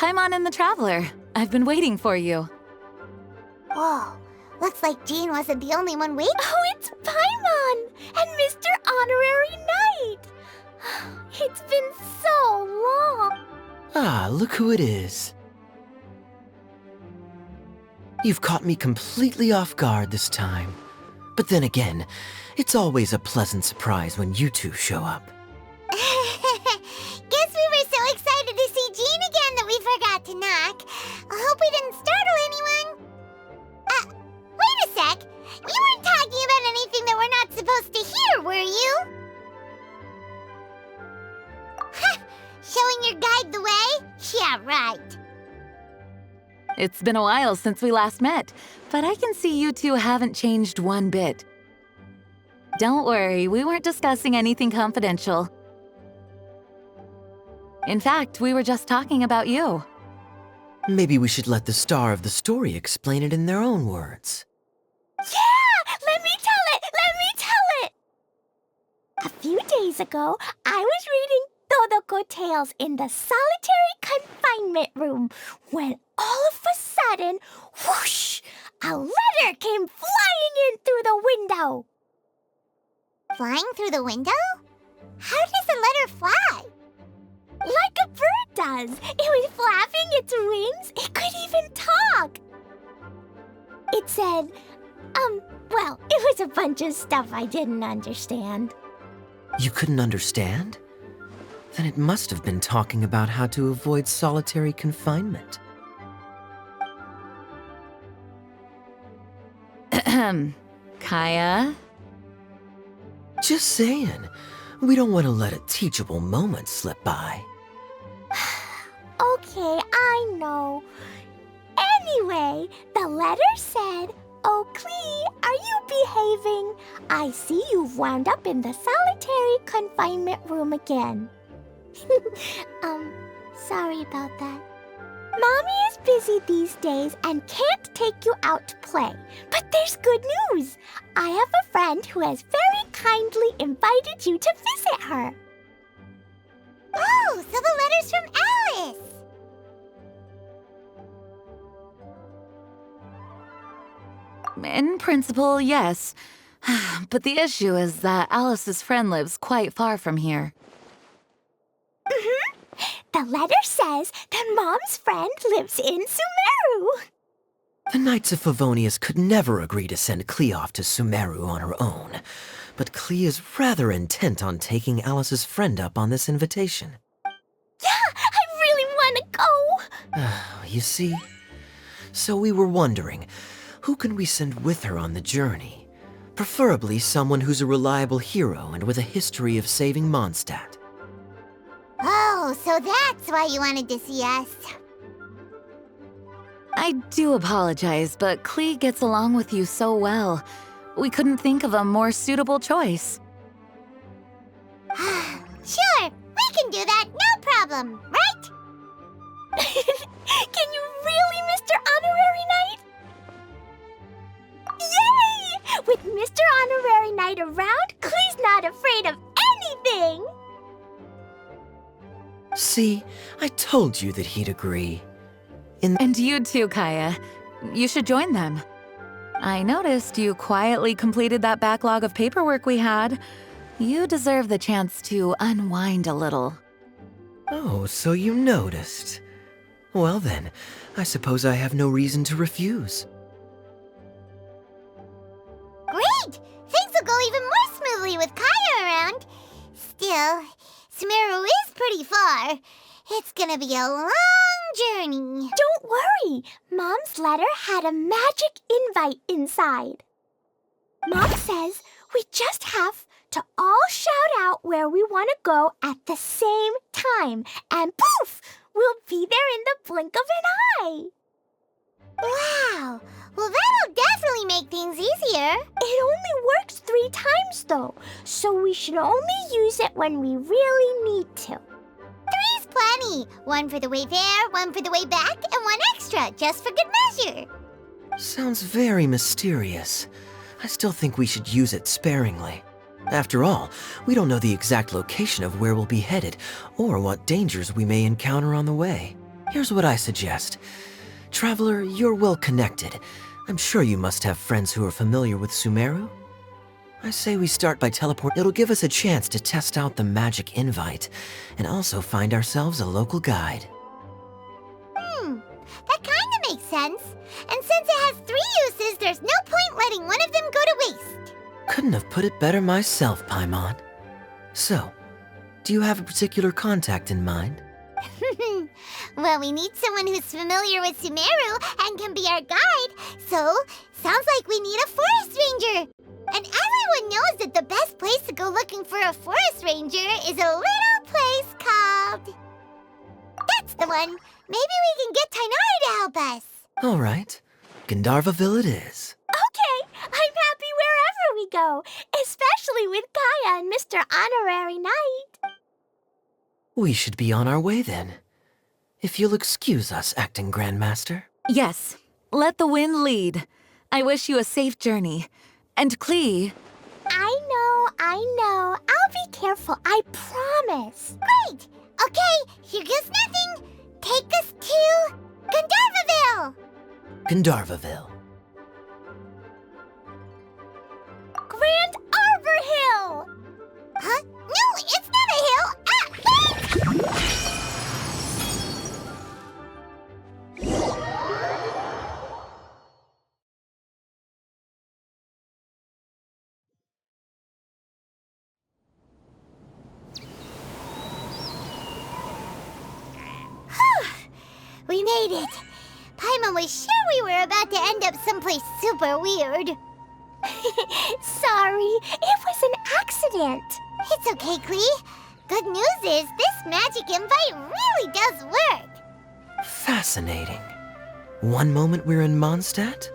Paimon and the Traveler. I've been waiting for you. Whoa, looks like Jean wasn't the only one waiting. Oh, it's Paimon and Mr. Honorary Knight. It's been so long. Ah, look who it is. You've caught me completely off guard this time. But then again, it's always a pleasant surprise when you two show up. Guess we were so excited to see Jean again that we forgot to knock. I hope we didn't startle anyone. Wait a sec. You weren't talking about anything that we're not supposed to hear, were you? Showing your guide the way? Yeah, right. It's been a while since we last met, but I can see you two haven't changed one bit. Don't worry, we weren't discussing anything confidential. In fact, we were just talking about you. Maybe we should let the star of the story explain it in their own words. Yeah! Let me tell it! Let me tell it! A few days ago, I was reading Todoko Tales in the solitary confinement room when all of a sudden, whoosh, a letter came flying in through the window. Flying through the window? How does a letter fly? Like a bird does. It was flapping its wings. It could even talk. It said, well, it was a bunch of stuff I didn't understand. You couldn't understand? Then it must have been talking about how to avoid solitary confinement. Kaeya? Just saying. We don't want to let a teachable moment slip by. Okay, I know. Anyway, the letter said, "Oh, Klee, are you behaving? I see you've wound up in the solitary confinement room again." Sorry about that. Mommy is busy these days and can't take you out to play. But there's good news. I have a friend who has very kindly invited you to visit her. Oh, so the letter's from Alice. In principle, yes. But the issue is that Alice's friend lives quite far from here. The letter says that Mom's friend lives in Sumeru. The Knights of Favonius could never agree to send Klee off to Sumeru on her own, but Klee is rather intent on taking Alice's friend up on this invitation. Yeah, I really want to go. You see? So we were wondering, who can we send with her on the journey? Preferably someone who's a reliable hero and with a history of saving Mondstadt. Oh, so that's why you wanted to see us. I do apologize, but Klee gets along with you so well. We couldn't think of a more suitable choice. Sure, we can do that, no problem, right? Can you really, Mr. Honorary Knight? Yay! With Mr. Honorary Knight around, Klee's not afraid of anything! See, I told you that he'd agree. And you too, Kaeya. You should join them. I noticed you quietly completed that backlog of paperwork we had. You deserve the chance to unwind a little. Oh, so you noticed. Well then, I suppose I have no reason to refuse. Great! Things will go even more smoothly with Kaeya around. Still, Sumeru is pretty far. It's gonna be a long journey. Don't worry. Mom's letter had a magic invite inside. Mom says we just have to all shout out where we want to go at the same time. And poof! We'll be there in the blink of an eye. Wow! Well, that'll definitely make things easier. It only works 3 times, though, so we should only use it when we really need to. 3's plenty. 1 for the way there, 1 for the way back, and 1 extra, just for good measure. Sounds very mysterious. I still think we should use it sparingly. After all, we don't know the exact location of where we'll be headed, or what dangers we may encounter on the way. Here's what I suggest. Traveler, you're well connected. I'm sure you must have friends who are familiar with Sumeru. I say we start by teleport. It'll give us a chance to test out the magic invite, and also find ourselves a local guide. That kinda makes sense. And since it has 3 uses, there's no point letting one of them go to waste. Couldn't have put it better myself, Paimon. So, do you have a particular contact in mind? Well, we need someone who's familiar with Sumeru and can be our guide, so sounds like we need a forest ranger. And everyone knows that the best place to go looking for a forest ranger is a little place called... That's the one! Maybe we can get Tighnari to help us. All right. Gandharvaville it is. Okay, I'm happy wherever we go, especially with Kaeya and Mr. Honorary Knight. We should be on our way then. If you'll excuse us, Acting Grandmaster. Yes, let the wind lead. I wish you a safe journey. And Klee, I know. I'll be careful, I promise. Great! Okay, here goes nothing. Take us to... Gandharvaville! Gandharvaville. Grand Arbor Hill! Huh? No, it's not a hill! We made it! Paimon was sure we were about to end up someplace super weird. Sorry, it was an accident. It's okay, Klee. Good news is this magic invite really does work. Fascinating. One moment we're in Mondstadt,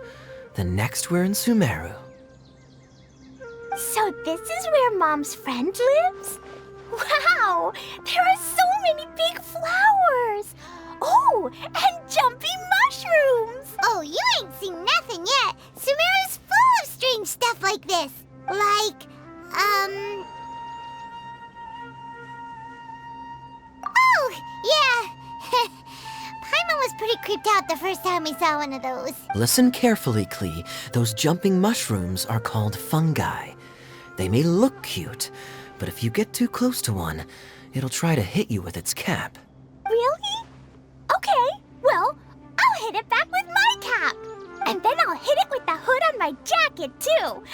the next we're in Sumeru. So this is where Mom's friend lives? Wow, there are so many big flowers. Oh, and jumpy mushrooms! Oh, you ain't seen nothing yet. Sumeru's full of strange stuff like this. Like, Oh, yeah. Paimon was pretty creeped out the first time we saw one of those. Listen carefully, Klee. Those jumping mushrooms are called fungi. They may look cute, but if you get too close to one, it'll try to hit you with its cap. Really? Okay, well, I'll hit it back with my cap. And then I'll hit it with the hood on my jacket, too.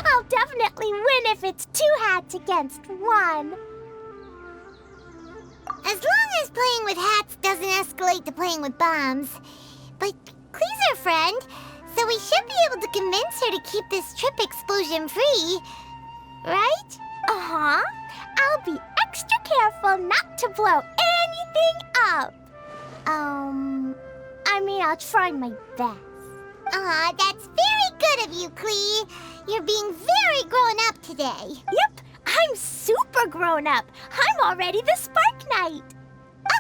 I'll definitely win if it's 2 hats against 1. As long as playing with hats doesn't escalate to playing with bombs. But Klee's our friend, so we should be able to convince her to keep this trip explosion-free. Right? Uh-huh. I'll be extra careful not to blow anything up. I'll try my best. Aw, that's very good of you, Klee. You're being very grown up today. Yep, I'm super grown up. I'm already the Spark Knight.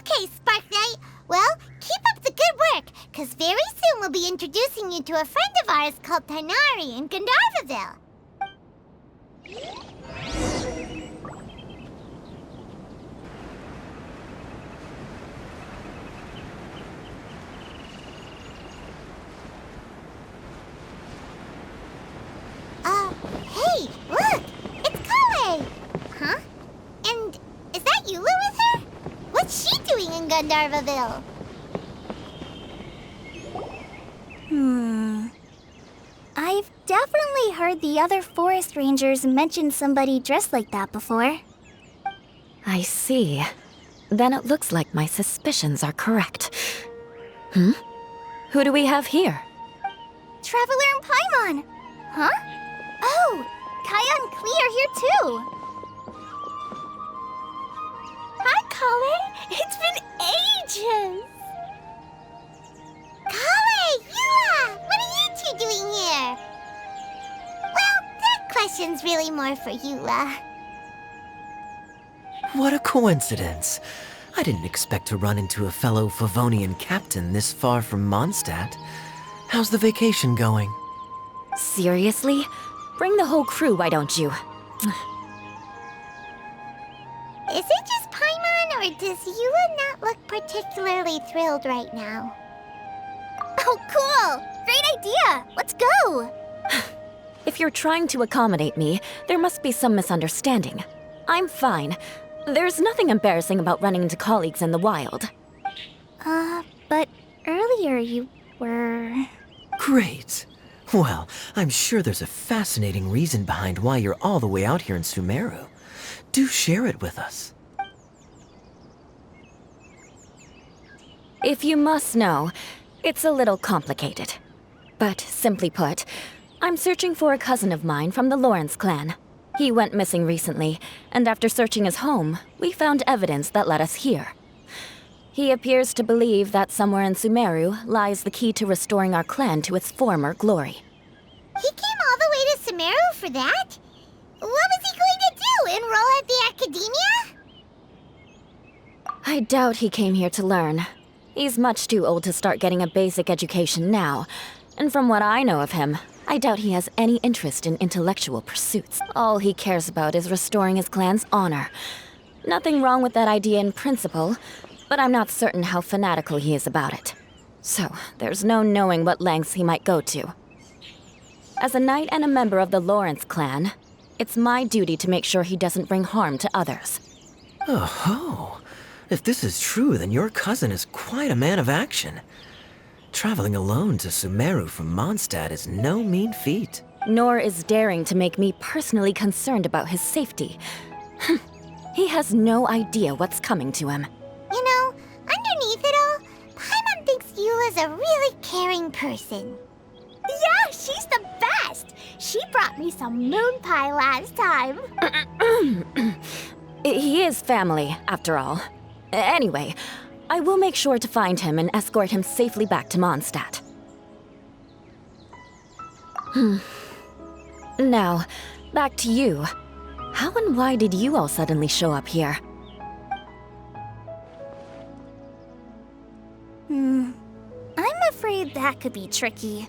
Okay, Spark Knight. Well, keep up the good work, because very soon we'll be introducing you to a friend of ours called Tighnari in Gandharvaville. Hey, look! It's collei! Huh? And is that Eula with her? What's she doing in Gandharvaville? I've definitely heard the other forest rangers mention somebody dressed like that before. I see. Then it looks like my suspicions are correct. Who do we have here? Traveler and Paimon! Huh? Oh, Kaeya and Klee are here too! Hi, collei! It's been ages! Collei! Eula! What are you two doing here? Well, that question's really more for Eula. What a coincidence. I didn't expect to run into a fellow Favonian captain this far from Mondstadt. How's the vacation going? Seriously? Bring the whole crew, why don't you? Is it just Paimon, or Or does Eula not look particularly thrilled right now? Oh, cool! Great idea! Let's go! If you're trying to accommodate me, there must be some misunderstanding. I'm fine. There's nothing embarrassing about running into colleagues in the wild. But earlier you were... Great. Well, I'm sure there's a fascinating reason behind why you're all the way out here in Sumeru. Do share it with us. If you must know, it's a little complicated. But simply put, I'm searching for a cousin of mine from the Lawrence clan. He went missing recently, and after searching his home, we found evidence that led us here. He appears to believe that somewhere in Sumeru lies the key to restoring our clan to its former glory. He came all the way to Sumeru for that? What was he going to do, enroll at the academia? I doubt he came here to learn. He's much too old to start getting a basic education now, and from what I know of him, I doubt he has any interest in intellectual pursuits. All he cares about is restoring his clan's honor. Nothing wrong with that idea in principle, but I'm not certain how fanatical he is about it. So, there's no knowing what lengths he might go to. As a knight and a member of the Lawrence clan, it's my duty to make sure he doesn't bring harm to others. Oh-ho! If this is true, then your cousin is quite a man of action. Traveling alone to Sumeru from Mondstadt is no mean feat. Nor is daring to make me personally concerned about his safety. He has no idea what's coming to him. You know, underneath it all, Paimon thinks Eula's a really caring person. Yeah, she's the best! She brought me some moon pie last time. He is family, after all. Anyway, I will make sure to find him and escort him safely back to Mondstadt. Now, back to you. How and why did you all suddenly show up here? I'm afraid that could be tricky.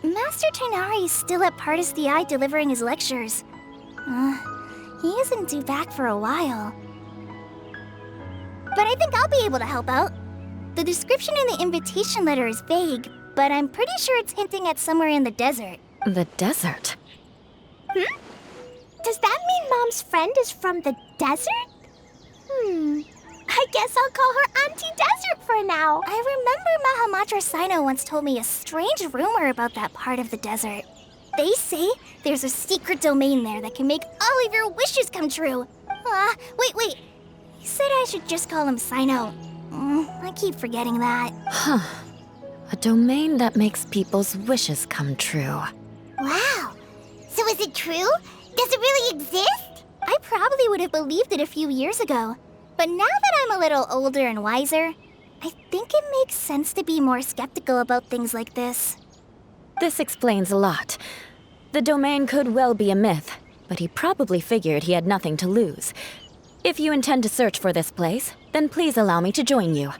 Master Tighnari is still at Pardis the Eye delivering his lectures. He isn't due back for a while. But I think I'll be able to help out. The description in the invitation letter is vague, but I'm pretty sure it's hinting at somewhere in the desert. The desert? Does that mean Mom's friend is from the desert? I guess I'll call her Auntie Desert for now. I remember Mahamatra Sino once told me a strange rumor about that part of the desert. They say there's a secret domain there that can make all of your wishes come true. Wait. He said I should just call him Sino. I keep forgetting that. A domain that makes people's wishes come true. Wow. So is it true? Does it really exist? I probably would have believed it a few years ago. But now that I'm a little older and wiser, I think it makes sense to be more skeptical about things like this. This explains a lot. The domain could well be a myth, but he probably figured he had nothing to lose. If you intend to search for this place, then please allow me to join you.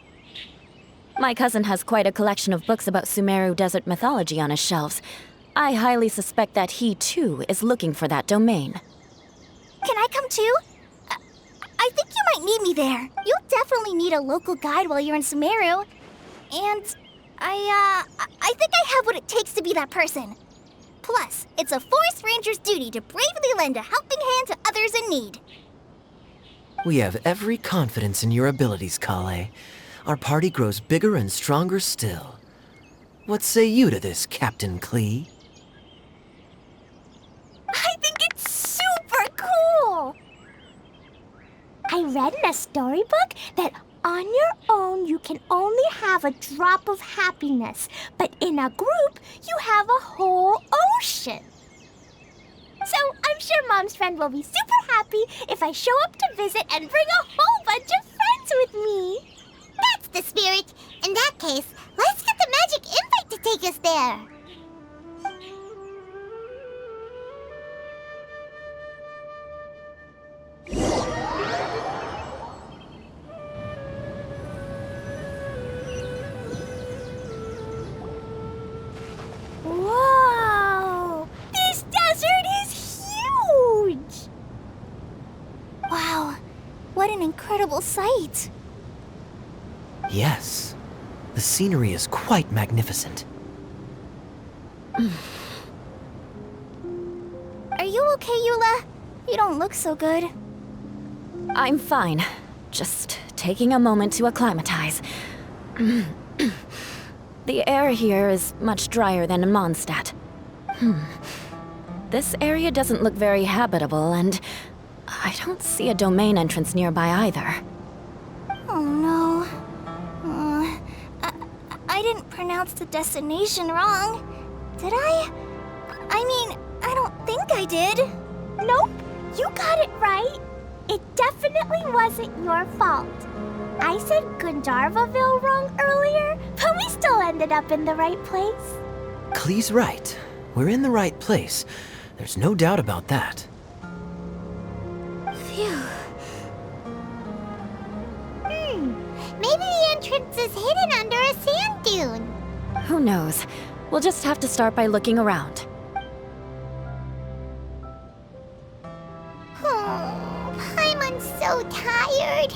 My cousin has quite a collection of books about Sumeru desert mythology on his shelves. I highly suspect that he, too, is looking for that domain. Can I come too? I think you might need me there. You'll definitely need a local guide while you're in Sumeru. And I think I have what it takes to be that person. Plus, it's a forest ranger's duty to bravely lend a helping hand to others in need. We have every confidence in your abilities, Collei. Our party grows bigger and stronger still. What say you to this, Captain Klee? I think it's super cool! I read in a storybook that on your own you can only have a drop of happiness, but in a group you have a whole ocean. So I'm sure Mom's friend will be super happy if I show up to visit and bring a whole bunch of friends with me. That's the spirit. In that case, let's get the magic invite to take us there. Whoa! This desert is huge! Wow. What an incredible sight! Yes, the scenery is quite magnificent. Are you okay, Eula? You don't look so good. I'm fine. Just taking a moment to acclimatize. The air here is much drier than in Mondstadt. This area doesn't look very habitable, and I don't see a domain entrance nearby either. Oh no. I didn't pronounce the destination wrong. Did I? I mean, I don't think I did. Nope, you got it right. It definitely wasn't your fault. I said Gundharvaville wrong earlier, but we still ended up in the right place. Klee's right. We're in the right place. There's no doubt about that. Phew. Maybe the entrance is hidden under a sand dune. Who knows? We'll just have to start by looking around. I'm so tired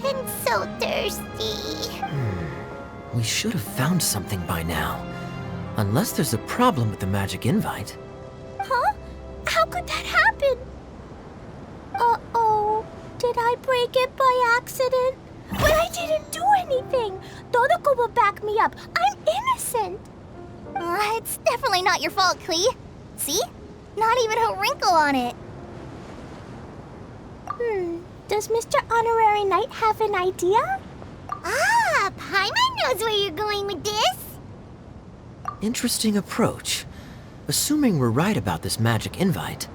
and so thirsty. We should have found something by now. Unless there's a problem with the magic invite. Huh? How could that happen? Uh-oh. Did I break it by accident? But I didn't do anything. Todoko will back me up. I'm innocent. It's definitely not your fault, Klee. See? Not even a wrinkle on it. Does Mr. Honorary Knight have an idea? Paimon knows where you're going with this. Interesting approach. Assuming we're right about this magic invite.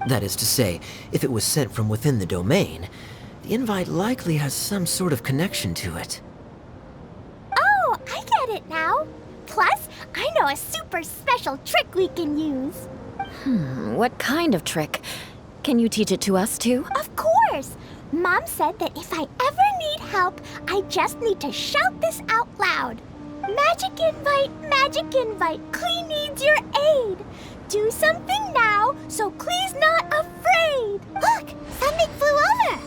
That is to say, if it was sent from within the domain, the invite likely has some sort of connection to it. Oh, I get it now. Plus, I know a super special trick we can use. What kind of trick? Can you teach it to us too? Of course! Mom said that if I ever need help, I just need to shout this out loud. Magic invite, Klee needs your aid. Do something now so Klee's not afraid. Look, something flew over.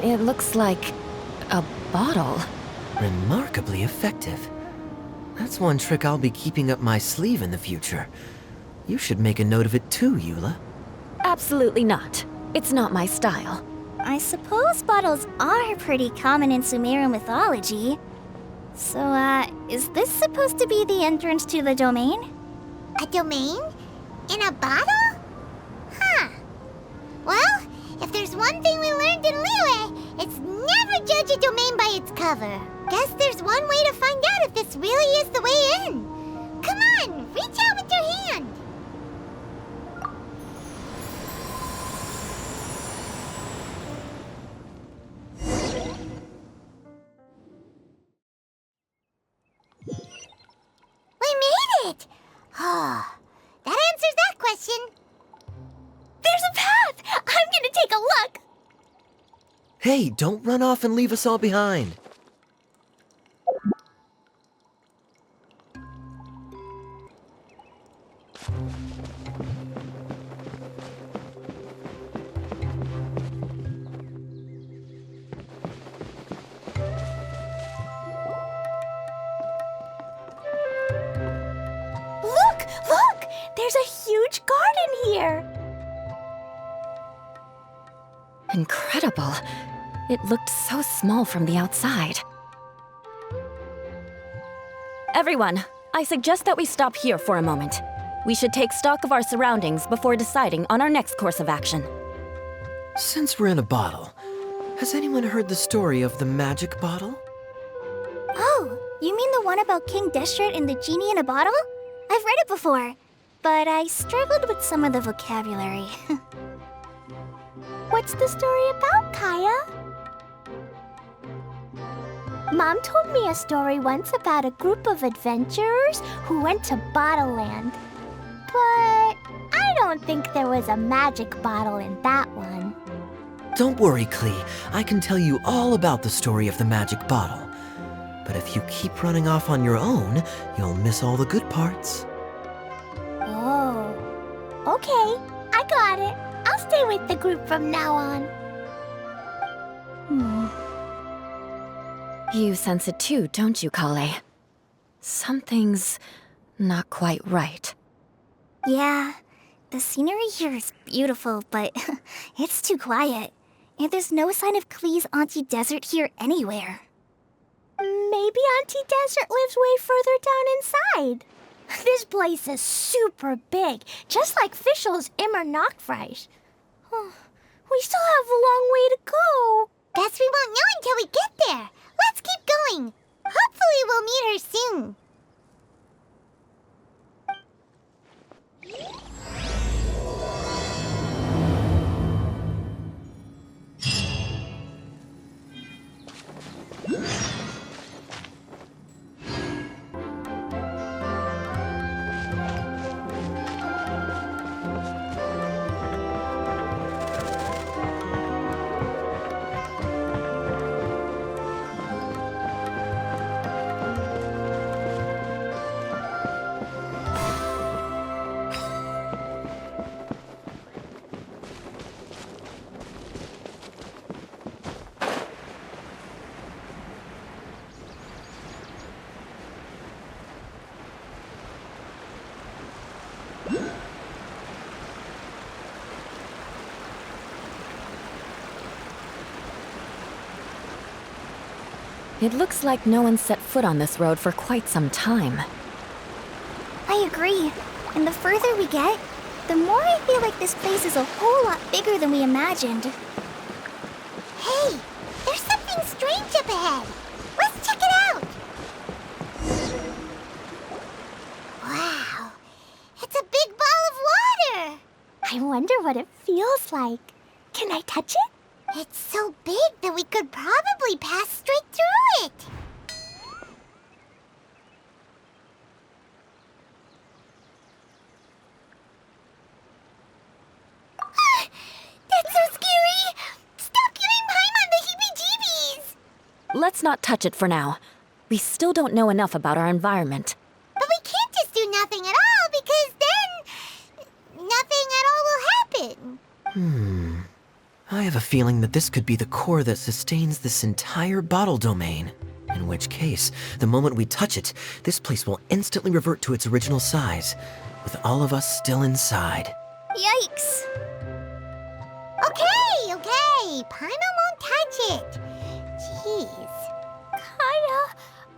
It looks like a bottle. Remarkably effective. That's one trick I'll be keeping up my sleeve in the future. You should make a note of it too, Eula. Absolutely not. It's not my style. I suppose bottles are pretty common in Sumeru mythology. So, is this supposed to be the entrance to the domain? A domain? In a bottle? Huh. Well, if there's one thing we learned in Liyue, it's never judge a domain by its cover. Guess there's one way to find out if this really is the way in. Come on, reach out with your hand. We made it! Oh, that answers that question. There's a path! I'm gonna take a look! Hey, don't run off and leave us all behind. Look! There's a huge garden here! Incredible. It looked so small from the outside. Everyone, I suggest that we stop here for a moment. We should take stock of our surroundings before deciding on our next course of action. Since we're in a bottle, has anyone heard the story of the magic bottle? Oh, you mean the one about King Deshret and the genie in a bottle? I've read it before, but I struggled with some of the vocabulary. What's the story about, Kaeya? Mom told me a story once about a group of adventurers who went to Bottle Land. But I don't think there was a magic bottle in that one. Don't worry, Klee. I can tell you all about the story of the magic bottle. But if you keep running off on your own, you'll miss all the good parts. Oh. Okay, I got it. I'll stay with the group from now on. You sense it too, don't you, Collei? Something's not quite right. Yeah, the scenery here is beautiful, but it's too quiet. And there's no sign of Klee's Auntie Desert here anywhere. Maybe Auntie Desert lives way further down inside. This place is super big, just like Fischl's Immer Nachtreich. We still have a long way to go. Guess we won't know until we get there. Let's keep going. Hopefully we'll meet her soon. It looks like no one set foot on this road for quite some time. I agree. And the further we get, the more I feel like this place is a whole lot bigger than we imagined. Hey, there's something strange up ahead. Let's check it out. Wow, it's a big ball of water. I wonder what it feels like. Can I touch it? It's so big that we could probably pass straight through it. That's so scary! Stop giving Paimon the heebie-jeebies! Let's not touch it for now. We still don't know enough about our environment. But we can't just do nothing at all, because then nothing at all will happen. I have a feeling that this could be the core that sustains this entire bottle domain. In which case, the moment we touch it, this place will instantly revert to its original size, with all of us still inside. Yikes. Okay. Paimon won't touch it. Jeez. Kaeya,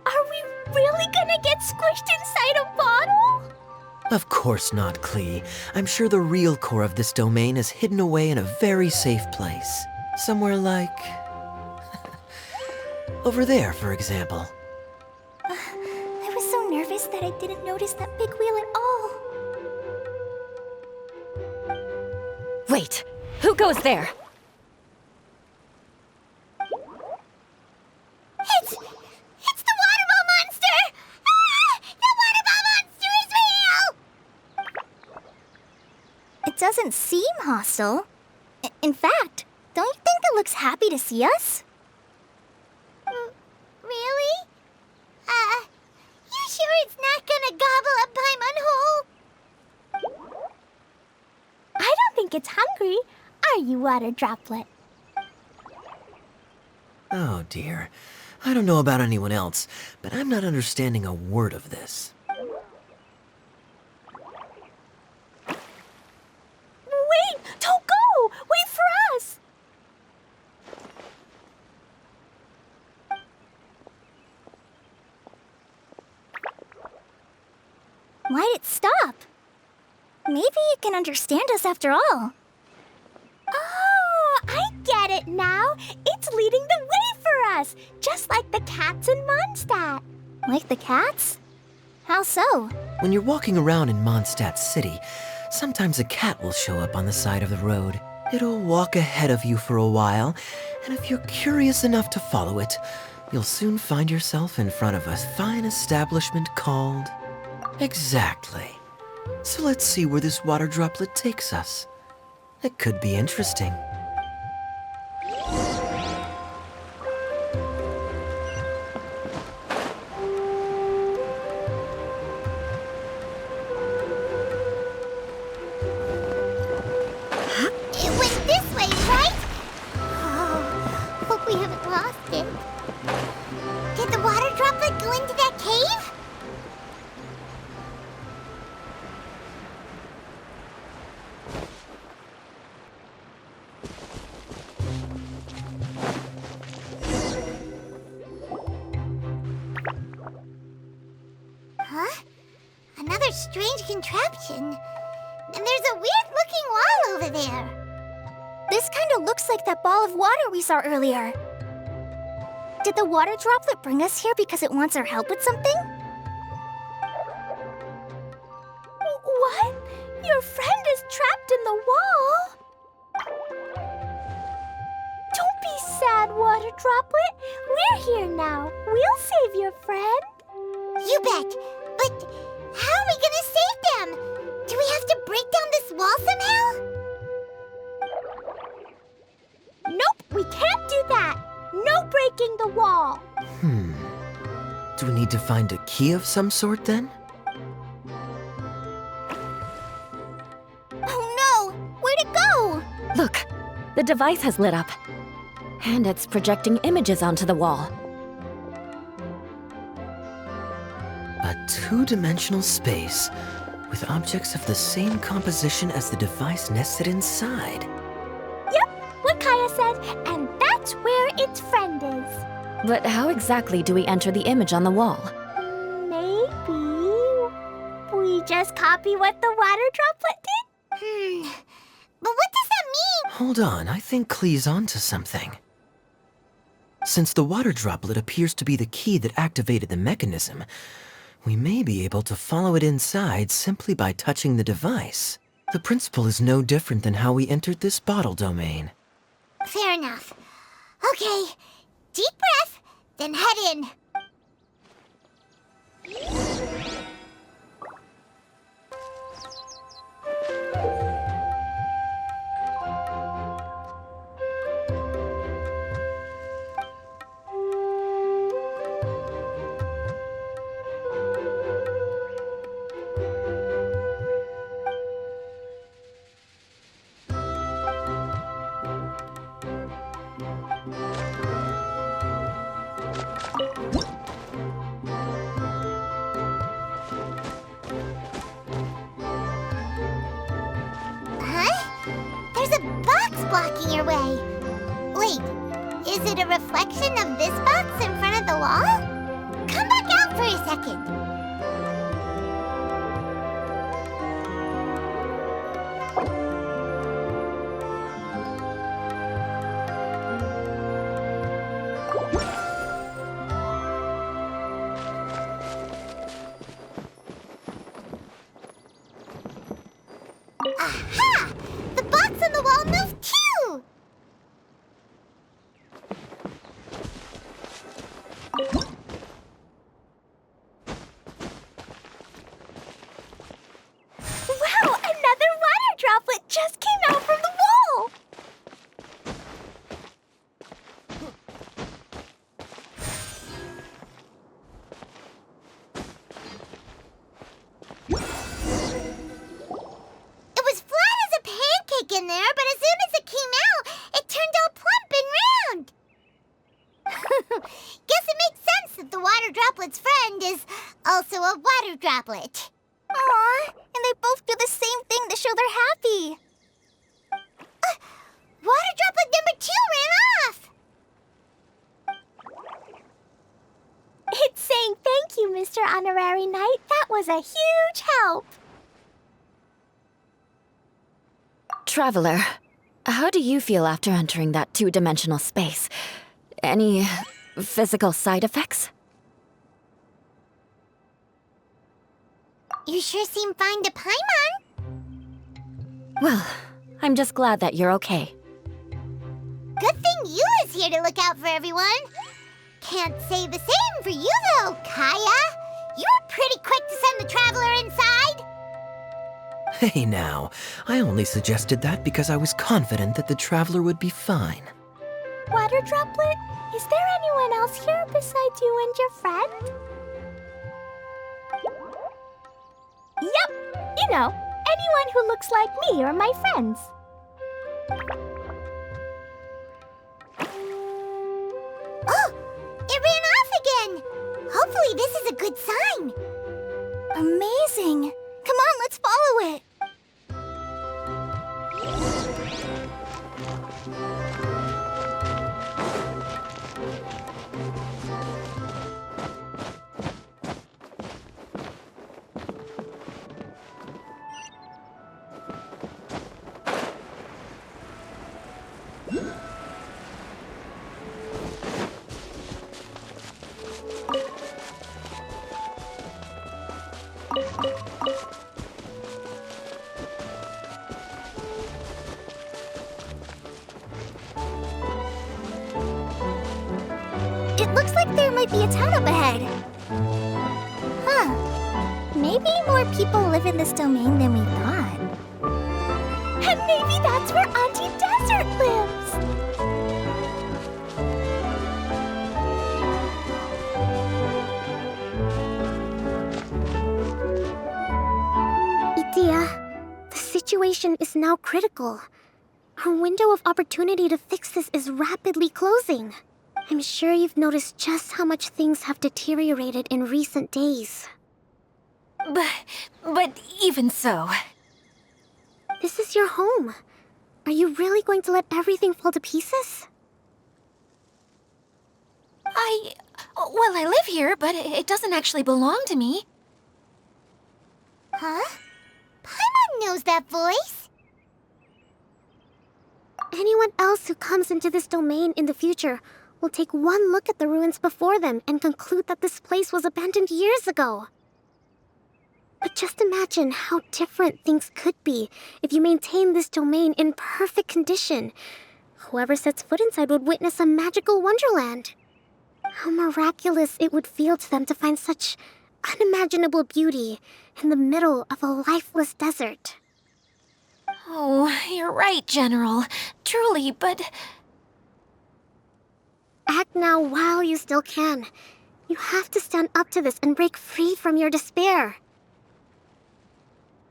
are we really gonna get squished inside a bottle? Of course not, Klee. I'm sure the real core of this domain is hidden away in a very safe place. Somewhere like... over there, for example. I was so nervous that I didn't notice that big wheel at all. Wait, who goes there? It's the water ball monster! Ah! The water ball monster is real! It doesn't seem hostile. In fact, don't you think it looks happy to see us? Really? You sure it's not gonna gobble up Paimon whole? I don't think it's hungry. Are you, Water Droplet? Oh dear. I don't know about anyone else, but I'm not understanding a word of this. Wait! Don't go! Wait for us! Why'd it stop? Maybe it can understand us after all. Oh, I get it now. It's leading the way for us, just like the cats in Mondstadt. Like the cats? How so? When you're walking around in Mondstadt City, sometimes a cat will show up on the side of the road. It'll walk ahead of you for a while, and if you're curious enough to follow it, you'll soon find yourself in front of a fine establishment called... Exactly. So let's see where this water droplet takes us. It could be interesting. Huh? Another strange contraption. And there's a weird-looking wall over there. This kind of looks like that ball of water we saw earlier. Did the water droplet bring us here because it wants our help with something? What? Your friend is trapped in the wall? Don't be sad, water droplet. We're here now. We'll save your friend. You bet. But how are we gonna save them? Do we have to break down this wall somehow? Nope, we can't do that. No breaking the wall. Do we need to find a key of some sort then? Oh no! Where'd it go? Look, the device has lit up. And it's projecting images onto the wall. A two-dimensional space with objects of the same composition as the device nested inside. Yep, what Kaeya said, and that's where its friend is. But how exactly do we enter the image on the wall? Maybe we just copy what the water droplet did? But what does that mean? Hold on, I think Klee's onto something. Since the water droplet appears to be the key that activated the mechanism, we may be able to follow it inside simply by touching the device. The principle is no different than how we entered this bottle domain. Fair enough. Okay, deep breath, then head in. Blocking your way. Wait, is it a reflection of this box in front of the wall? Come back out for a second. Aha! The box on the wall moved too! Wow, another water droplet just came out from the wall! It was flat as a pancake in there, but as soon as it came out, it turned all plump and round. Guess it makes sense that the water droplet's friend is also a water droplet. Aw, and they both do the same thing to show they're happy. Water droplet number 2 ran off. It's saying thank you, Mr. Honorary Knight. That was a huge help. Traveler, how do you feel after entering that two-dimensional space? Any physical side effects? You sure seem fine to Paimon. Well, I'm just glad that you're okay. Good thing Eula's here to look out for everyone. Can't say the same for you, though, Kaeya. You were pretty quick to send the traveler inside. Hey now, I only suggested that because I was confident that the traveler would be fine. Water droplet, is there anyone else here besides you and your friend? Yep, you know, anyone who looks like me or my friends. Oh, it ran off again. Hopefully this is a good sign. Amazing. Come on, let's follow it. It looks like there might be a town up ahead. Huh. Maybe more people live in this domain than we thought. And maybe that's where Auntie Desert lives! Idyia, the situation is now critical. Our window of opportunity to fix this is rapidly closing. I'm sure you've noticed just how much things have deteriorated in recent days. But even so... This is your home. Are you really going to let everything fall to pieces? Well, I live here, but it doesn't actually belong to me. Huh? Paimon knows that voice. Anyone else who comes into this domain in the future will take one look at the ruins before them and conclude that this place was abandoned years ago. But just imagine how different things could be if you maintain this domain in perfect condition. Whoever sets foot inside would witness a magical wonderland. How miraculous it would feel to them to find such unimaginable beauty in the middle of a lifeless desert. Oh, you're right, General. Truly, but... Act now while you still can. You have to stand up to this and break free from your despair.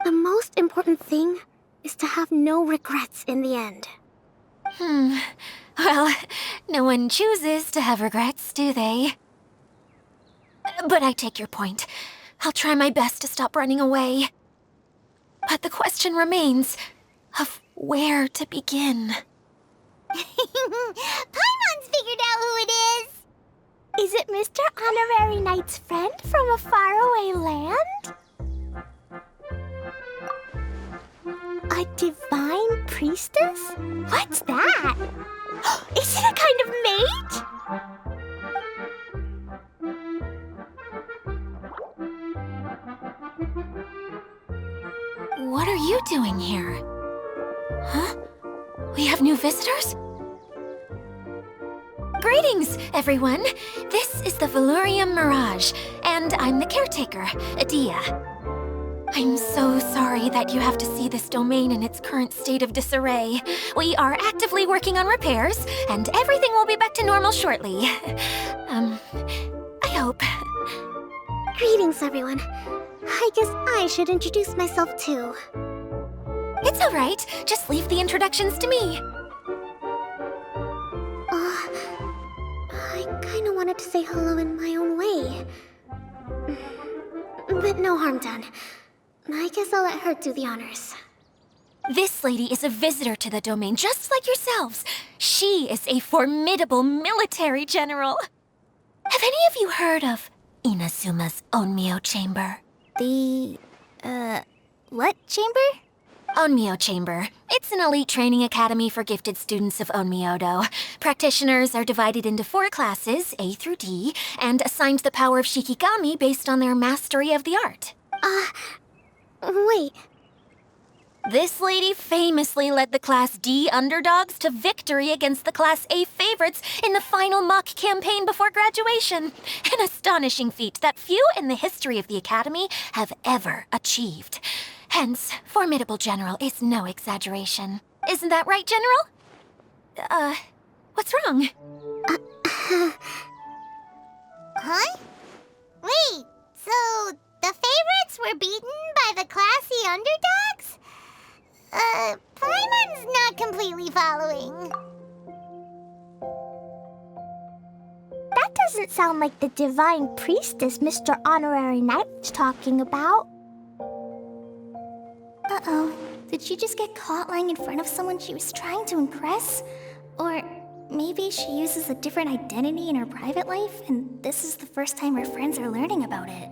The most important thing is to have no regrets in the end. Well, no one chooses to have regrets, do they? But I take your point. I'll try my best to stop running away. But the question remains of where to begin. Paimon's figured out who it is. Is it Mr. Honorary Knight's friend from a faraway land? A divine priestess? What's that? Is it a kind of mage? What are you doing here? Huh? We have new visitors? Greetings, everyone! This is the Veluriyam Mirage, and I'm the caretaker, Idyia. I'm so sorry that you have to see this domain in its current state of disarray. We are actively working on repairs, and everything will be back to normal shortly. I hope. Greetings, everyone. I guess I should introduce myself too. It's all right. Just leave the introductions to me. I kinda wanted to say hello in my own way. But no harm done. I guess I'll let her do the honors. This lady is a visitor to the domain, just like yourselves. She is a formidable military general. Have any of you heard of Inazuma's Onmyo Chamber? The... what chamber? Onmyo Chamber. It's an elite training academy for gifted students of Onmyodo. Practitioners are divided into 4 classes, A through D, and assigned the power of Shikigami based on their mastery of the art. Wait. This lady famously led the Class D underdogs to victory against the Class A favorites in the final mock campaign before graduation. An astonishing feat that few in the history of the Academy have ever achieved. Hence, formidable general is no exaggeration. Isn't that right, General? What's wrong? Huh? Wait, so the favorites were beaten by the classy underdogs? Paimon's not completely following. That doesn't sound like the divine priestess Mr. Honorary Knight was talking about. Uh-oh. Did she just get caught lying in front of someone she was trying to impress? Or maybe she uses a different identity in her private life, and this is the first time her friends are learning about it.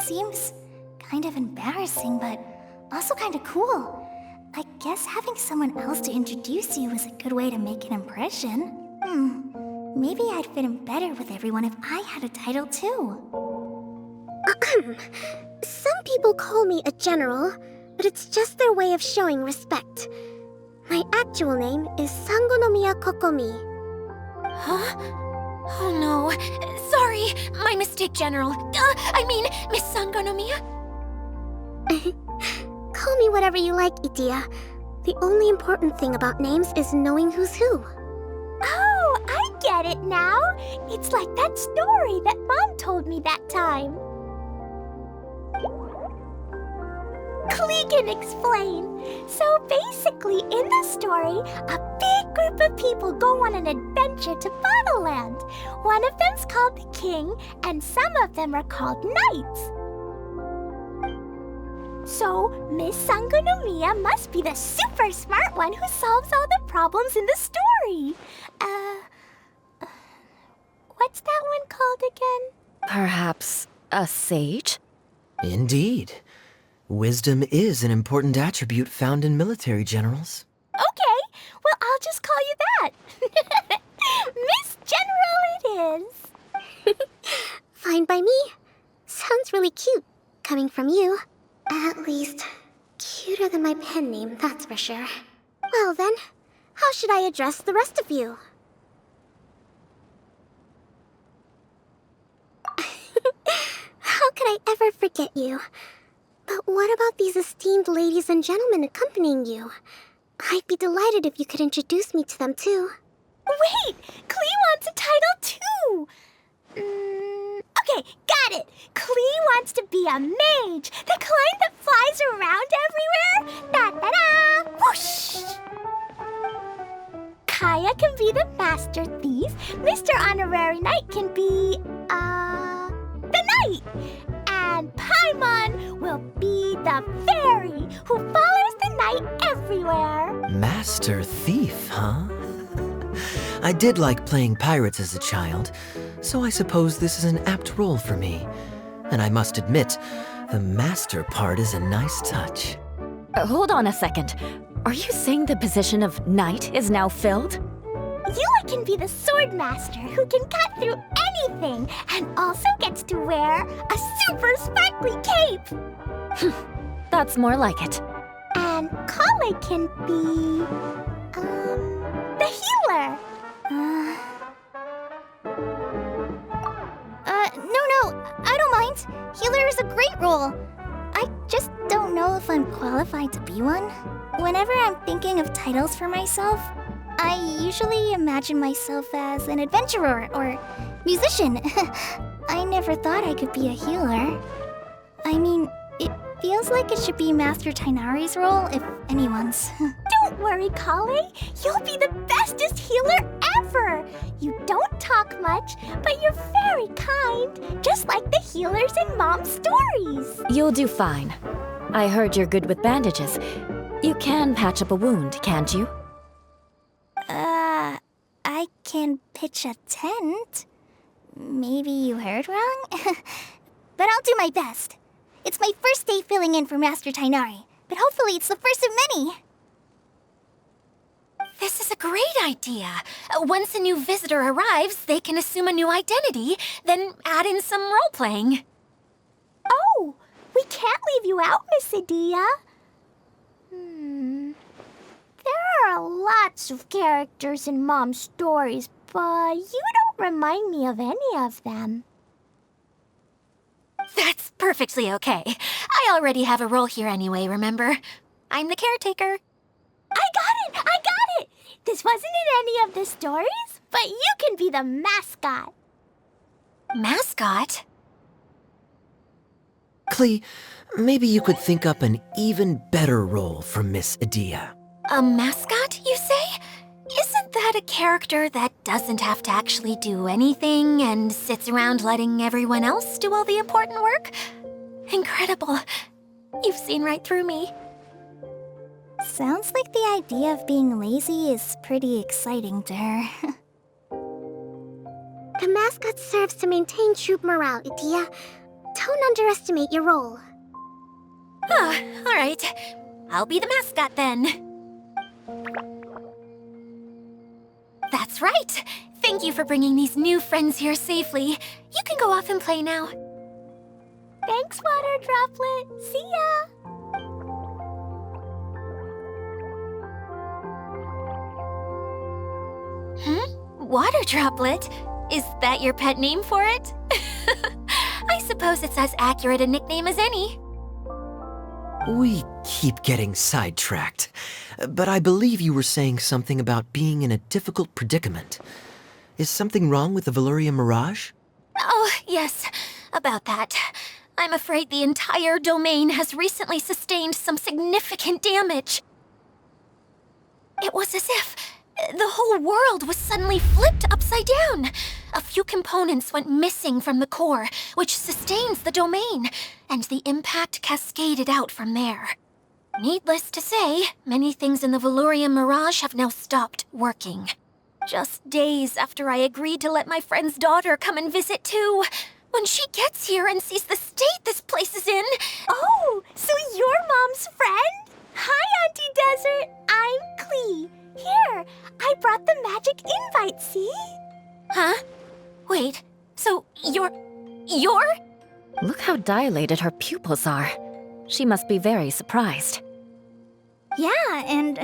Seems kind of embarrassing, but also kind of cool. I guess having someone else to introduce you is a good way to make an impression. Maybe I'd fit in better with everyone if I had a title too. Some people call me a general, but it's just their way of showing respect. My actual name is Sangonomiya Kokomi. Huh? Oh no. Sorry, my mistake, General. Miss Sangonomiya. Call me whatever you like, Idyia. The only important thing about names is knowing who's who. Oh, I get it now. It's like that story that Mom told me that time. Klee can explain. So basically, in the story, a big group of people go on an adventure to Bottleland. One of them's called the King, and some of them are called Knights. So, Miss Sangonomiya must be the super smart one who solves all the problems in the story. What's that one called again? Perhaps a sage? Indeed. Wisdom is an important attribute found in military generals. Okay, well, I'll just call you that. Miss General it is. Fine by me. Sounds really cute, coming from you. At least, cuter than my pen name, that's for sure. Well then, how should I address the rest of you? How could I ever forget you? But what about these esteemed ladies and gentlemen accompanying you? I'd be delighted if you could introduce me to them too. Wait, Klee wants a title too. Okay, got it. Klee wants to be a mage, the kind that flies around everywhere. Da-da-da! Whoosh! Kaeya can be the master thief. Mr. Honorary Knight can be, the knight. And Paimon will be the fairy who follows the knight everywhere. Master thief, huh? I did like playing pirates as a child, so I suppose this is an apt role for me. And I must admit, the master part is a nice touch. Hold on a second. Are you saying the position of knight is now filled? Eula can be the sword master who can cut through anything and also gets to wear a super sparkly cape. That's more like it. And Collei can be, the healer. No, I don't mind. Healer is a great role. I just don't know if I'm qualified to be one. Whenever I'm thinking of titles for myself, I usually imagine myself as an adventurer or musician. I never thought I could be a healer. I mean, it feels like it should be Master Tainari's role, if anyone's. Don't worry, Collei. You'll be the bestest healer ever. You don't talk much, but you're very kind, just like the healers in Mom's stories. You'll do fine. I heard you're good with bandages. You can patch up a wound, can't you? I can pitch a tent. Maybe you heard wrong? But I'll do my best. It's my first day filling in for Master Tainari, but hopefully it's the first of many. This is a great idea. Once a new visitor arrives, they can assume a new identity, then add in some role-playing. Oh, we can't leave you out, Miss Idyia. There are lots of characters in Mom's stories, but you don't remind me of any of them. That's perfectly okay. I already have a role here anyway, remember? I'm the caretaker. I got it! This wasn't in any of the stories, but you can be the mascot. Mascot? Klee, maybe you could think up an even better role for Miss Idyia. A mascot, you say? Isn't that a character that doesn't have to actually do anything and sits around letting everyone else do all the important work? Incredible. You've seen right through me. Sounds like the idea of being lazy is pretty exciting to her. The mascot serves to maintain troop morale, Idyia. Don't underestimate your role. Ah, all right. I'll be the mascot then. That's right. Thank you for bringing these new friends here safely. You can go off and play now. Thanks, Water Droplet. See ya! Water Droplet? Is that your pet name for it? I suppose it's as accurate a nickname as any. We keep getting sidetracked, but I believe you were saying something about being in a difficult predicament. Is something wrong with the Veluriyam Mirage? Oh, yes, about that. I'm afraid the entire domain has recently sustained some significant damage. It was as if the whole world was suddenly flipped upside down. A few components went missing from the core, which sustains the domain, and the impact cascaded out from there. Needless to say, many things in the Veluriyam Mirage have now stopped working. Just days after I agreed to let my friend's daughter come and visit too. When she gets here and sees the state this place is in... Oh, so you're Mom's friend? Hi, Auntie Desert. I'm Klee. Here, I brought the magic invite, see? Huh? Wait, so you're... Look how dilated her pupils are. She must be very surprised. Yeah, and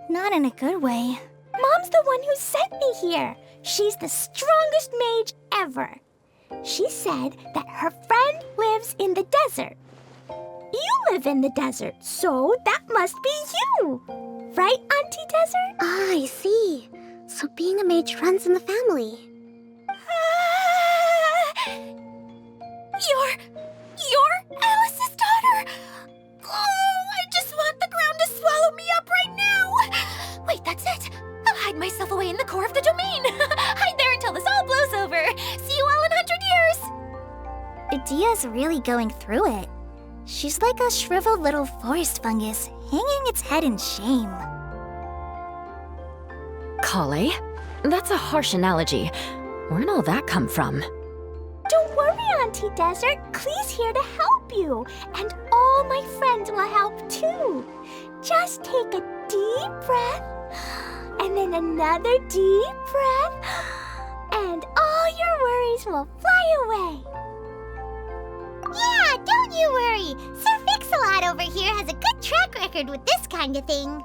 not in a good way. Mom's the one who sent me here. She's the strongest mage ever. She said that her friend lives in the desert. You live in the desert, so that must be you. Right, Auntie Desert? Ah, I see. So being a mage runs in the family. You're Alice's daughter! Oh, I just want the ground to swallow me up right now! Wait, that's it! I'll hide myself away in the core of the domain! Hide there until this all blows over! See you all in 100 years! Idyia's really going through it. She's like a shriveled little forest fungus, hanging its head in shame. Collei? That's a harsh analogy. Where'd all that come from? Don't worry, Auntie Desert. Klee's here to help you. And all my friends will help too. Just take a deep breath, and then another deep breath, and all your worries will fly away. Yeah, don't you worry. Sir Fix-a-Lot over here has a good track record with this kind of thing.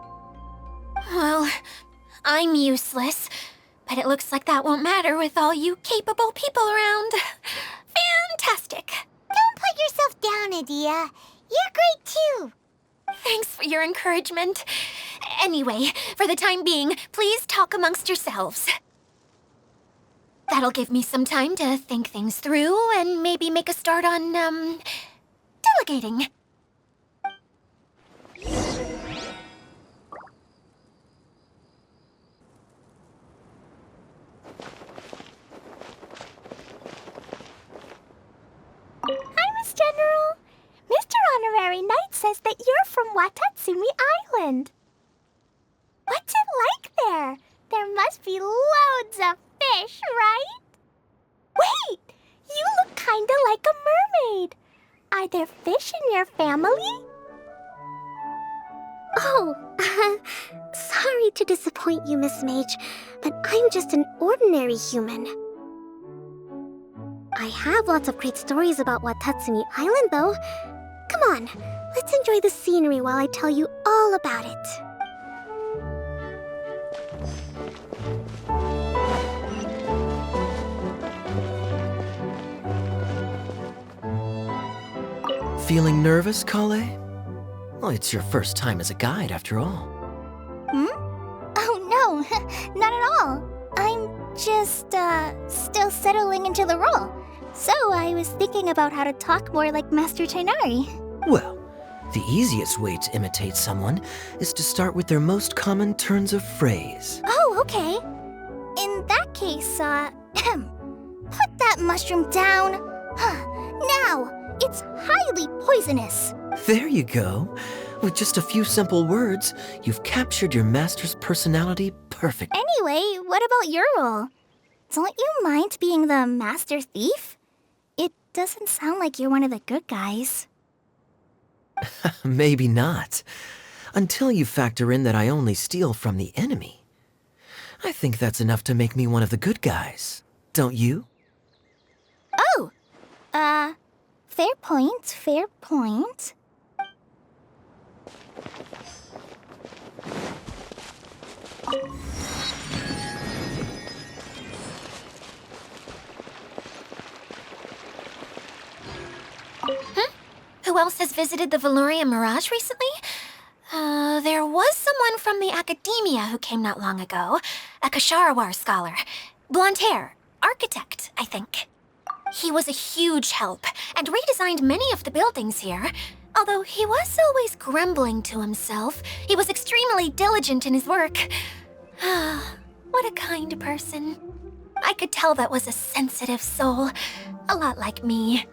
Well, I'm useless, but it looks like that won't matter with all you capable people around. Fantastic. Don't put yourself down, Idyia. You're great too. Thanks for your encouragement. Anyway, for the time being, please talk amongst yourselves. That'll give me some time to think things through and maybe make a start on, delegating. Hi, Miss General. Mr. Honorary Knight says that you're from Watatsumi Island. What's it like there? There must be loads of fish, right? Wait! You look kinda like a mermaid. Are there fish in your family? Oh, sorry to disappoint you, Miss Mage, but I'm just an ordinary human. I have lots of great stories about Watatsumi Island, though. Come on, let's enjoy the scenery while I tell you all about it. Feeling nervous, Collei? Well, it's your first time as a guide, after all. Oh, no, not at all. I'm just, still settling into the role. So I was thinking about how to talk more like Master Tighnari. Well, the easiest way to imitate someone is to start with their most common turns of phrase. Oh, okay. In that case, put that mushroom down. Now, it's highly poisonous. There you go. With just a few simple words, you've captured your master's personality perfectly. Anyway, what about your role? Don't you mind being the master thief? It doesn't sound like you're one of the good guys. Maybe not. Until you factor in that I only steal from the enemy. I think that's enough to make me one of the good guys. Don't you? Oh! Fair point, fair point. Who else has visited the Veluriyam Mirage recently? There was someone from the academia who came not long ago. A Kasharawar scholar. Blonde hair. Architect, I think. He was a huge help and redesigned many of the buildings here. Although he was always grumbling to himself, he was extremely diligent in his work. What a kind person. I could tell that was a sensitive soul. A lot like me.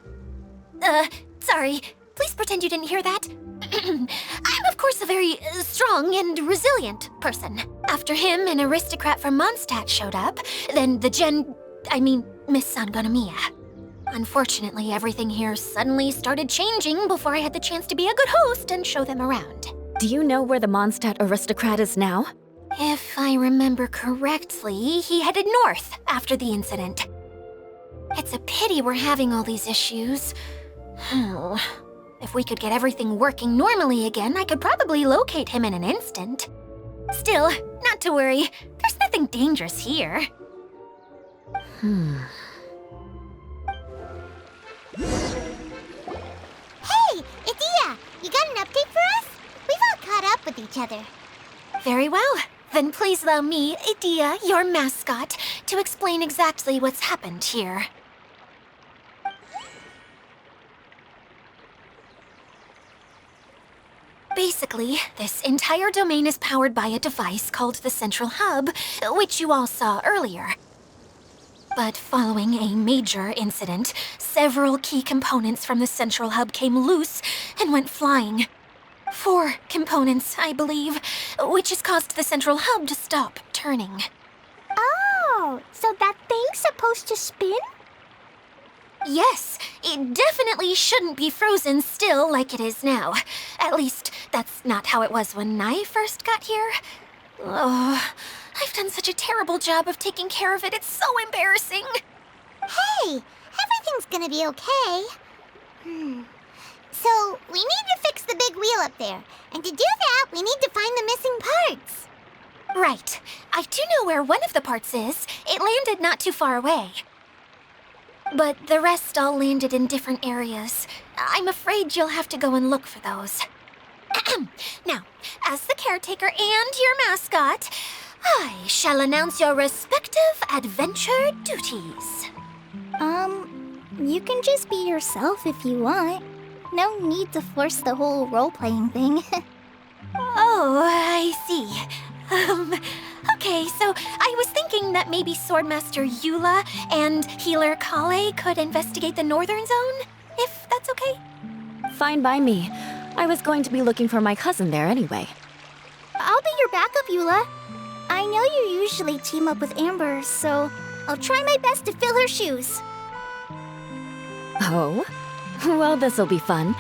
Sorry. Please pretend you didn't hear that. I'm, of course, a very strong and resilient person. After him, an aristocrat from Mondstadt showed up, then Miss Sangonomiya. Unfortunately, everything here suddenly started changing before I had the chance to be a good host and show them around. Do you know where the Mondstadt aristocrat is now? If I remember correctly, he headed north after the incident. It's a pity we're having all these issues. If we could get everything working normally again, I could probably locate him in an instant. Still, not to worry. There's nothing dangerous here. Hey, Idyia! You got an update for us? We've all caught up with each other. Very well. Then please allow me, Idyia, your mascot, to explain exactly what's happened here. Basically, this entire domain is powered by a device called the Central Hub, which you all saw earlier. But following a major incident, several key components from the Central Hub came loose and went flying. 4 components, I believe, which has caused the Central Hub to stop turning. Oh, so that thing's supposed to spin? Yes, it definitely shouldn't be frozen still like it is now. At least, that's not how it was when I first got here. Oh, I've done such a terrible job of taking care of it, it's so embarrassing. Hey, everything's gonna be okay. So, we need to fix the big wheel up there. And to do that, we need to find the missing parts. Right. I do know where one of the parts is. It landed not too far away. But the rest all landed in different areas. I'm afraid you'll have to go and look for those. Now, as the caretaker and your mascot, I shall announce your respective adventure duties. You can just be yourself if you want. No need to force the whole role-playing thing. Oh, I see. Okay, so I was thinking that maybe Swordmaster Eula and Healer Collei could investigate the northern zone, if that's okay? Fine by me. I was going to be looking for my cousin there anyway. I'll be your backup, Eula. I know you usually team up with Amber, so I'll try my best to fill her shoes. Oh? Well, this'll be fun.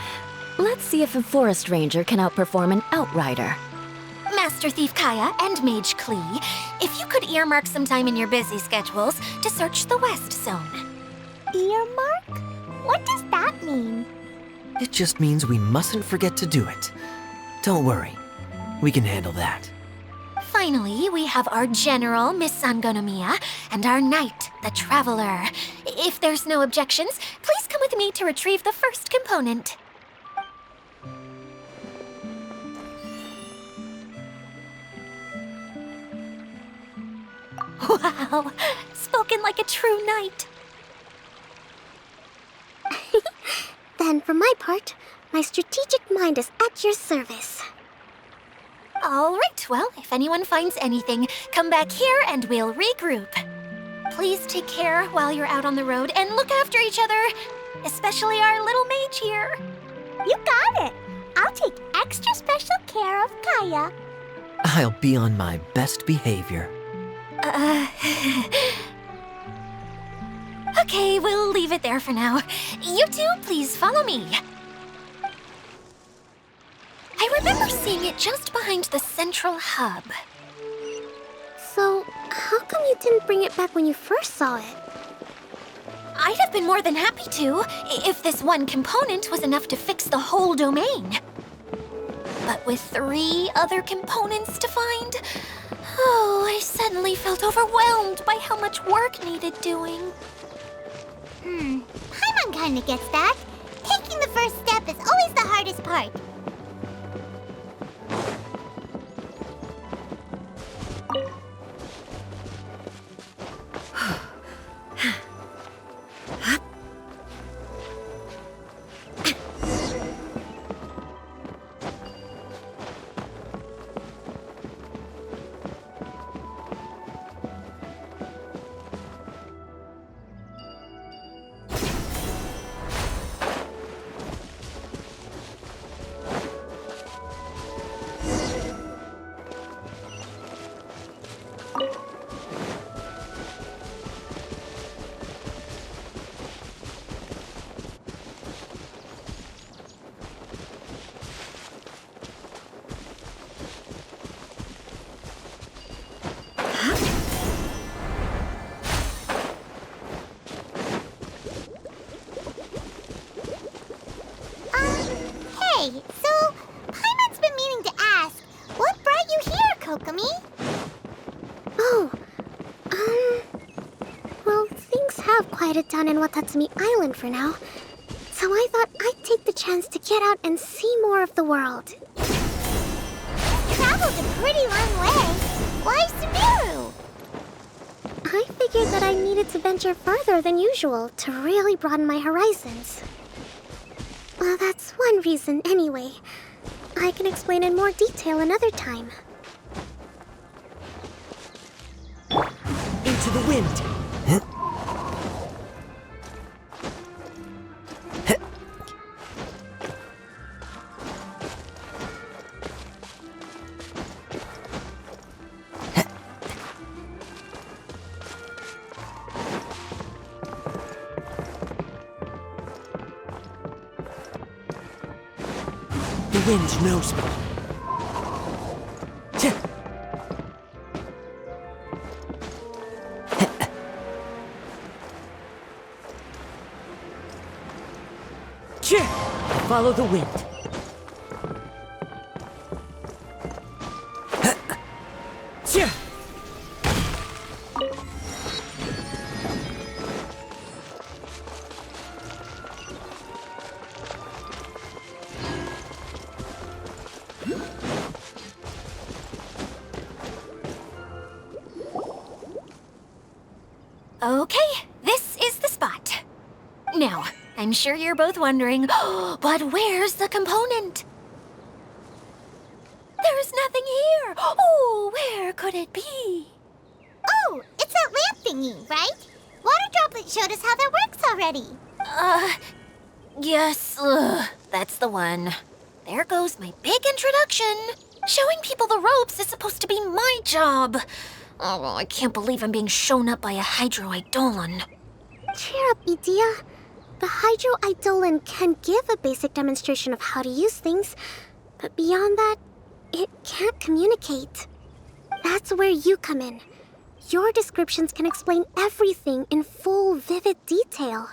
Let's see if a forest ranger can outperform an outrider. Master Thief Kaeya and Mage Klee, if you could earmark some time in your busy schedules to search the West Zone. Earmark? What does that mean? It just means we mustn't forget to do it. Don't worry. We can handle that. Finally, we have our General, Miss Sangonomiya, and our Knight, the Traveler. If there's no objections, please come with me to retrieve the first component. Wow, spoken like a true knight. Then, for my part, my strategic mind is at your service. All right, well, if anyone finds anything, come back here and we'll regroup. Please take care while you're out on the road and look after each other, especially our little mage here. You got it. I'll take extra special care of Kaeya. I'll be on my best behavior. Okay, we'll leave it there for now. You two, please follow me. I remember seeing it just behind the Central Hub. So, how come you didn't bring it back when you first saw it? I'd have been more than happy to, if this one component was enough to fix the whole domain. But with 3 other components to find, I suddenly felt overwhelmed by how much work needed doing. Paimon kinda gets that. Taking the first step is always the hardest part. Hey, so Paimon's been meaning to ask, what brought you here, Kokomi? Oh, well, things have quieted down in Watatsumi Island for now. So I thought I'd take the chance to get out and see more of the world. You've traveled a pretty long way. Why Sumeru? I figured that I needed to venture further than usual to really broaden my horizons. Well, that's one reason anyway. I can explain in more detail another time. Into the wind! The wind knows me. Follow the wind. Okay, this is the spot. Now, I'm sure you're both wondering, but where's the component? There's nothing here. Oh, where could it be? Oh, it's that lamp thingy, right? Water Droplet showed us how that works already. Yes, that's the one. There goes my big introduction. Showing people the ropes is supposed to be my job. Oh, I can't believe I'm being shown up by a Hydro Eidolon. Cheer up, Idyia. The Hydro Eidolon can give a basic demonstration of how to use things, but beyond that, it can't communicate. That's where you come in. Your descriptions can explain everything in full, vivid detail.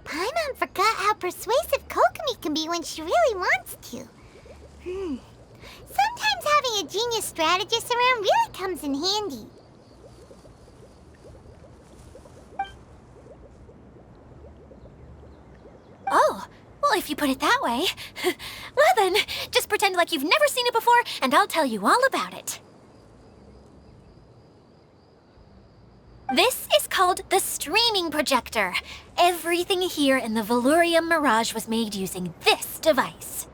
Paimon forgot how persuasive Kokomi can be when she really wants to. Sometimes having a genius strategist around really comes in handy. Oh, well, if you put it that way. Well then, just pretend like you've never seen it before, and I'll tell you all about it. This is called the streaming projector. Everything here in the Veluriyam Mirage was made using this device.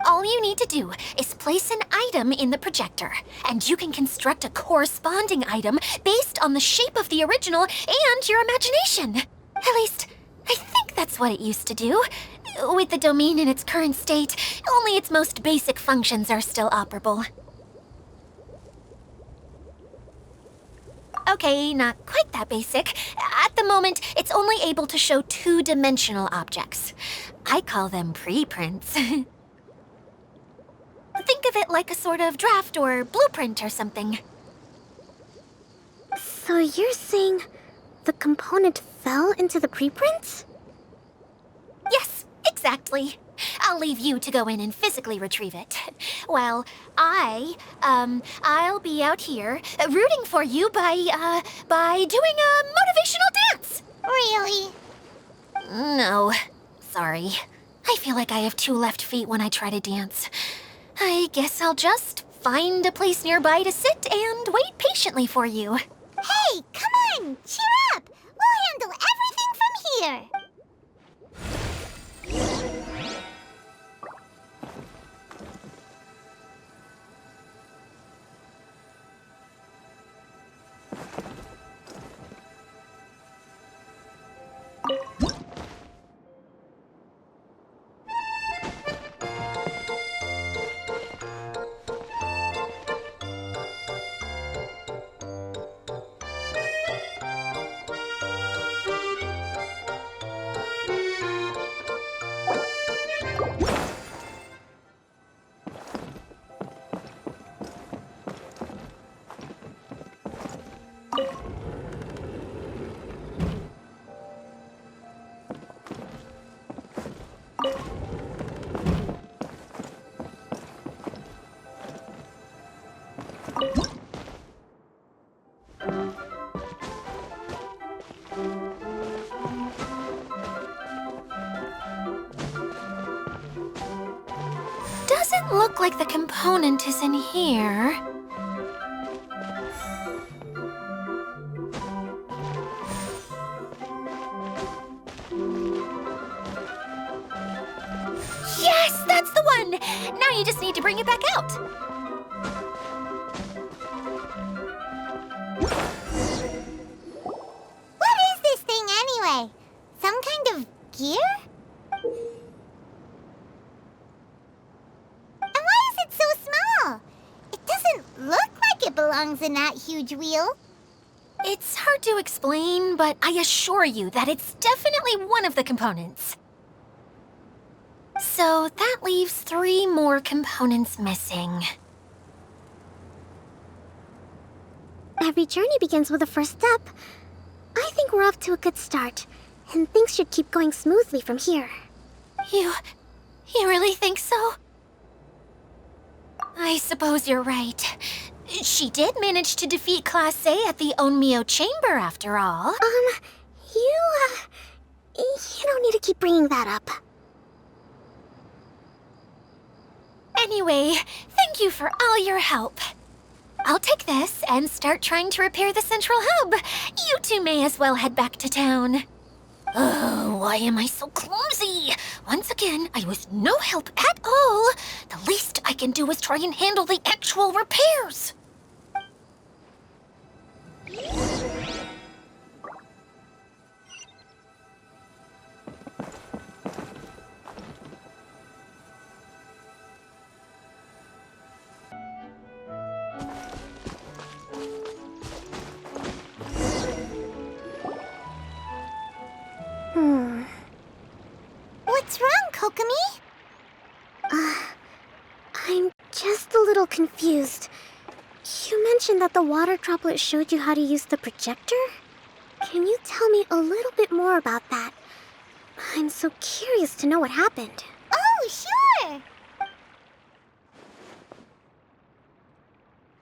All you need to do is place an item in the projector, and you can construct a corresponding item based on the shape of the original and your imagination. At least, I think that's what it used to do. With the domain in its current state, only its most basic functions are still operable. Okay, not quite that basic. At the moment, it's only able to show two-dimensional objects. I call them preprints. Think of it like a sort of draft or blueprint or something. So you're saying the component fell into the preprints? Yes, exactly. I'll leave you to go in and physically retrieve it. While I'll be out here rooting for you by doing a motivational dance. Really? No, sorry. I feel like I have 2 left feet when I try to dance. I guess I'll just find a place nearby to sit and wait patiently for you. Hey, come on! Cheer up! We'll handle everything from here! Doesn't look like the component is in here. Yes, that's the one! Now you just need to bring it back out. What is this thing anyway? Some kind of gear? And why is it so small? It doesn't look like it belongs in that huge wheel. It's hard to explain, but I assure you that it's definitely one of the components. So that leaves 3 more components missing. Every journey begins with a first step. I think we're off to a good start, and things should keep going smoothly from here. You really think so? I suppose you're right. She did manage to defeat Class A at the Onmyo Chamber, after all. You don't need to keep bringing that up. Anyway, thank you for all your help. I'll take this and start trying to repair the central hub. You two may as well head back to town. Oh, why am I so clumsy? Once again, I was no help at all. The least I can do is try and handle the actual repairs. What's wrong, Kokomi? I'm just a little confused. You mentioned that the water droplet showed you how to use the projector? Can you tell me a little bit more about that? I'm so curious to know what happened. Oh, sure!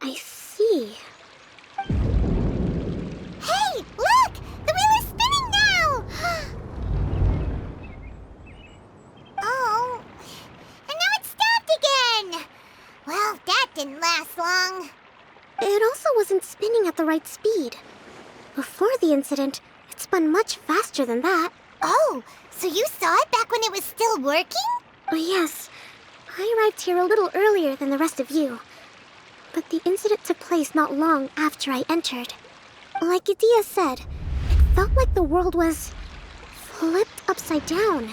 I see. Hey, look! The wheel is spinning now! Oh, and now it's stopped again! Well, that didn't last long. It also wasn't spinning at the right speed. Before the incident, it spun much faster than that. Oh, so you saw it back when it was still working? Oh, yes. I arrived here a little earlier than the rest of you. But the incident took place not long after I entered. Like Idyia said, it felt like the world was flipped upside down.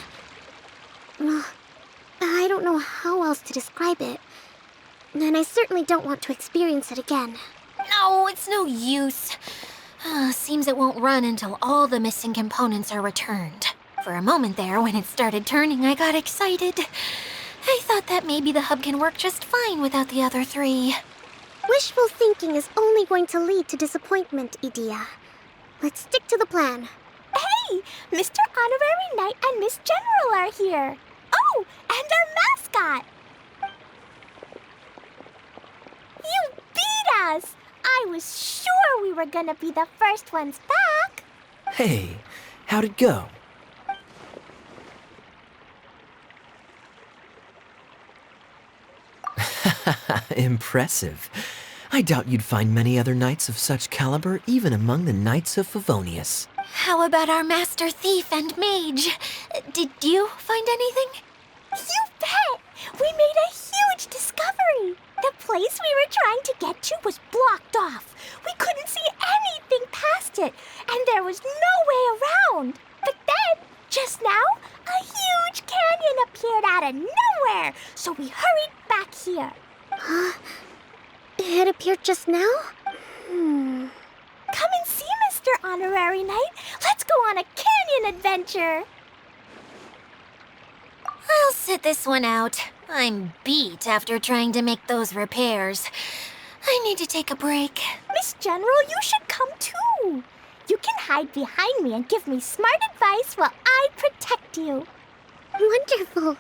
I don't know how else to describe it. And I certainly don't want to experience it again. No, it's no use. Seems it won't run until all the missing components are returned. For a moment there, when it started turning, I got excited. I thought that maybe the hub can work just fine without the other 3. Wishful thinking is only going to lead to disappointment, Idyia. Let's stick to the plan. Hey, Mr. Honorary Knight and Miss General are here. Oh, and our mascot. You beat us! I was sure we were gonna be the first ones back. Hey, how'd it go? Impressive. I doubt you'd find many other knights of such caliber even among the Knights of Favonius. How about our master thief and mage? Did you find anything? You bet! We made a huge discovery. The place we were trying to get to was blocked off. We couldn't see anything past it, and there was no way around. But then, just now, a huge canyon appeared out of nowhere, so we hurried back here. It appeared just now? Come and see, Mr. Honorary Knight. Let's go on a canyon adventure. I'll sit this one out. I'm beat after trying to make those repairs. I need to take a break. Miss General, you should come too. You can hide behind me and give me smart advice while I protect you. Wonderful.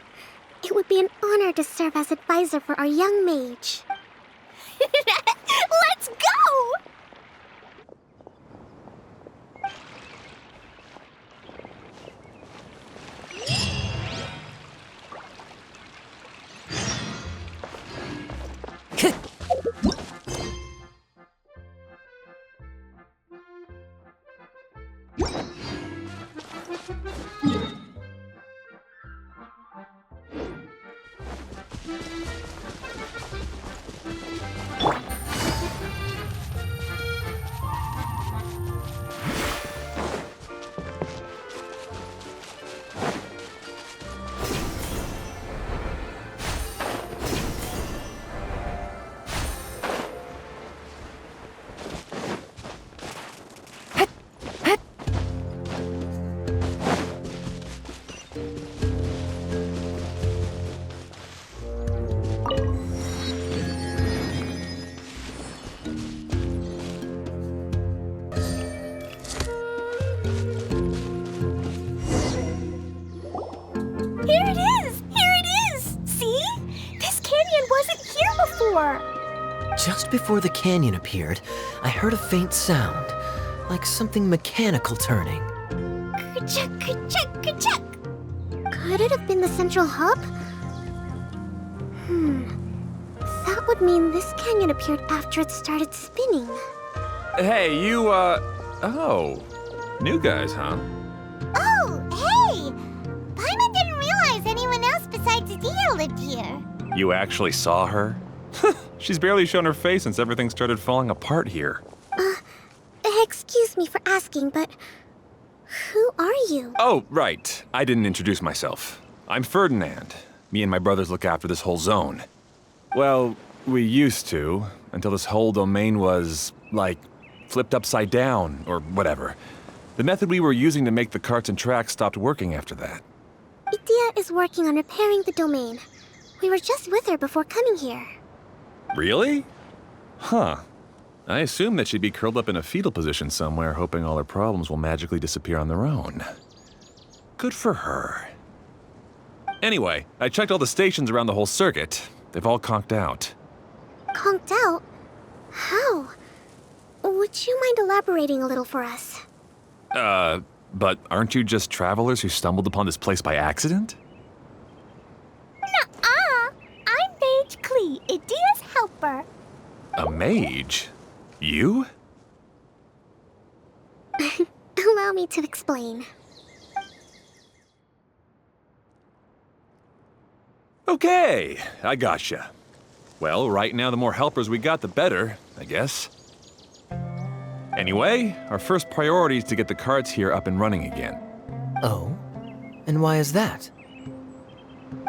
It would be an honor to serve as advisor for our young mage. Let's go! Here it is! Here it is! See? This canyon wasn't here before. Just before the canyon appeared, I heard a faint sound, like something mechanical turning. Ka-chuck, ka-chuck, ka-chuck. Could it have been the central hub? That would mean this canyon appeared after it started spinning. Hey, you, oh. New guys, huh? Oh, hey! Paimon didn't realize anyone else besides Idyia lived here. You actually saw her? She's barely shown her face since everything started falling apart here. Excuse me for asking, but who are you? Oh, right. I didn't introduce myself. I'm Ferdinand. Me and my brothers look after this whole zone. Well, we used to, until this whole domain was, like, flipped upside down, or whatever. The method we were using to make the carts and tracks stopped working after that. Idyia is working on repairing the domain. We were just with her before coming here. Really? Huh. I assume that she'd be curled up in a fetal position somewhere, hoping all her problems will magically disappear on their own. Good for her. Anyway, I checked all the stations around the whole circuit. They've all conked out. Conked out? How? Would you mind elaborating a little for us? But aren't you just travelers who stumbled upon this place by accident? Nuh-uh. I'm Mage Klee, Idyia's helper. A mage? You? Allow me to explain. Okay, I gotcha. Well, right now the more helpers we got, the better, I guess. Anyway, our first priority is to get the carts here up and running again. Oh? And why is that?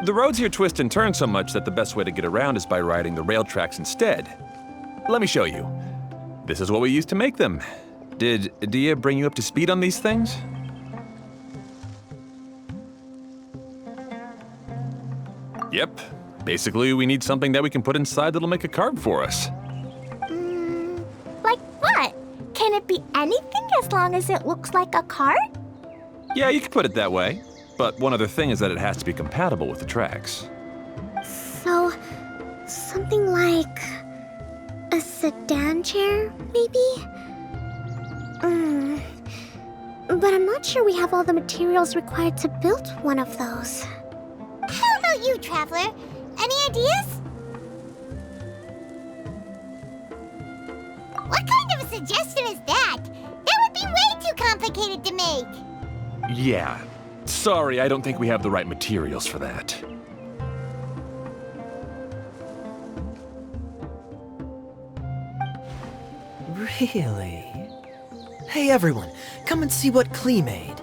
The roads here twist and turn so much that the best way to get around is by riding the rail tracks instead. Let me show you. This is what we used to make them. Did Idyia bring you up to speed on these things? Yep. Basically, we need something that we can put inside that'll make a card for us. Like what? Can it be anything as long as it looks like a cart? Yeah, you could put it that way. But one other thing is that it has to be compatible with the tracks. So, something like a sedan chair, maybe? But I'm not sure we have all the materials required to build one of those. How about you, Traveler? Any ideas? What kind of a suggestion is that? That would be way too complicated to make. Yeah. Sorry, I don't think we have the right materials for that. Really? Hey everyone, come and see what Klee made.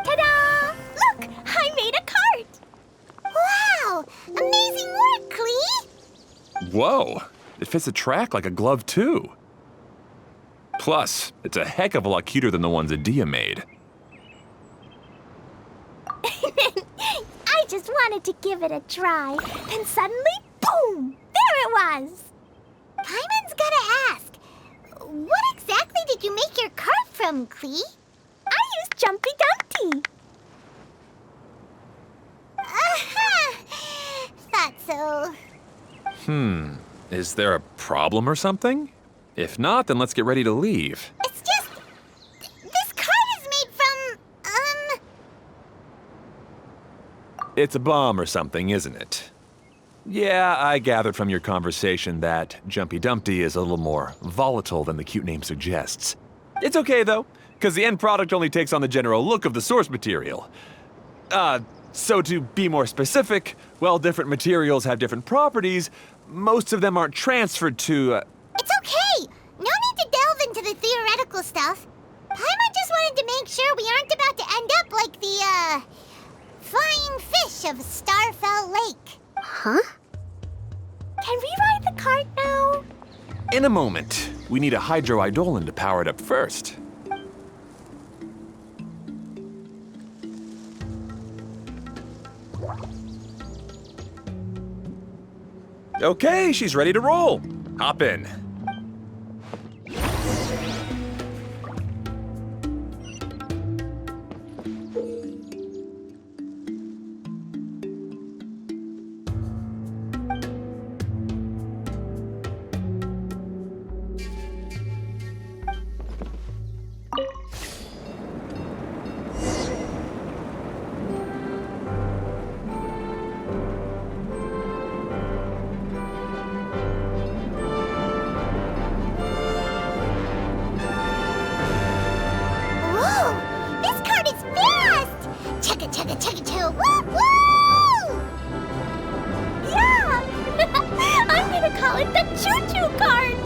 Ta-da! Look, I made a cart! Wow! Amazing work, Klee! Whoa! It fits the track like a glove, too. Plus, it's a heck of a lot cuter than the ones Idyia made. I just wanted to give it a try. Then suddenly, boom! There it was! Paimon's gotta ask, what exactly did you make your cart from, Klee? I used Jumpy Dumpty. Thought so. Is there a problem or something? If not, then let's get ready to leave. It's just... this cart is made from, It's a bomb or something, isn't it? Yeah, I gathered from your conversation that Jumpy Dumpty is a little more volatile than the cute name suggests. It's okay, though, because the end product only takes on the general look of the source material. So to be more specific, while different materials have different properties, most of them aren't transferred to, It's okay! No need to delve into the theoretical stuff. Paimon just wanted to make sure we aren't about to end up like the, flying fish of Starfell Lake. Huh? Can we ride the cart now? In a moment. We need a hydroidolin to power it up first. Okay, she's ready to roll. Hop in. Whoa! This cart is fast! Chugga chugga chugga chugga woo woo! Yeah! I'm gonna call it the choo-choo cart!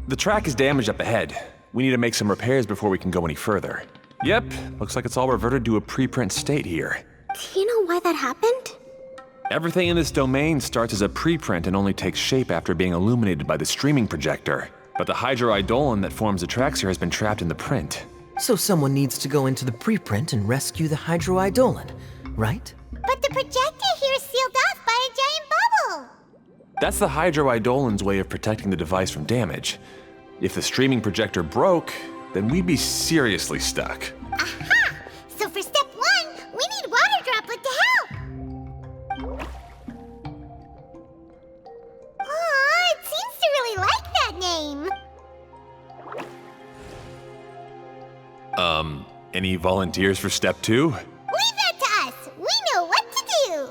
The track is damaged up ahead. We need to make some repairs before we can go any further. Yep, looks like it's all reverted to a preprint state here. Do you know why that happened? Everything in this domain starts as a preprint and only takes shape after being illuminated by the streaming projector. But the hydroidolin that forms the tracks here has been trapped in the print. So someone needs to go into the preprint and rescue the hydroidolin, right? But the projector here is sealed off by a giant bubble! That's the hydroidolin's way of protecting the device from damage. If the streaming projector broke, then we'd be seriously stuck. Aha! So for step one, we need water droplet to help! Aw, it seems to really like that name! Any volunteers for step two? Leave that to us! We know what to do!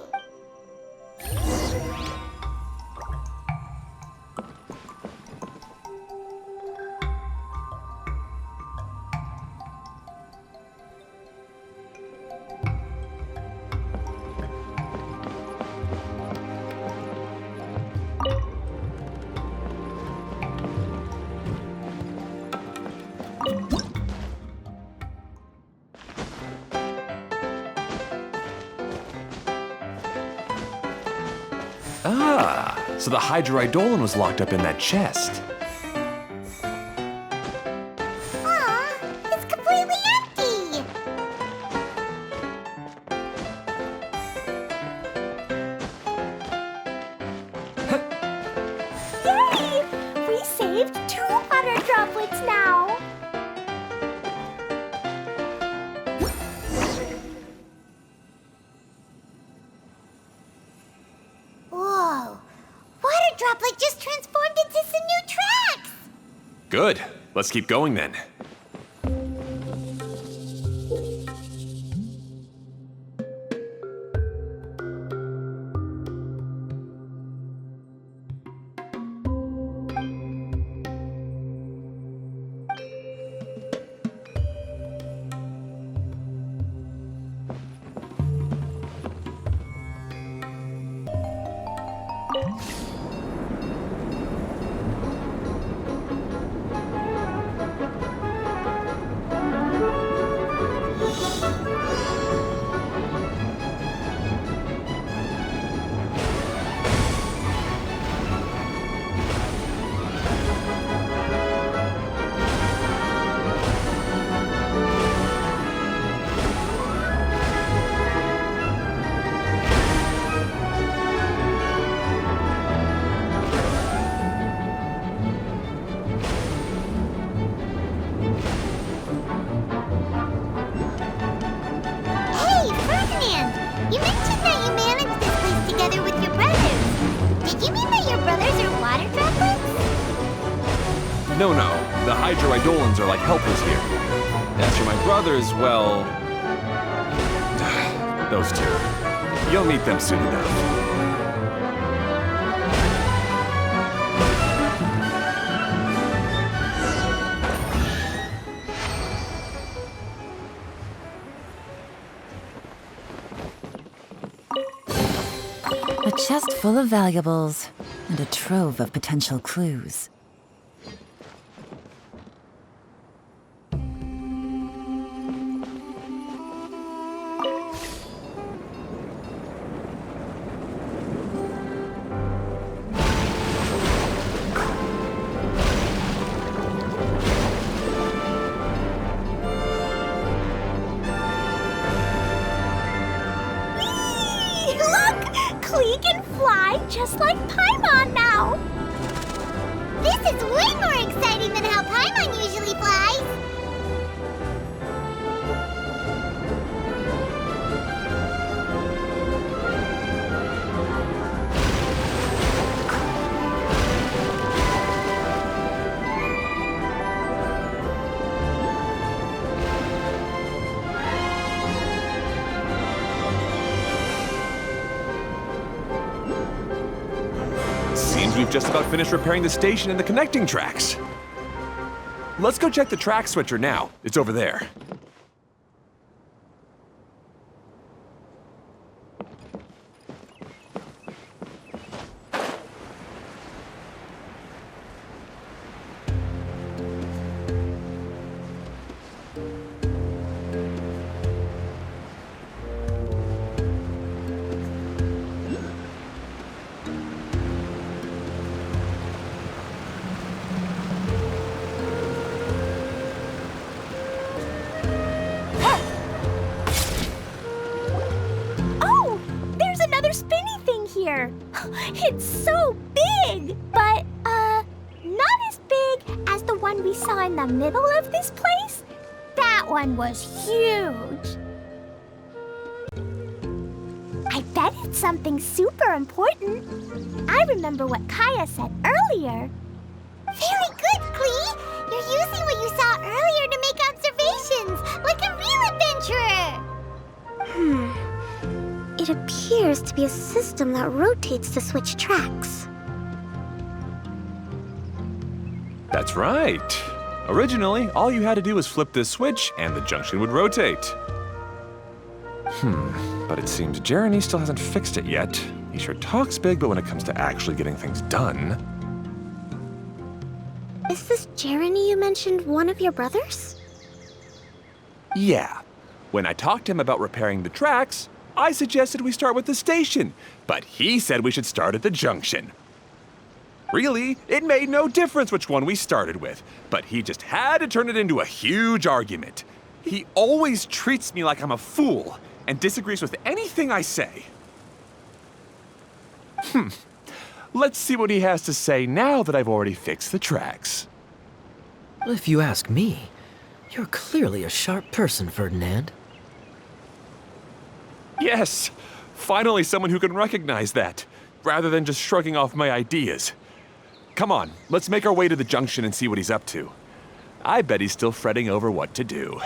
Ah, so the Hydroidolon was locked up in that chest. Aw, it's completely empty! Yay! We saved 2 water droplets now. Whoa! Water droplet just transformed into some new tracks! Good. Let's keep going then. Hey, Ferdinand! You mentioned that you managed this place together with your brothers. Did you mean that your brothers are water droplets? No, the Hydroidolons are like helpers here. As for my brothers, well... those two. You'll meet them soon enough. A chest full of valuables and a trove of potential clues. Look! Klee can fly just like Paimon now. This is way more exciting than how Paimon usually flies! Seems we've just about finished repairing the station and the connecting tracks. Let's go check the track switcher now. It's over there. Oh, there's another spinny thing here. It's so big, but, not as big as the one we saw in the middle of this place. That one was huge. I bet it's something super important. I remember what Kaeya said earlier. Very good, Klee! You're using what you saw earlier to make observations, like a real adventurer! It appears to be a system that rotates to switch tracks. That's right. Originally, all you had to do was flip this switch and the junction would rotate. But it seems Jeremy still hasn't fixed it yet. He sure talks big, but when it comes to actually getting things done... Is this Jeremy you mentioned one of your brothers? Yeah. When I talked to him about repairing the tracks, I suggested we start with the station, but he said we should start at the junction. Really, it made no difference which one we started with, but he just had to turn it into a huge argument. He always treats me like I'm a fool and disagrees with anything I say. Let's see what he has to say now that I've already fixed the tracks. If you ask me, you're clearly a sharp person, Ferdinand. Yes, finally someone who can recognize that, rather than just shrugging off my ideas. Come on, let's make our way to the junction and see what he's up to. I bet he's still fretting over what to do.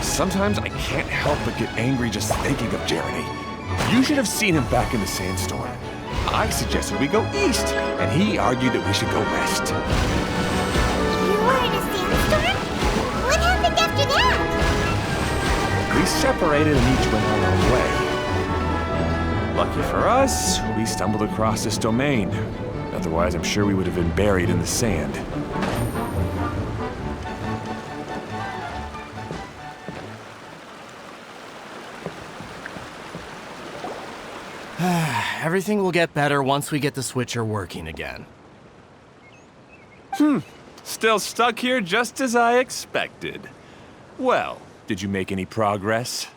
Sometimes I can't help but get angry just thinking of Jeremy. You should have seen him back in the sandstorm. I suggested we go east, and he argued that we should go west. You were in a sandstorm? What happened after that? We separated and each went our own way. Lucky for us, we stumbled across this domain. Otherwise, I'm sure we would have been buried in the sand. Everything will get better once we get the switcher working again. Still stuck here just as I expected. Well, did you make any progress?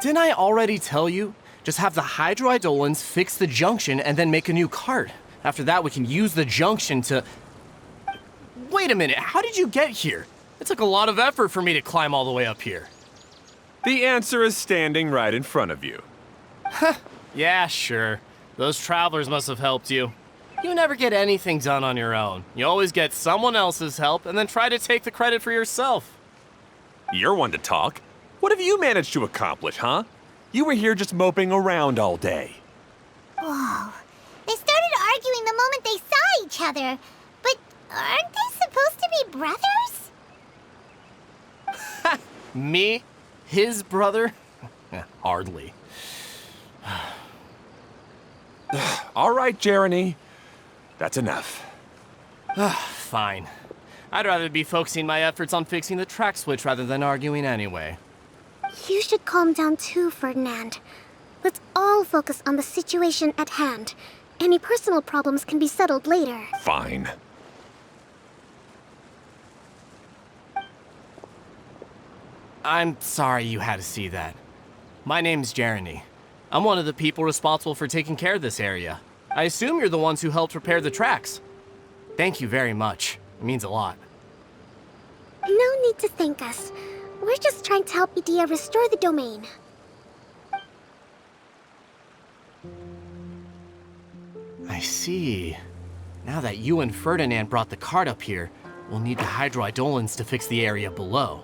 Didn't I already tell you? Just have the hydroidolins fix the junction and then make a new cart. After that, we can use the junction to... Wait a minute, how did you get here? It took a lot of effort for me to climb all the way up here. The answer is standing right in front of you. Yeah, sure. Those travelers must have helped you. You never get anything done on your own. You always get someone else's help and then try to take the credit for yourself. You're one to talk. What have you managed to accomplish, huh? You were here just moping around all day. Whoa. They started arguing the moment they saw each other. But aren't they supposed to be brothers? Me? His brother? Hardly. All right, Jeremy. That's enough. Fine. I'd rather be focusing my efforts on fixing the track switch rather than arguing anyway. You should calm down too, Ferdinand. Let's all focus on the situation at hand. Any personal problems can be settled later. Fine. I'm sorry you had to see that. My name's Jeremy. I'm one of the people responsible for taking care of this area. I assume you're the ones who helped repair the tracks. Thank you very much. It means a lot. No need to thank us. We're just trying to help Idyia restore the domain. I see. Now that you and Ferdinand brought the cart up here, we'll need the hydroidolins to fix the area below.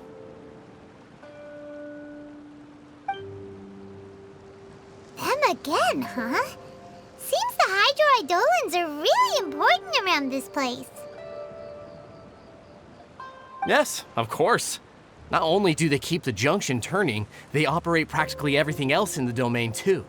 Them again, huh? Seems the hydroidolins are really important around this place. Yes, of course. Not only do they keep the junction turning, they operate practically everything else in the domain too.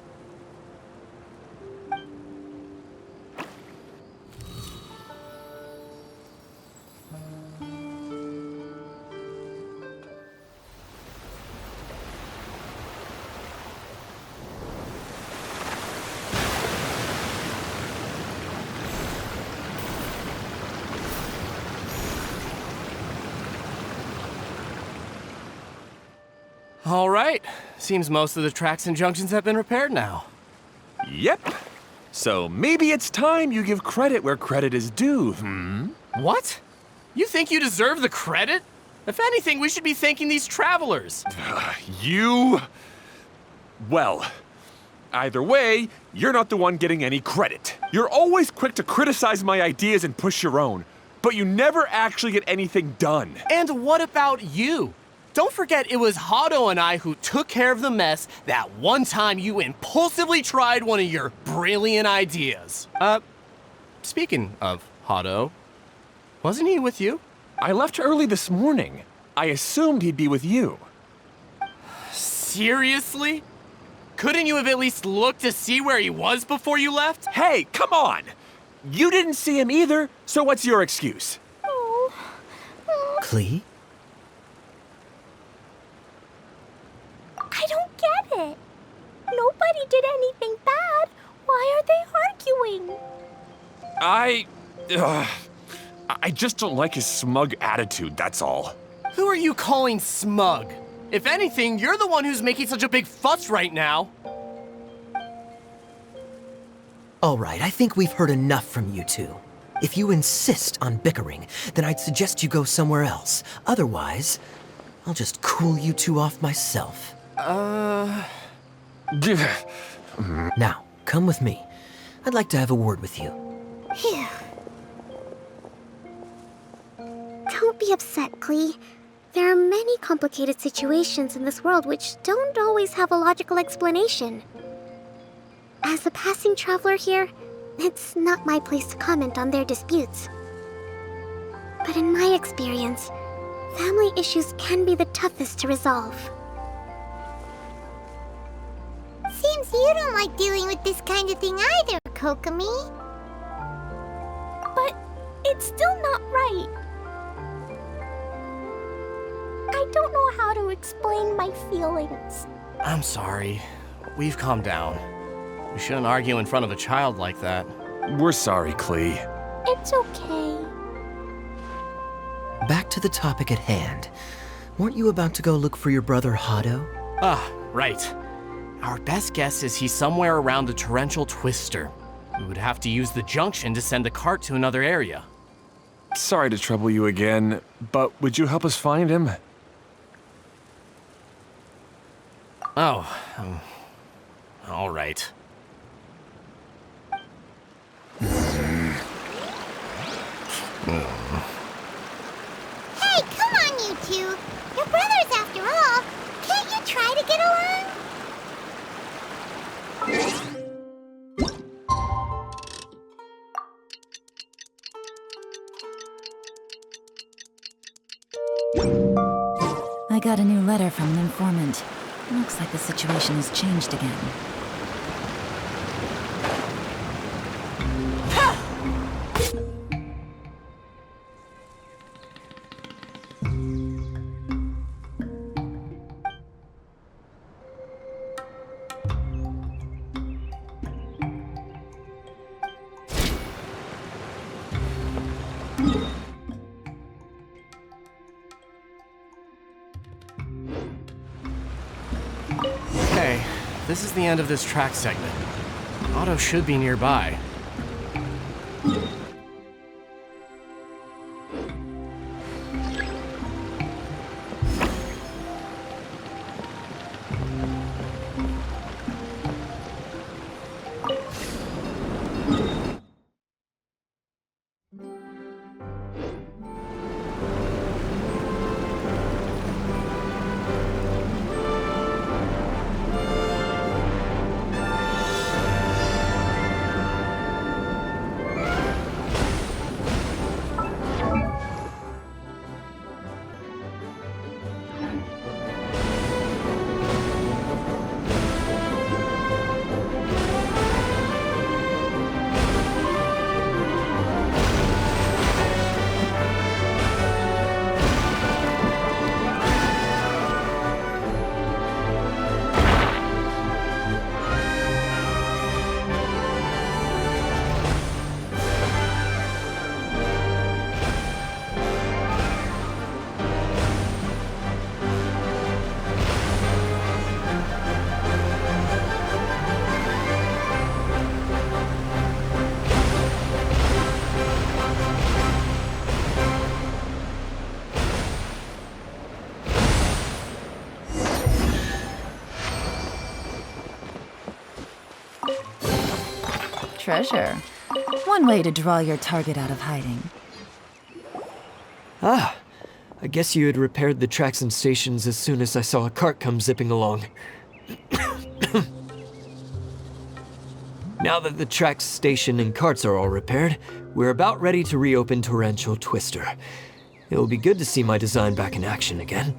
All right. Seems most of the tracks and junctions have been repaired now. Yep. So maybe it's time you give credit where credit is due, What? You think you deserve the credit? If anything, we should be thanking these travelers. You... Well, either way, you're not the one getting any credit. You're always quick to criticize my ideas and push your own, but you never actually get anything done. And what about you? Don't forget it was Hado and I who took care of the mess that one time you impulsively tried one of your brilliant ideas. Speaking of Hado, Wasn't he with you? I left early this morning. I assumed he'd be with you. Seriously? Couldn't you have at least looked to see where he was before you left? Hey, come on! You didn't see him either, so what's your excuse? Klee? I don't get it. Nobody did anything bad. Why are they arguing? I just don't like his smug attitude, that's all. Who are you calling smug? If anything, you're the one who's making such a big fuss right now. All right, I think we've heard enough from you two. If you insist on bickering, then I'd suggest you go somewhere else. Otherwise, I'll just cool you two off myself. Now, Now, come with me. I'd like to have a word with you. Phew. Don't be upset, Klee. There are many complicated situations in this world which don't always have a logical explanation. As a passing traveler here, it's not my place to comment on their disputes. But in my experience, family issues can be the toughest to resolve. Seems you don't like dealing with this kind of thing either, Kokomi. But it's still not right. I don't know how to explain my feelings. I'm sorry. We've calmed down. We shouldn't argue in front of a child like that. we're sorry, Klee. It's okay. Back to the topic at hand. Weren't you about to go look for your brother Hado? Ah, right. Our best guess is he's somewhere around the torrential twister. We would have to use the junction to send the cart to another area. Sorry to trouble you again, but would you help us find him? Oh, all right. Hey, come on, you two. You're brothers after all. Can't you try to get along? I got a new letter from an informant. Looks like the situation has changed again. Okay, this is the end of this track segment. Otto should be nearby. Treasure. One way to draw your target out of hiding. Ah, I guess you had repaired the tracks and stations as soon as I saw a cart come zipping along. Now that the tracks station and carts are all repaired, we're about ready to reopen Torrential Twister. It'll be good to see my design back in action again.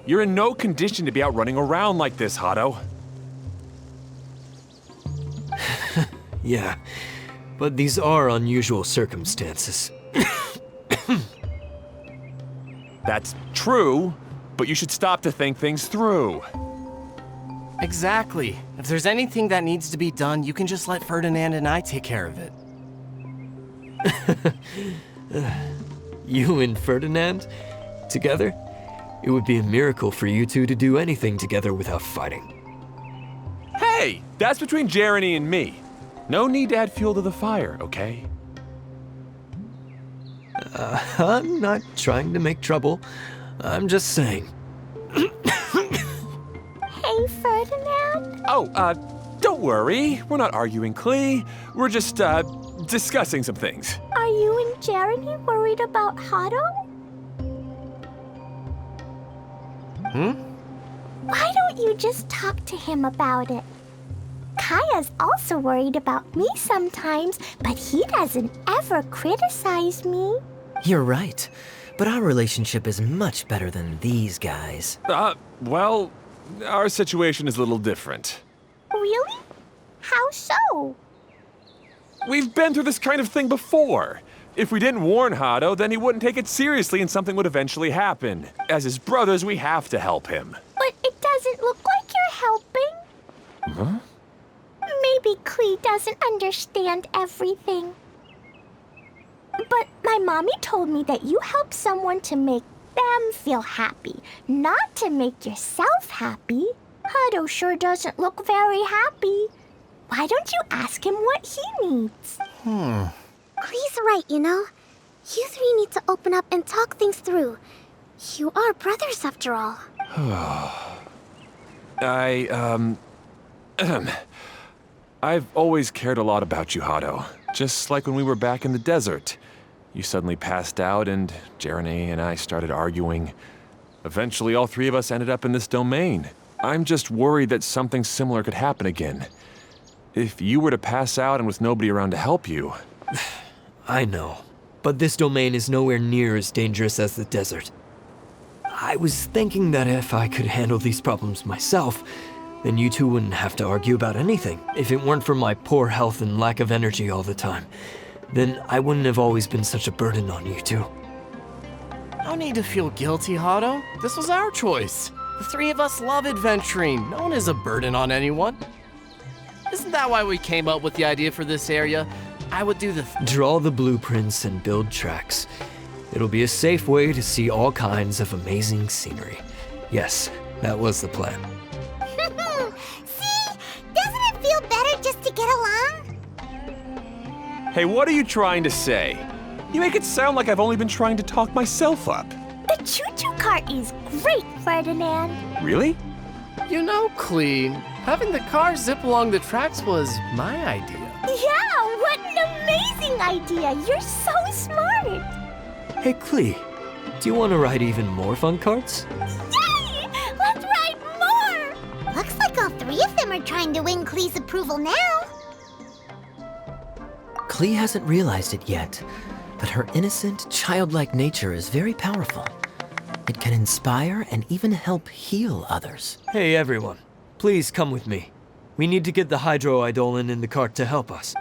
You're in no condition to be out running around like this, Hado. Yeah, but these are unusual circumstances. That's true, but you should stop to think things through. Exactly. If there's anything that needs to be done, you can just let Ferdinand and I take care of it. You and Ferdinand? Together? It would be a miracle for you two to do anything together without fighting. Hey, that's between Jeremy and me. No need to add fuel to the fire, okay? I'm not trying to make trouble. I'm just saying. Hey, Ferdinand? Oh, don't worry. We're not arguing, Klee. We're just, discussing some things. Are you and Jeremy worried about Hado? Why don't you just talk to him about it? Kaeya's also worried about me sometimes, but he doesn't ever criticize me. You're right, but our relationship is much better than these guys. Well, our situation is a little different. Really? How so? We've been through this kind of thing before. If we didn't warn Hado, then he wouldn't take it seriously and something would eventually happen. As his brothers, we have to help him. But it doesn't look like you're helping. Huh? Maybe Klee doesn't understand everything. But my mommy told me that you help someone to make them feel happy, not to make yourself happy. Hado sure doesn't look very happy. Why don't you ask him what he needs? Klee's right, you know. You three need to open up and talk things through. You are brothers after all. I've always cared a lot about you, Hado. Just like when we were back in the desert. You suddenly passed out and Jeremy and I started arguing. Eventually, all three of us ended up in this domain. I'm just worried that something similar could happen again. If you were to pass out and with nobody around to help you... I know, but this domain is nowhere near as dangerous as the desert. I was thinking that if I could handle these problems myself, then you two wouldn't have to argue about anything. If it weren't for my poor health and lack of energy all the time, then I wouldn't have always been such a burden on you two. No need to feel guilty, Hado. This was our choice. The three of us love adventuring. No one is a burden on anyone. Isn't that why we came up with the idea for this area? I would do the... Draw the blueprints and build tracks. It'll be a safe way to see all kinds of amazing scenery. Yes, that was the plan. See? Doesn't it feel better just to get along? Hey, what are you trying to say? You make it sound like I've only been trying to talk myself up. The choo-choo cart is great, Ferdinand. Really? You know, Klee, having the car zip along the tracks was my idea. Yeah, what an amazing idea. You're so smart. Hey, Klee, do you want to ride even more fun carts? Yay! Let's ride more! Looks like all three of them are trying to win Klee's approval now. Klee hasn't realized it yet, but her innocent, childlike nature is very powerful. It can inspire and even help heal others. Hey, everyone, please come with me. We need to get the hydroidolin in the cart to help us.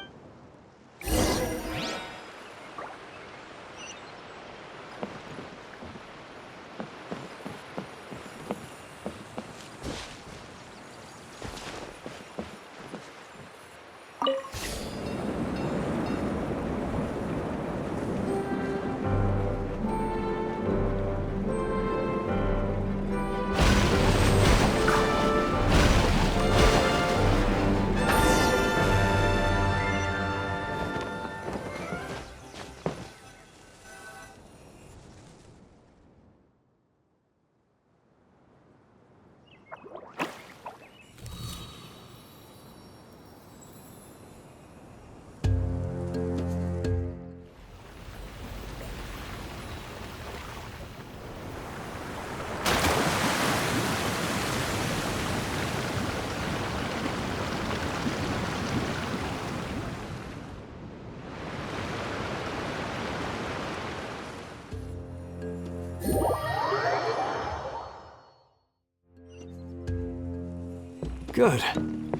Good.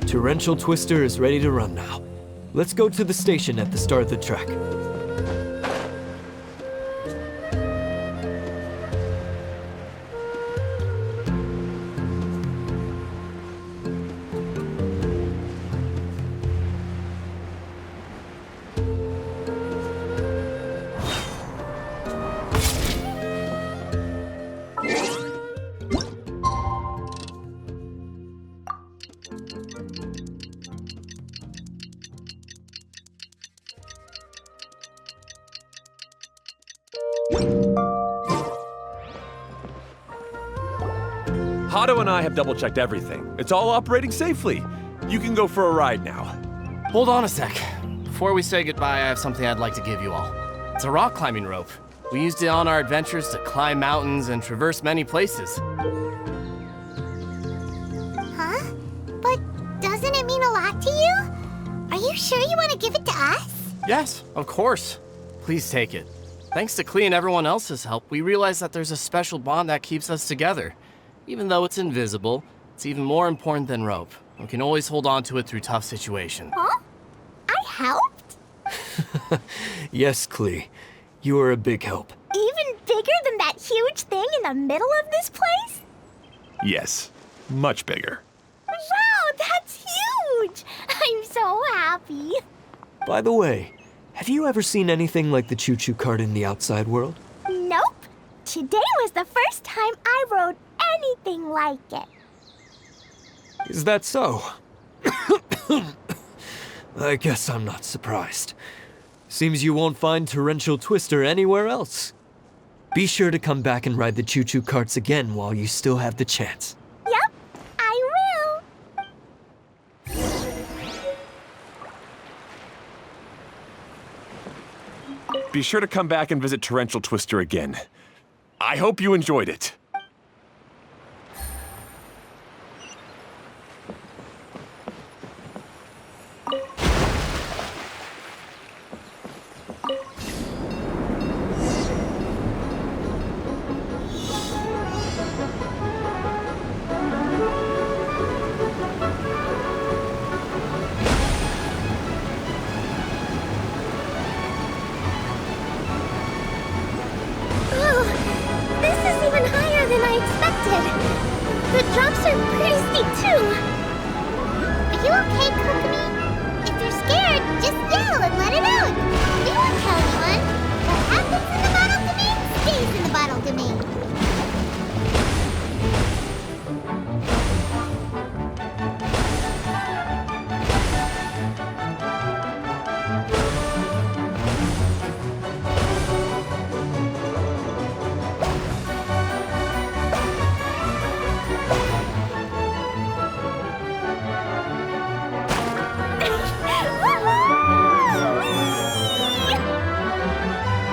Torrential Twister is ready to run now. Let's go to the station at the start of the track. Hato and I have double-checked everything. It's all operating safely. You can go for a ride now. Hold on a sec. Before we say goodbye, I have something I'd like to give you all. It's a rock climbing rope. We used it on our adventures to climb mountains and traverse many places. Huh? But doesn't it mean a lot to you? Are you sure you want to give it to us? Yes, of course. Please take it. Thanks to Klee and everyone else's help, we realized that there's a special bond that keeps us together. Even though it's invisible, it's even more important than rope. We can always hold on to it through tough situations. Huh? I helped? Yes, Klee. You are a big help. Even bigger than that huge thing in the middle of this place? Yes, much bigger. Wow, that's huge! I'm so happy. By the way, have you ever seen anything like the choo-choo cart in the outside world? Nope. Today was the first time I rode anything like it. Is that so? I guess I'm not surprised. Seems you won't find Torrential Twister anywhere else. Be sure to come back and ride the choo-choo carts again while you still have the chance. Yep, I will. Be sure to come back and visit Torrential Twister again. I hope you enjoyed it. The drops are pretty steep, too. Are you okay, Kokomi? If you're scared, just yell and let it out. We won't tell anyone. What happens in the bottle domain stays in the bottle domain.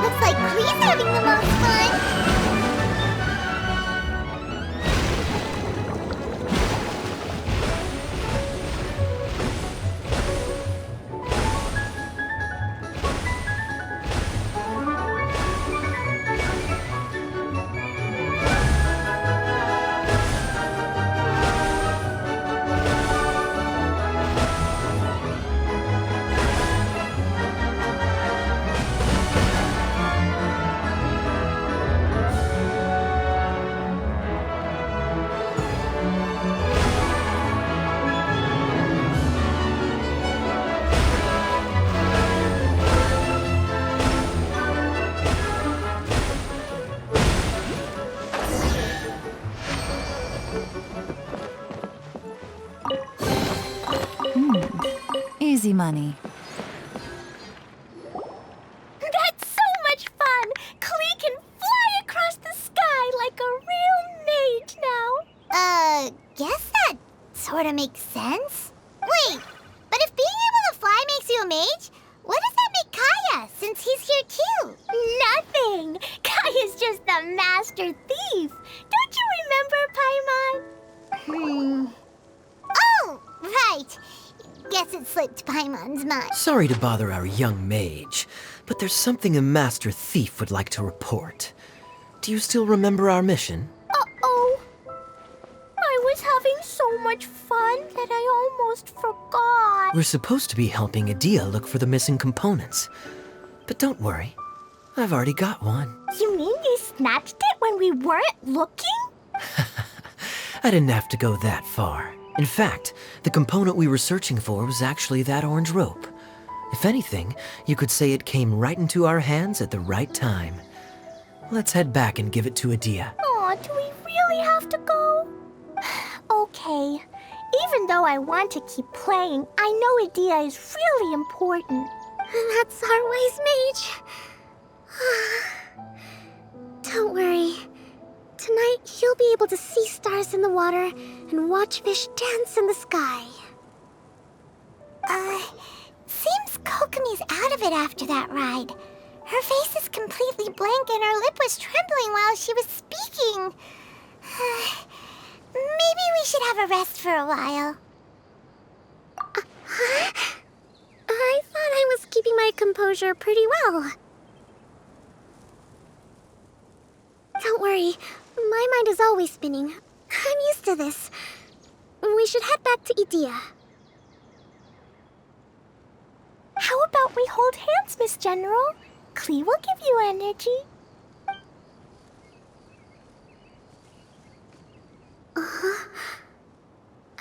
Looks like Klee's having the most fun. Easy money. That's so much fun! Klee can fly across the sky like a real mage now. Guess that sort of makes sense. Wait, but if being able to fly makes you a mage, what does that make Kaeya, since he's here too? Nothing! Kaeya's just the master thief. Don't you remember, Paimon? Oh, right. Guess it slipped Paimon's mind. Sorry to bother our young mage, but there's something a master thief would like to report. Do you still remember our mission? Uh-oh. I was having so much fun that I I almost forgot. We're supposed to be helping Idyia look for the missing components. But don't worry, I've already got one. You mean you snatched it when we weren't looking? I didn't have to go that far. In fact, the component we were searching for was actually that orange rope. If anything, you could say it came right into our hands at the right time. Let's head back and give it to Idyia. Aw, do we really have to go? Okay. Even though I want to keep playing, I know Idyia is really important. That's our wise mage. Don't worry. Tonight, you'll be able to see stars in the water and watch fish dance in the sky. Seems Kokomi's out of it after that ride. Her face is completely blank and her lip was trembling while she was speaking. Maybe we should have a rest for a while. I thought I was keeping my composure pretty well. Don't worry, my mind is always spinning. I'm used to this. We should head back to Idyia. How about we hold hands, Miss General? Klee will give you energy.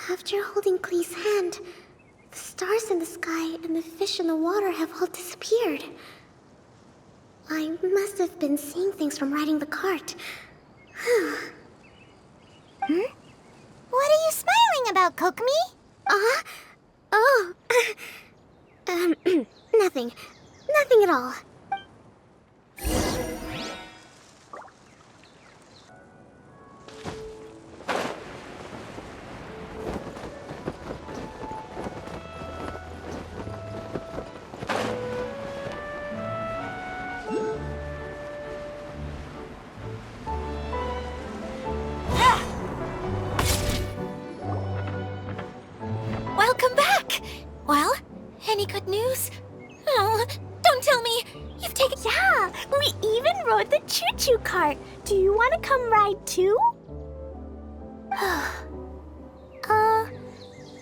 After holding Klee's hand, the stars in the sky and the fish in the water have all disappeared. I must have been seeing things from riding the cart. What are you smiling about, Kokomi? Oh. Nothing. Nothing at all. Welcome back! Well, any good news? Oh, don't tell me! You've taken... Yeah, we even rode the choo-choo cart. Do you want to come ride too?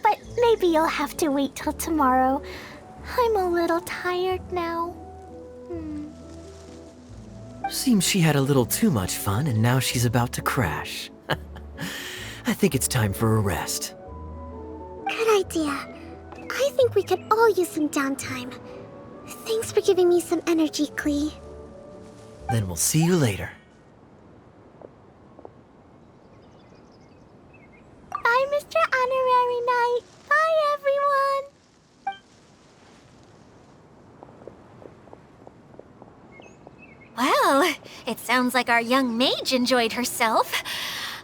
But maybe you'll have to wait till tomorrow. I'm a little tired now. Seems she had a little too much fun and now she's about to crash. I think it's time for a rest. Good idea. I think we could all use some downtime. Thanks for giving me some energy, Klee. Then we'll see you later. Bye, Mr. Honorary Knight. Bye, everyone. Well, it sounds like our young mage enjoyed herself.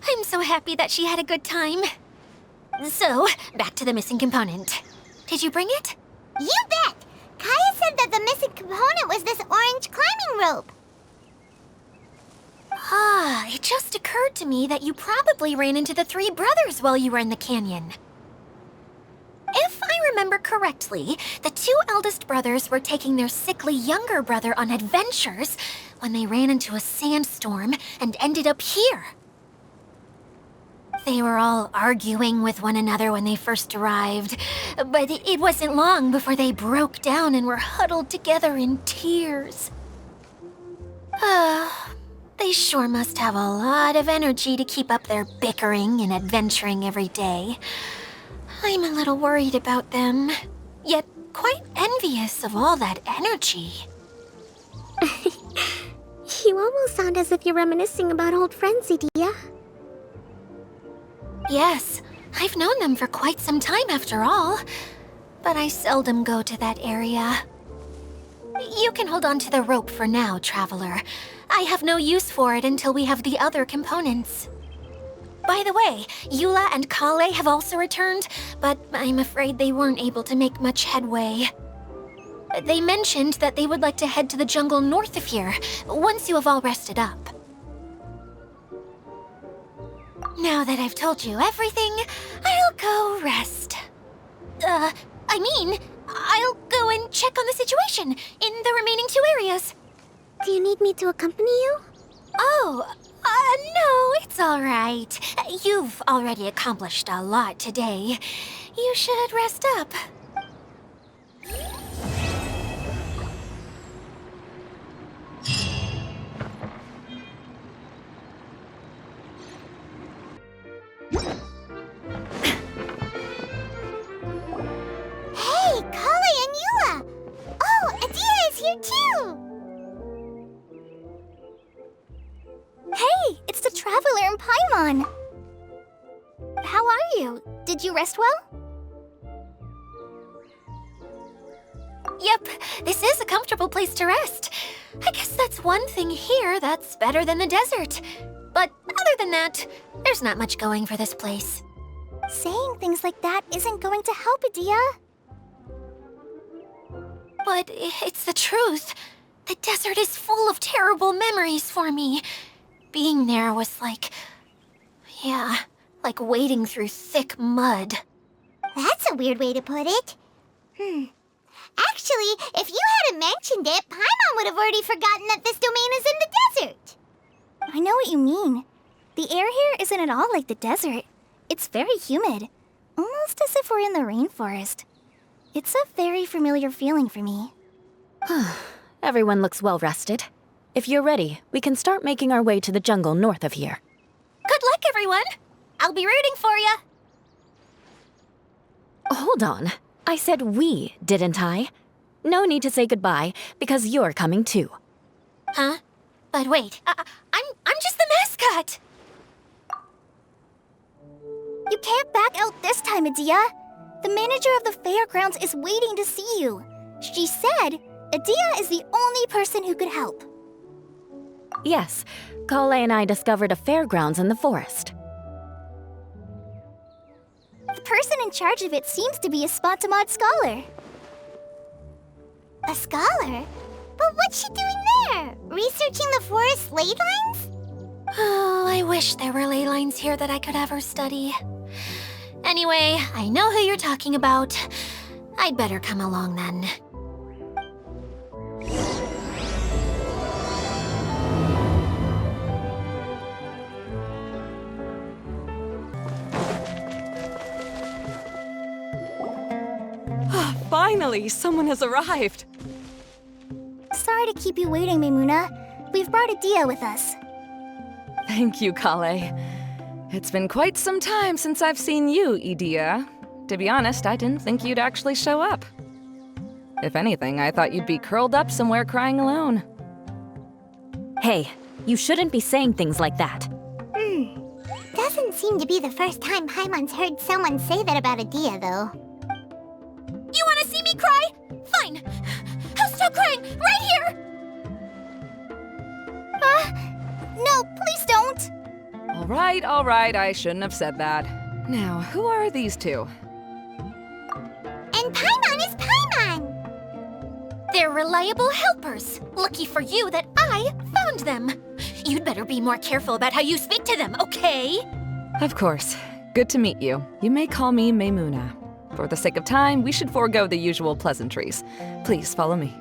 I'm so happy that she had a good time. So, back to the missing component. Did you bring it? You bet! Kaeya said that the missing component was this orange climbing rope. It just occurred to me that you probably ran into the three brothers while you were in the canyon. If I remember correctly, the two eldest brothers were taking their sickly younger brother on adventures when they ran into a sandstorm and ended up here. They were all arguing with one another when they first arrived, but it wasn't long before they broke down and were huddled together in tears. They sure must have a lot of energy to keep up their bickering and adventuring every day. I'm a little worried about them, yet quite envious of all that energy. You almost sound as if you're reminiscing about old friends, Idyia. Yes, I've known them for quite some time after all, but I seldom go to that area. You can hold on to the rope for now, Traveler. I have no use for it until we have the other components. By the way, Eula and Collei have also returned, but I'm afraid they weren't able to make much headway. They mentioned that they would like to head to the jungle north of here, once you have all rested up. Now that I've told you everything, I'll go rest. I'll go and check on the situation in the remaining two areas. Do you need me to accompany you? Oh, No, it's all right. You've already accomplished a lot today. You should rest up. Hey, Collei and Eula! Oh, Idyia is here too! Hey, it's the Traveler and Paimon! How are you? Did you rest well? Yep, this is a comfortable place to rest. I guess that's one thing here that's better than the desert. But other than that, there's not much going for this place. Saying things like that isn't going to help, Idyia. But it's the truth. The desert is full of terrible memories for me. Being there was like wading through thick mud. That's a weird way to put it. Actually, if you hadn't mentioned it, Paimon would have already forgotten that this domain is in the desert. I know what you mean. The air here isn't at all like the desert. It's very humid, almost as if we're in the rainforest. It's a very familiar feeling for me. Everyone looks well rested. If you're ready, we can start making our way to the jungle north of here. Good luck, everyone! I'll be rooting for you. Hold on. I said we, didn't I? No need to say goodbye, because you're coming too. Huh? But wait, I'm just the mascot! You can't back out this time, Idyia. The manager of the fairgrounds is waiting to see you. She said Idyia is the only person who could help. Yes, Collei and I discovered a fairgrounds in the forest. The person in charge of it seems to be a Spontamod scholar. A scholar? But what's she doing there? Researching the forest ley lines? Oh, I wish there were ley lines here that I could ever study. Anyway, I know who you're talking about. I'd better come along then. Finally, someone has arrived. Sorry to keep you waiting, Maimuna. We've brought Idyia with us. Thank you, Collei. It's been quite some time since I've seen you, Idyia. To be honest, I didn't think you'd actually show up. If anything, I thought you'd be curled up somewhere crying alone. Hey, you shouldn't be saying things like that. Doesn't seem to be the first time Paimon's heard someone say that about Idyia, though. You wanna see me cry? Fine! I'll stop crying right here! No, please don't! All right, I shouldn't have said that. Now, who are these two? And Paimon is Paimon! They're reliable helpers. Lucky for you that I found them. You'd better be more careful about how you speak to them, okay? Of course. Good to meet you. You may call me Maimuna. For the sake of time, we should forego the usual pleasantries. Please follow me.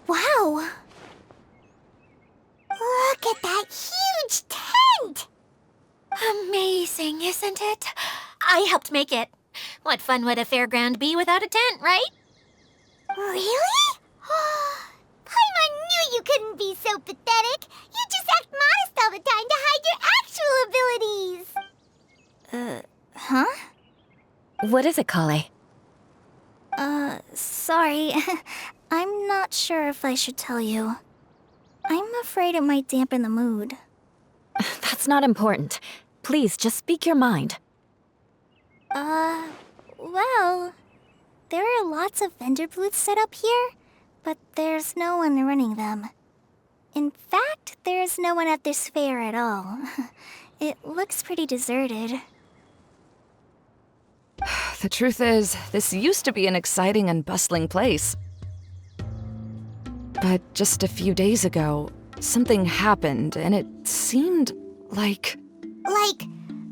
Wow! Look at that huge tent! Amazing, isn't it? I helped make it. What fun would a fairground be without a tent, right? Really? Paimon knew you couldn't be so pathetic. You just act modest all the time to hide your actual abilities. Huh? What is it, Collei? Sorry. I'm not sure if I should tell you. I'm afraid it might dampen the mood. That's not important. Please, just speak your mind. Well, there are lots of vendor booths set up here, but there's no one running them. In fact, there's no one at this fair at all. It looks pretty deserted. The truth is, this used to be an exciting and bustling place. But just a few days ago, something happened, and it seemed like... Like,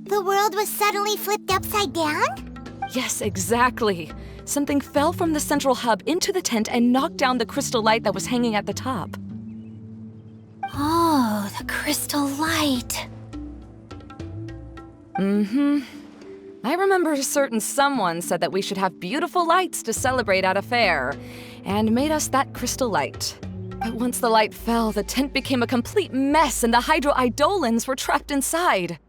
the world was suddenly flipped upside down? Yes, exactly. Something fell from the central hub into the tent and knocked down the crystal light that was hanging at the top. Oh, the crystal light. I remember a certain someone said that we should have beautiful lights to celebrate at a fair, and made us that crystal light. But once the light fell, the tent became a complete mess and the Hydro-Eidolons were trapped inside.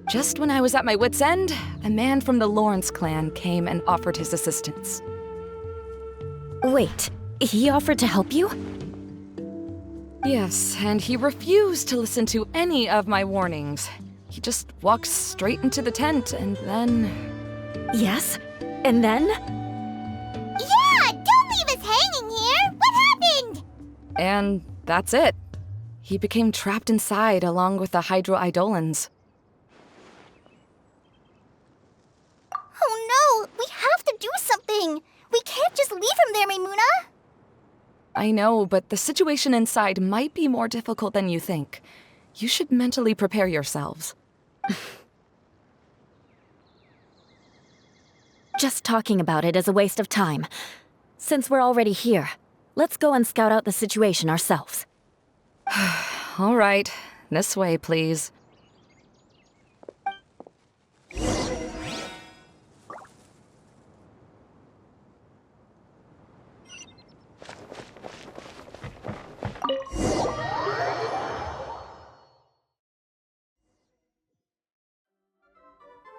Just when I was at my wit's end, a man from the Lawrence clan came and offered his assistance. Wait, he offered to help you? Yes, and he refused to listen to any of my warnings. He just walked straight into the tent and then... Yes? And then? Yeah! Don't leave us hanging here! What happened? And that's it. He became trapped inside along with the Hydro-Eidolons. Oh no! We have to do something! We can't just leave him there, Maimuna! I know, but the situation inside might be more difficult than you think. You should mentally prepare yourselves. Just talking about it is a waste of time. Since we're already here, let's go and scout out the situation ourselves. All right, this way, please.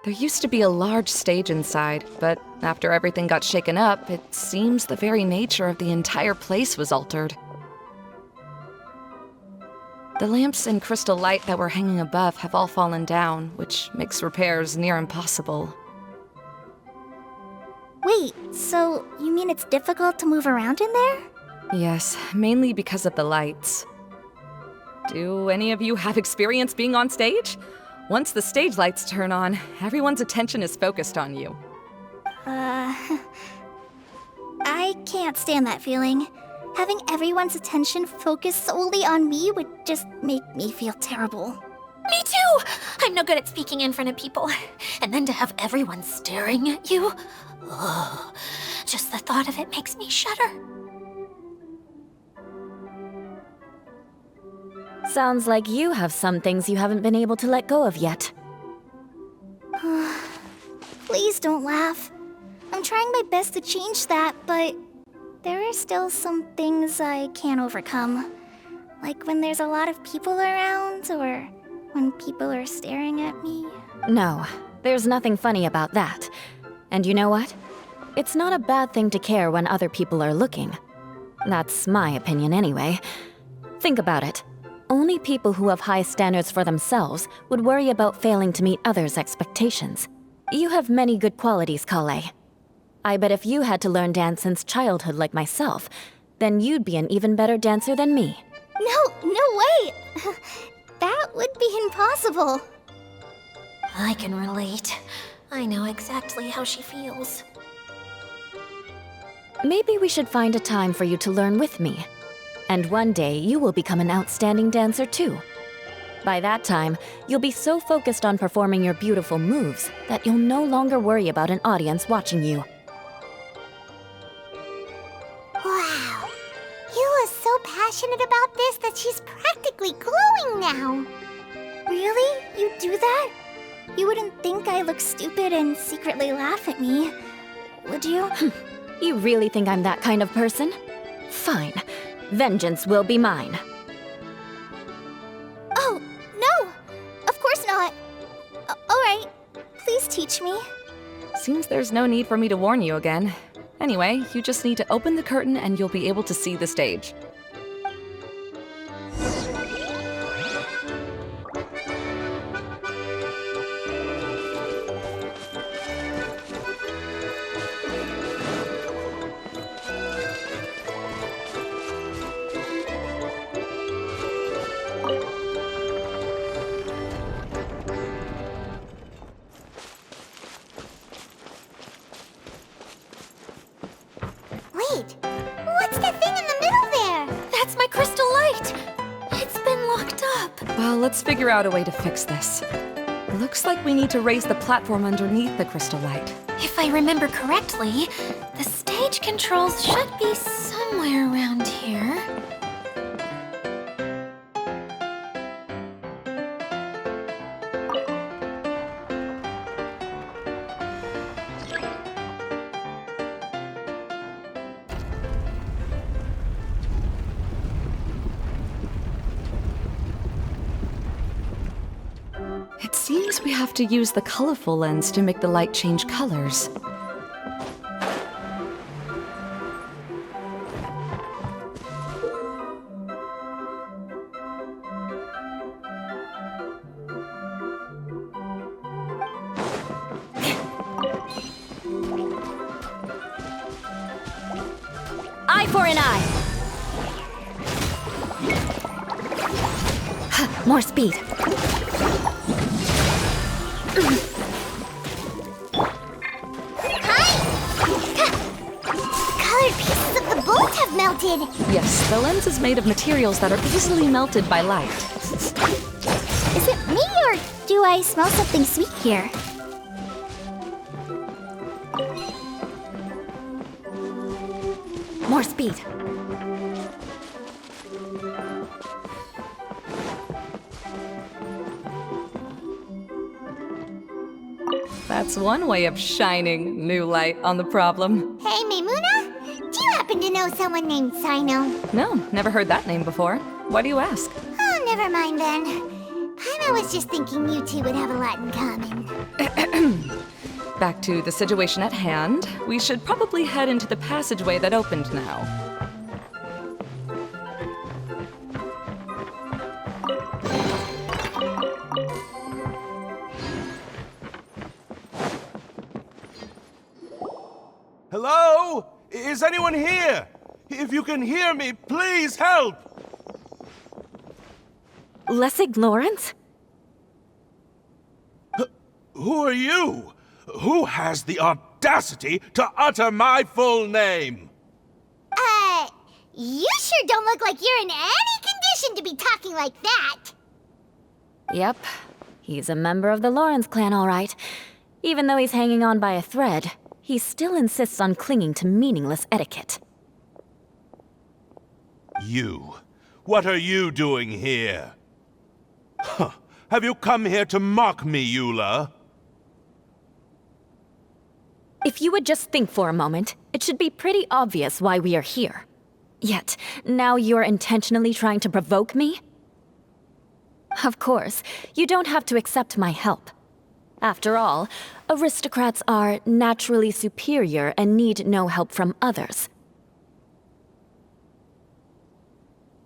There used to be a large stage inside, but after everything got shaken up, it seems the very nature of the entire place was altered. The lamps and crystal light that were hanging above have all fallen down, which makes repairs near impossible. Wait, so you mean it's difficult to move around in there? Yes, mainly because of the lights. Do any of you have experience being on stage? Once the stage lights turn on, everyone's attention is focused on you. I can't stand that feeling. Having everyone's attention focused solely on me would just make me feel terrible. Me too! I'm no good at speaking in front of people. And then to have everyone staring at you. Oh, just the thought of it makes me shudder. Sounds like you have some things you haven't been able to let go of yet. Please don't laugh. I'm trying my best to change that, but there are still some things I can't overcome. Like when there's a lot of people around, or when people are staring at me. No, there's nothing funny about that. And you know what? It's not a bad thing to care when other people are looking. That's my opinion anyway. Think about it. Only people who have high standards for themselves would worry about failing to meet others' expectations. You have many good qualities, Collei. I bet if you had to learn dance since childhood like myself, then you'd be an even better dancer than me. No way! That would be impossible. I can relate. I know exactly how she feels. Maybe we should find a time for you to learn with me. And one day, you will become an outstanding dancer too. By that time, you'll be so focused on performing your beautiful moves that you'll no longer worry about an audience watching you. Wow. Eula's so passionate about this that she's practically glowing now. Really? You do that? You wouldn't think I look stupid and secretly laugh at me, would you? You really think I'm that kind of person? Fine. Vengeance will be mine. Oh, no! Of course not. Alright, please teach me. Seems there's no need for me to warn you again. Anyway, you just need to open the curtain and you'll be able to see the stage. Let's figure out a way to fix this. Looks like we need to raise the platform underneath the crystal light. If I remember correctly, the stage controls should be somewhere around here. It seems we have to use the colorful lens to make the light change colors. Eye for an eye. More speed. Colored pieces of the bolt have melted. Yes, the lens is made of materials that are easily melted by light. Is it me or do I smell something sweet here? More speed. That's one way of shining new light on the problem. Hey, Maimuna, do you happen to know someone named Sino? No, never heard that name before. Why do you ask? Oh, never mind then. Paimon was just thinking you two would have a lot in common. Back to the situation at hand. We should probably head into the passageway that opened now. Hello? Is anyone here? If you can hear me, please help! Lessig Lawrence? Who are you? Who has the audacity to utter my full name? You sure don't look like you're in any condition to be talking like that. Yep. He's a member of the Lawrence clan, all right. Even though he's hanging on by a thread, he still insists on clinging to meaningless etiquette. You. What are you doing here? Huh. Have you come here to mock me, Eula? If you would just think for a moment, it should be pretty obvious why we are here. Yet, now you're intentionally trying to provoke me? Of course, you don't have to accept my help. After all, aristocrats are naturally superior and need no help from others.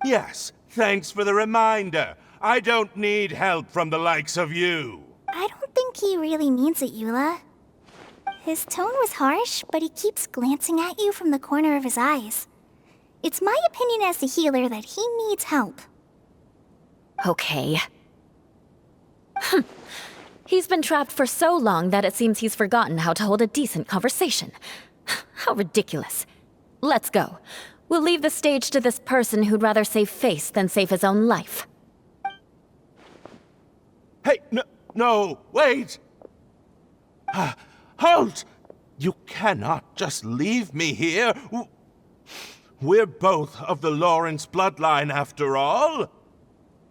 Yes, thanks for the reminder. I don't need help from the likes of you. I don't think he really means it, Eula. His tone was harsh, but he keeps glancing at you from the corner of his eyes. It's my opinion as the healer that he needs help. Okay. He's been trapped for so long that it seems he's forgotten how to hold a decent conversation. How ridiculous. Let's go. We'll leave the stage to this person who'd rather save face than save his own life. Hey, no, wait! Halt! You cannot just leave me here. We're both of the Lawrence bloodline, after all.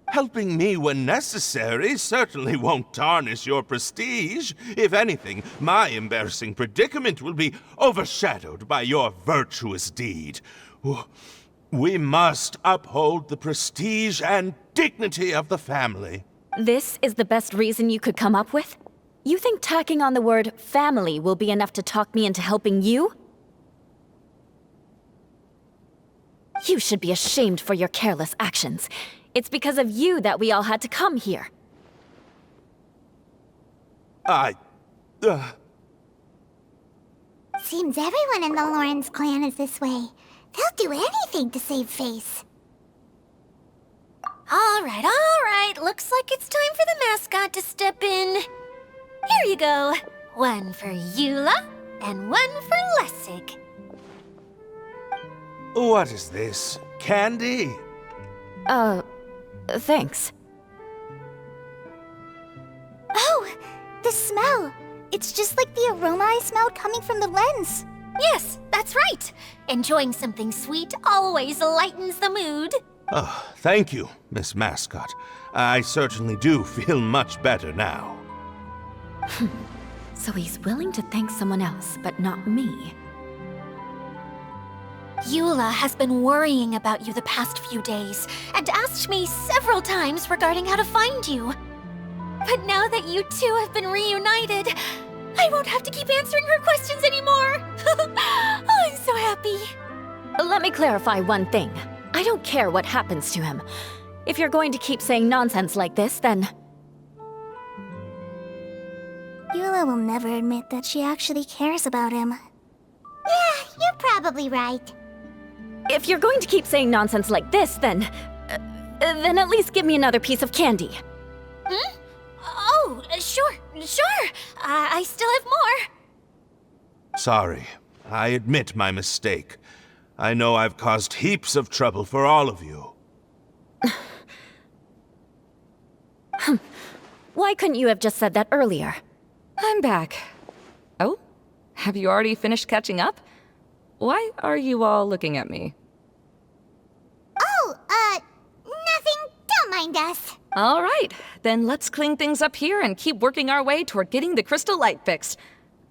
Helping me when necessary certainly won't tarnish your prestige. If anything, my embarrassing predicament will be overshadowed by your virtuous deed. We must uphold the prestige and dignity of the family. This is the best reason you could come up with? You think tacking on the word family will be enough to talk me into helping you? You should be ashamed for your careless actions. It's because of you that we all had to come here. Seems everyone in the Lawrence clan is this way. They'll do anything to save face. All right. Looks like it's time for the mascot to step in. Here you go. One for Eula, and one for Lessig. What is this? Candy? Thanks. The smell! It's just like the aroma I smelled coming from the lens. Yes, that's right. Enjoying something sweet always lightens the mood. Oh, thank you, Miss Mascot. I certainly do feel much better now. So he's willing to thank someone else, but not me. Eula has been worrying about you the past few days and asked me several times regarding how to find you. But now that you two have been reunited, I won't have to keep answering her questions anymore. Oh, I'm so happy. Let me clarify one thing. I don't care what happens to him. If you're going to keep saying nonsense like this, then... Eula will never admit that she actually cares about him. Yeah, you're probably right. If you're going to keep saying nonsense like this, then at least give me another piece of candy. Hmm? Oh, sure. I still have more. Sorry. I admit my mistake. I know I've caused heaps of trouble for all of you. Why couldn't you have just said that earlier? I'm back. Oh? Have you already finished catching up? Why are you all looking at me? Oh, nothing. Don't mind us. All right, then let's clean things up here and keep working our way toward getting the crystal light fixed.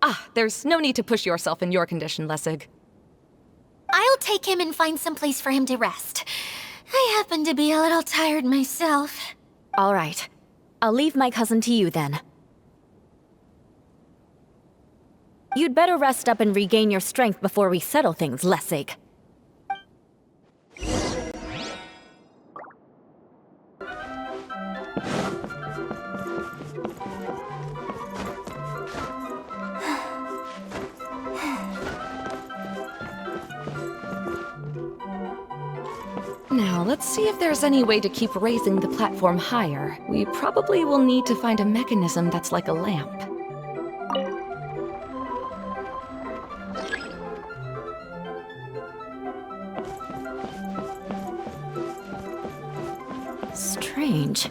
Ah, there's no need to push yourself in your condition, Lessig. I'll take him and find some place for him to rest. I happen to be a little tired myself. All right. I'll leave my cousin to you then. You'd better rest up and regain your strength before we settle things, Lessig. Now, let's see if there's any way to keep raising the platform higher. We probably will need to find a mechanism that's like a lamp. Strange.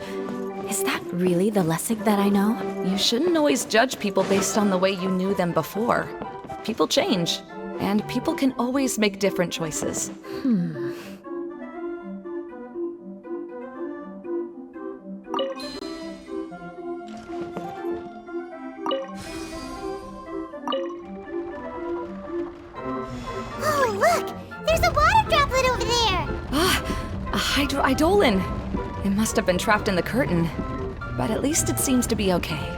Is that really the Lessig that I know? You shouldn't always judge people based on the way you knew them before. People change, and people can always make different choices. Oh, look! There's a water droplet over there! Ah, a hydroidolin. It must have been trapped in the curtain, but at least it seems to be okay.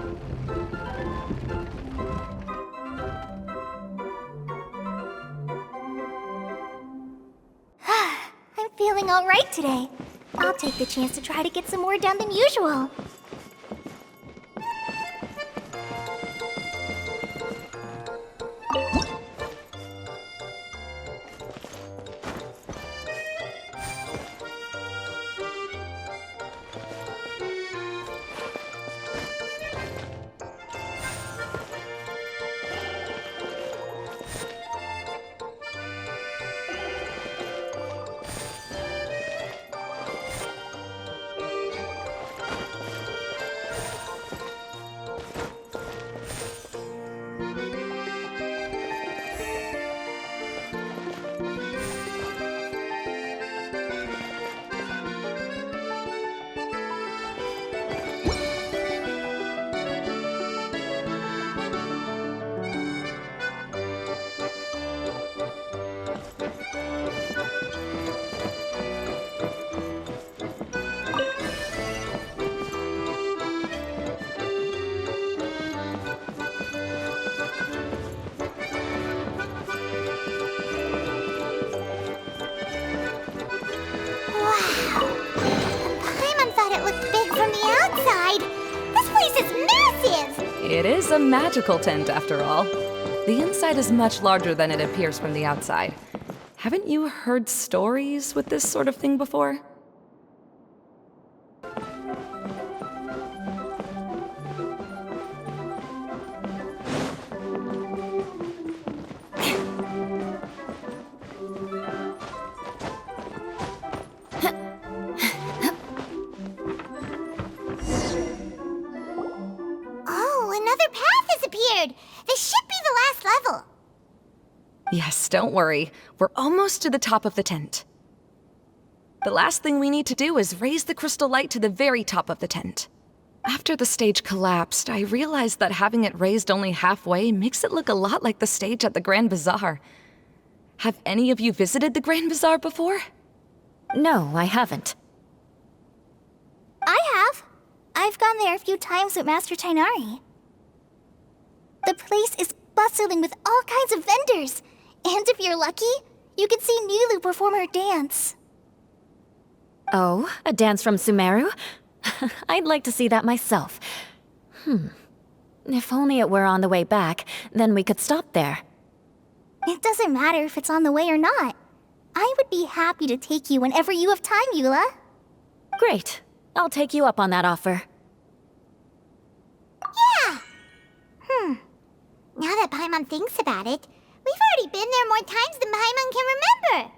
I'm feeling all right today. I'll take the chance to try to get some more done than usual. It is a magical tent, after all. The inside is much larger than it appears from the outside. Haven't you heard stories with this sort of thing before? Another path has appeared! This should be the last level. Yes, don't worry. We're almost to the top of the tent. The last thing we need to do is raise the crystal light to the very top of the tent. After the stage collapsed, I realized that having it raised only halfway makes it look a lot like the stage at the Grand Bazaar. Have any of you visited the Grand Bazaar before? No, I haven't. I have. I've gone there a few times with Master Tainari. The place is bustling with all kinds of vendors. And if you're lucky, you can see Nilu perform her dance. Oh, a dance from Sumeru? I'd like to see that myself. If only it were on the way back, then we could stop there. It doesn't matter if it's on the way or not. I would be happy to take you whenever you have time, Eula. Great. I'll take you up on that offer. Yeah! Now that Paimon thinks about it, we've already been there more times than Paimon can remember.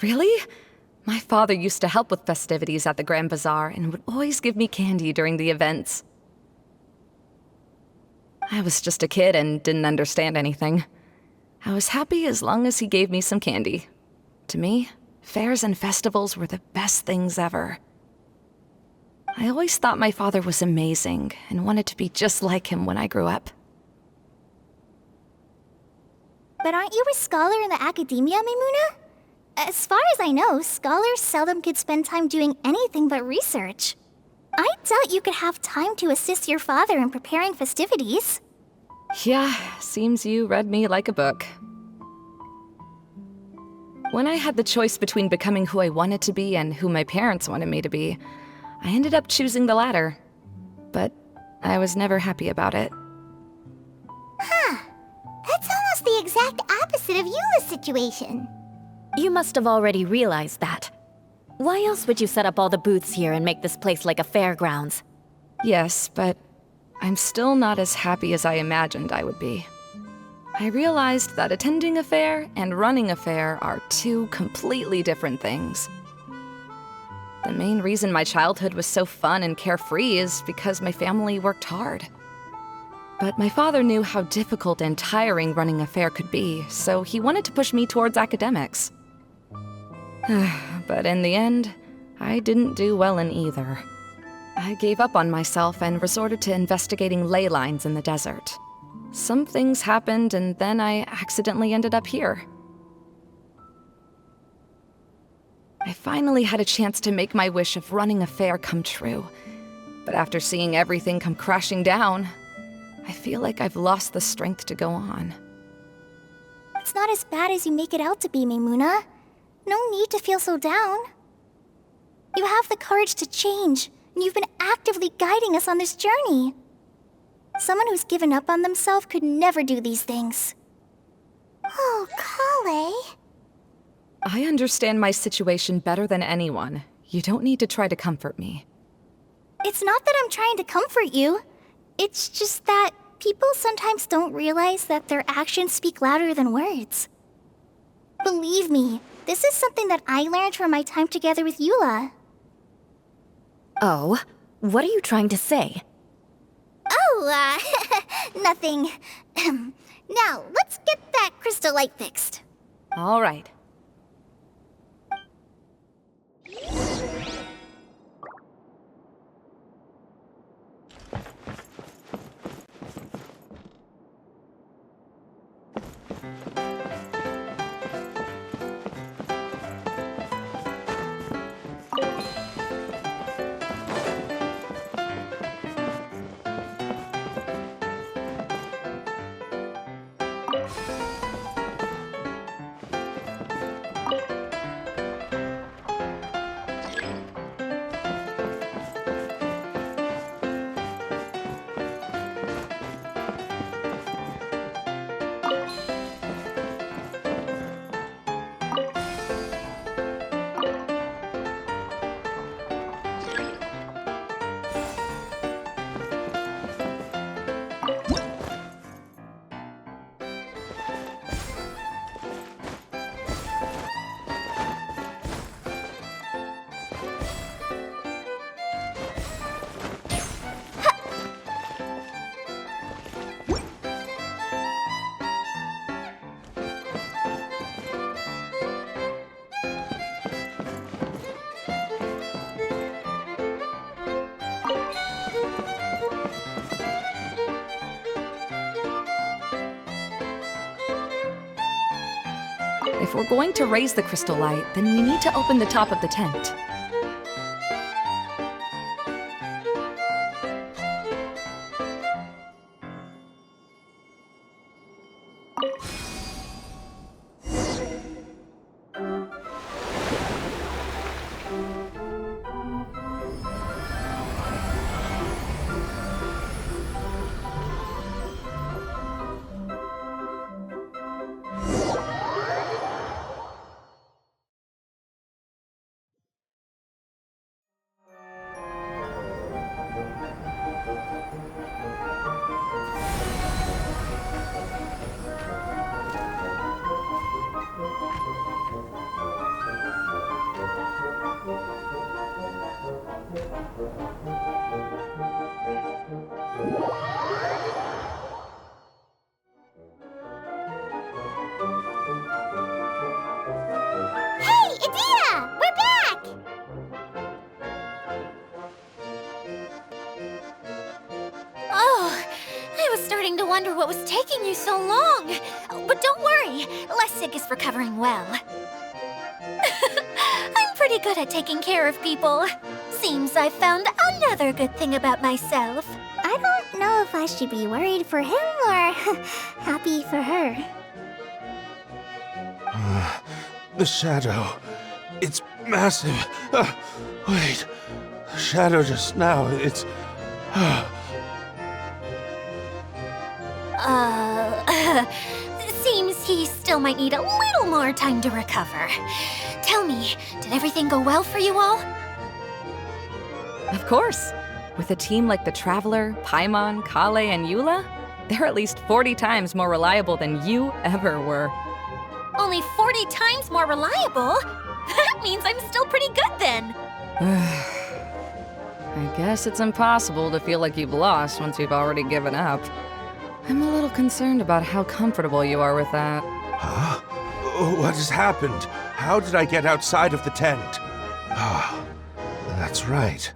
Really? My father used to help with festivities at the Grand Bazaar and would always give me candy during the events. I was just a kid and didn't understand anything. I was happy as long as he gave me some candy. To me, fairs and festivals were the best things ever. I always thought my father was amazing and wanted to be just like him when I grew up. But aren't you a scholar in the academia, Maimuna? As far as I know, scholars seldom could spend time doing anything but research. I doubt you could have time to assist your father in preparing festivities. Yeah, seems you read me like a book. When I had the choice between becoming who I wanted to be and who my parents wanted me to be, I ended up choosing the latter. But I was never happy about it. That's almost the exact opposite of Eula's situation. You must have already realized that. Why else would you set up all the booths here and make this place like a fairgrounds? Yes, but I'm still not as happy as I imagined I would be. I realized that attending a fair and running a fair are two completely different things. The main reason my childhood was so fun and carefree is because my family worked hard. But my father knew how difficult and tiring running a fair could be, so he wanted to push me towards academics. But in the end, I didn't do well in either. I gave up on myself and resorted to investigating ley lines in the desert. Some things happened, and then I accidentally ended up here. I finally had a chance to make my wish of running a fair come true. But after seeing everything come crashing down, I feel like I've lost the strength to go on. It's not as bad as you make it out to be, Maimuna. No need to feel so down. You have the courage to change, and you've been actively guiding us on this journey. Someone who's given up on themselves could never do these things. Oh, Collei. I understand my situation better than anyone. You don't need to try to comfort me. It's not that I'm trying to comfort you. It's just that people sometimes don't realize that their actions speak louder than words. Believe me, this is something that I learned from my time together with Eula. Oh, what are you trying to say? Oh, nothing. Now, let's get that crystal light fixed. All right. If we're going to raise the crystal light, then we need to open the top of the tent. Hey, Idyia! We're back! Oh, I was starting to wonder what was taking you so long. But don't worry, Lessig is recovering well. I'm pretty good at taking care of people. Seems I found another good thing about myself. I don't know if I should be worried for him or happy for her. The shadow. It's massive. Wait. The shadow just now. It's. Seems he still might need a little more time to recover. Tell me, did everything go well for you all? Of course. With a team like the Traveler, Paimon, Collei, and Eula, they're at least 40 times more reliable than you ever were. Only 40 times more reliable? That means I'm still pretty good then. I guess it's impossible to feel like you've lost once you've already given up. I'm a little concerned about how comfortable you are with that. Huh? What has happened? How did I get outside of the tent? Ah, that's right.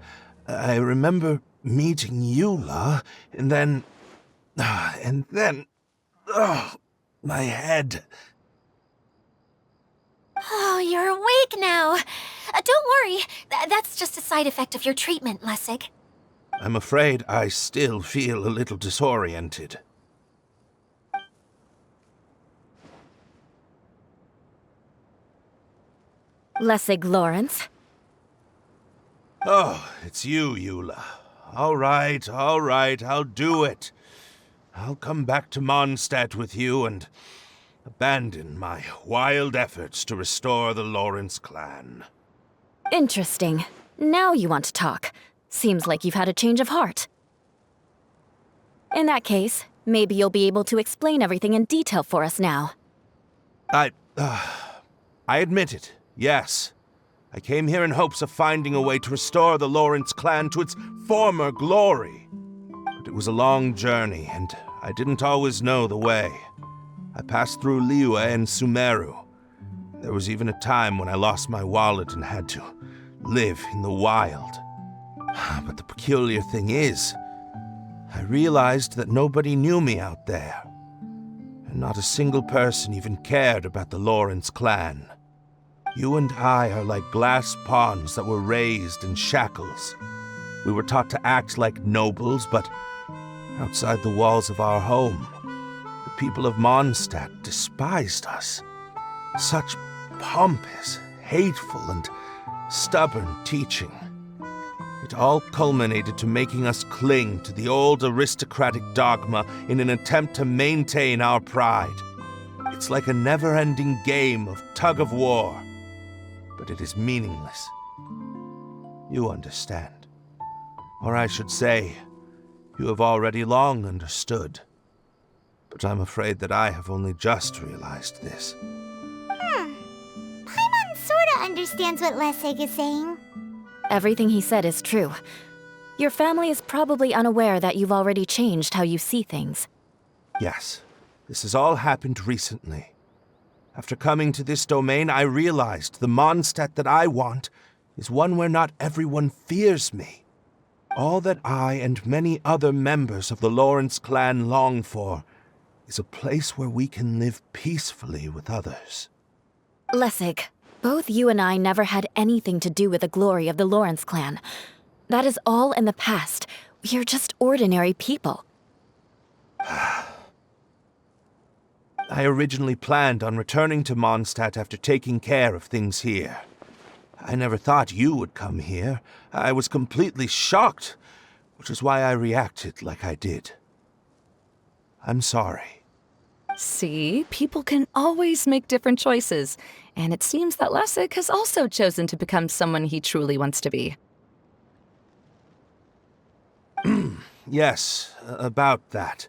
I remember meeting Eula, and then... my head. Oh, you're awake now. Don't worry, that's just a side effect of your treatment, Lessig. I'm afraid I still feel a little disoriented. Lessig Lawrence. Oh, it's you, Eula. All right, I'll do it. I'll come back to Mondstadt with you and abandon my wild efforts to restore the Lawrence clan. Interesting. Now you want to talk. Seems like you've had a change of heart. In that case, maybe you'll be able to explain everything in detail for us now. I admit it, yes. I came here in hopes of finding a way to restore the Lawrence clan to its former glory. But it was a long journey, and I didn't always know the way. I passed through Liyue and Sumeru. There was even a time when I lost my wallet and had to live in the wild. But the peculiar thing is, I realized that nobody knew me out there. And not a single person even cared about the Lawrence clan. You and I are like glass pawns that were raised in shackles. We were taught to act like nobles, but outside the walls of our home, the people of Mondstadt despised us. Such pompous, hateful, and stubborn teaching. It all culminated to making us cling to the old aristocratic dogma in an attempt to maintain our pride. It's like a never-ending game of tug-of-war, but it is meaningless. You understand. Or I should say, you have already long understood. But I'm afraid that I have only just realized this. Paimon sorta understands what Lessig is saying. Everything he said is true. Your family is probably unaware that you've already changed how you see things. Yes, this has all happened recently. After coming to this domain, I realized the Mondstadt that I want is one where not everyone fears me. All that I and many other members of the Lawrence clan long for is a place where we can live peacefully with others. Lessig, both you and I never had anything to do with the glory of the Lawrence clan. That is all in the past. We are just ordinary people. I originally planned on returning to Mondstadt after taking care of things here. I never thought you would come here. I was completely shocked, which is why I reacted like I did. I'm sorry. See, people can always make different choices, and it seems that Lessig has also chosen to become someone he truly wants to be. Yes, about that.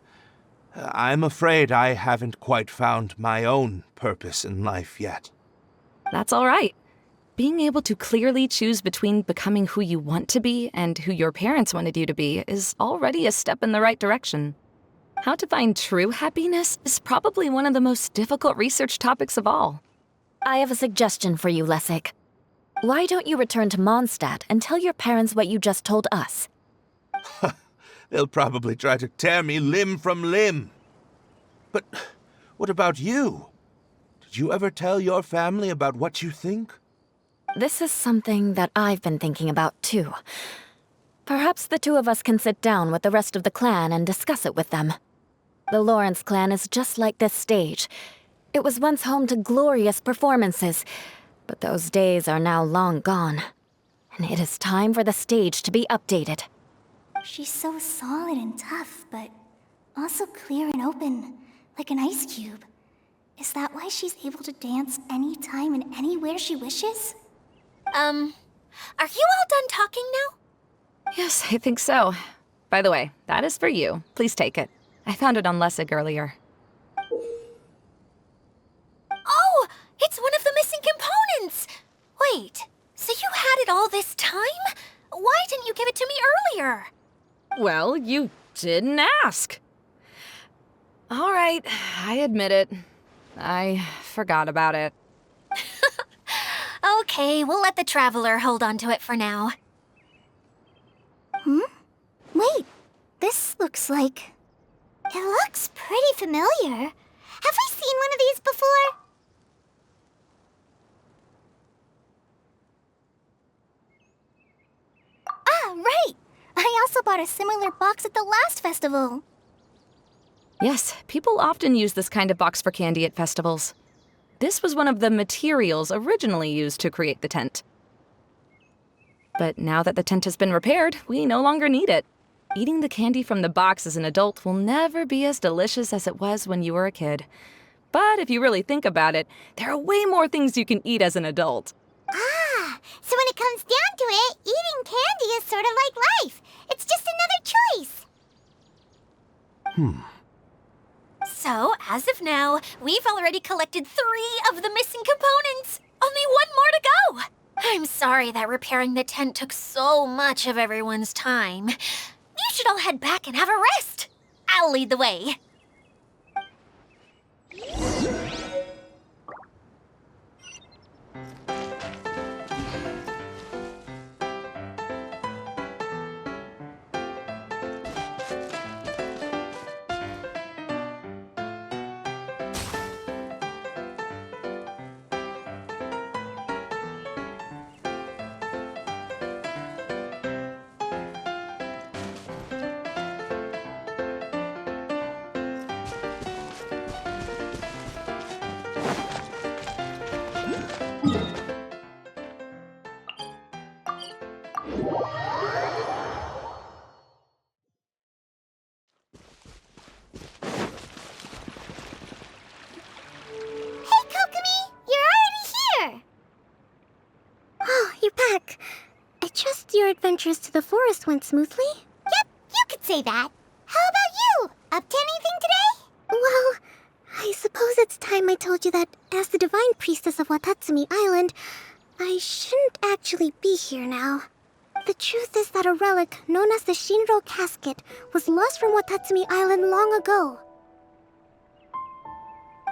I'm afraid I haven't quite found my own purpose in life yet. That's all right. Being able to clearly choose between becoming who you want to be and who your parents wanted you to be is already a step in the right direction. How to find true happiness is probably one of the most difficult research topics of all. I have a suggestion for you, Lessig. Why don't you return to Mondstadt and tell your parents what you just told us? They'll probably try to tear me limb from limb. But what about you? Did you ever tell your family about what you think? This is something that I've been thinking about, too. Perhaps the two of us can sit down with the rest of the clan and discuss it with them. The Lawrence clan is just like this stage. It was once home to glorious performances, but those days are now long gone. And it is time for the stage to be updated. She's so solid and tough, but also clear and open, like an ice cube. Is that why she's able to dance anytime and anywhere she wishes? Are you all done talking now? Yes, I think so. By the way, that is for you. Please take it. I found it on Lessig earlier. Oh, it's one of the missing components! Wait, so you had it all this time? Why didn't you give it to me earlier? Well, you didn't ask. All right, I admit it. I forgot about it. Okay, we'll let the Traveler hold on to it for now. Wait, this looks like... It looks pretty familiar. Have we seen one of these before? Ah, right! I also bought a similar box at the last festival. Yes, people often use this kind of box for candy at festivals. This was one of the materials originally used to create the tent. But now that the tent has been repaired, we no longer need it. Eating the candy from the box as an adult will never be as delicious as it was when you were a kid. But if you really think about it, there are way more things you can eat as an adult. Ah, so when it comes down to it, eating candy is sort of like life. It's just another choice. So, as of now, we've already collected 3 of the missing components. Only 1 more to go. I'm sorry that repairing the tent took so much of everyone's time. You should all head back and have a rest. I'll lead the way. Your adventures to the forest went smoothly? Yep, you could say that. How about you? Up to anything today? Well, I suppose it's time I told you that as the divine priestess of Watatsumi Island, I shouldn't actually be here now. The truth is that a relic known as the Shinro Casket was lost from Watatsumi Island long ago.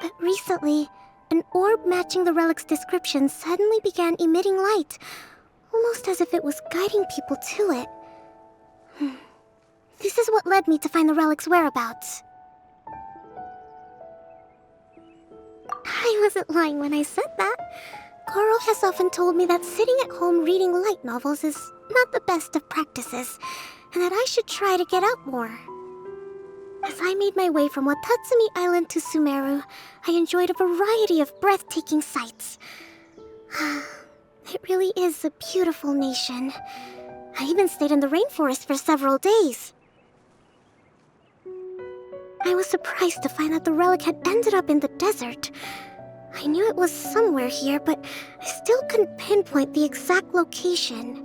But recently, an orb matching the relic's description suddenly began emitting light, almost as if it was guiding people to it. This is what led me to find the relic's whereabouts. I wasn't lying when I said that. Goro has often told me that sitting at home reading light novels is not the best of practices, and that I should try to get out more. As I made my way from Watatsumi Island to Sumeru, I enjoyed a variety of breathtaking sights. It really is a beautiful nation. I even stayed in the rainforest for several days. I was surprised to find that the relic had ended up in the desert. I knew it was somewhere here, but I still couldn't pinpoint the exact location.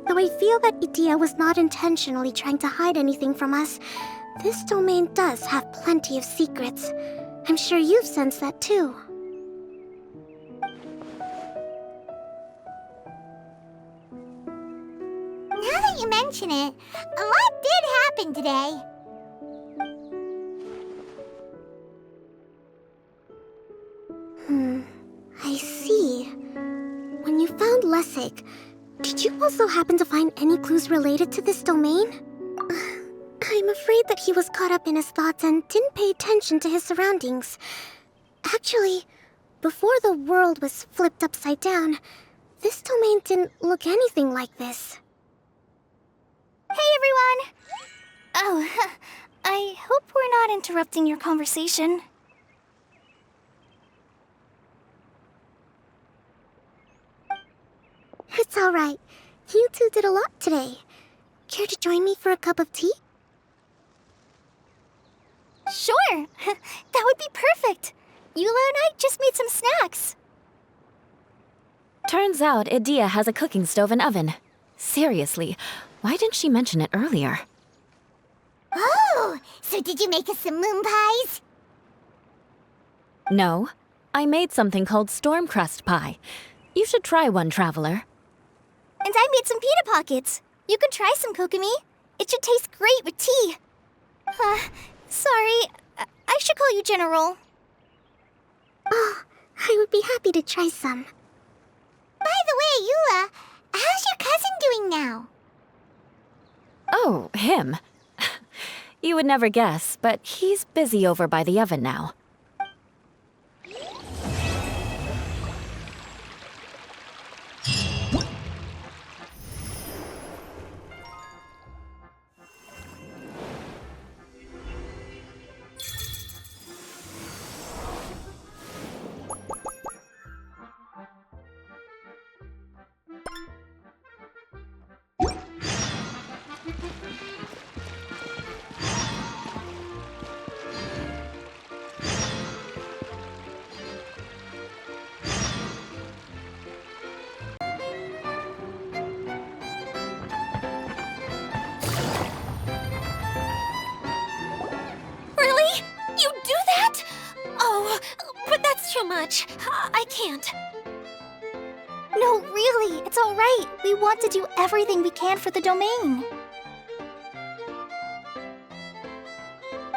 Though I feel that Idyia was not intentionally trying to hide anything from us, this domain does have plenty of secrets. I'm sure you've sensed that too. Now that you mention it, a lot did happen today. I see. When you found Lessig, did you also happen to find any clues related to this domain? I'm afraid that he was caught up in his thoughts and didn't pay attention to his surroundings. Actually, before the world was flipped upside down, this domain didn't look anything like this. Hey, everyone! Oh, I hope we're not interrupting your conversation. It's alright. You two did a lot today. Care to join me for a cup of tea? Sure! That would be perfect! Eula and I just made some snacks. Turns out Idyia has a cooking stove and oven. Seriously, why didn't she mention it earlier? Oh, so did you make us some moon pies? No, I made something called storm crust pie. You should try one, traveler. And I made some pita pockets. You could try some, Kokomi. It should taste great with tea. Sorry, I should call you General. Oh, I would be happy to try some. By the way, Eula, how's your cousin doing now? Oh, him. You would never guess, but he's busy over by the oven now. Much. I can't. No, really, it's all right. We want to do everything we can for the domain.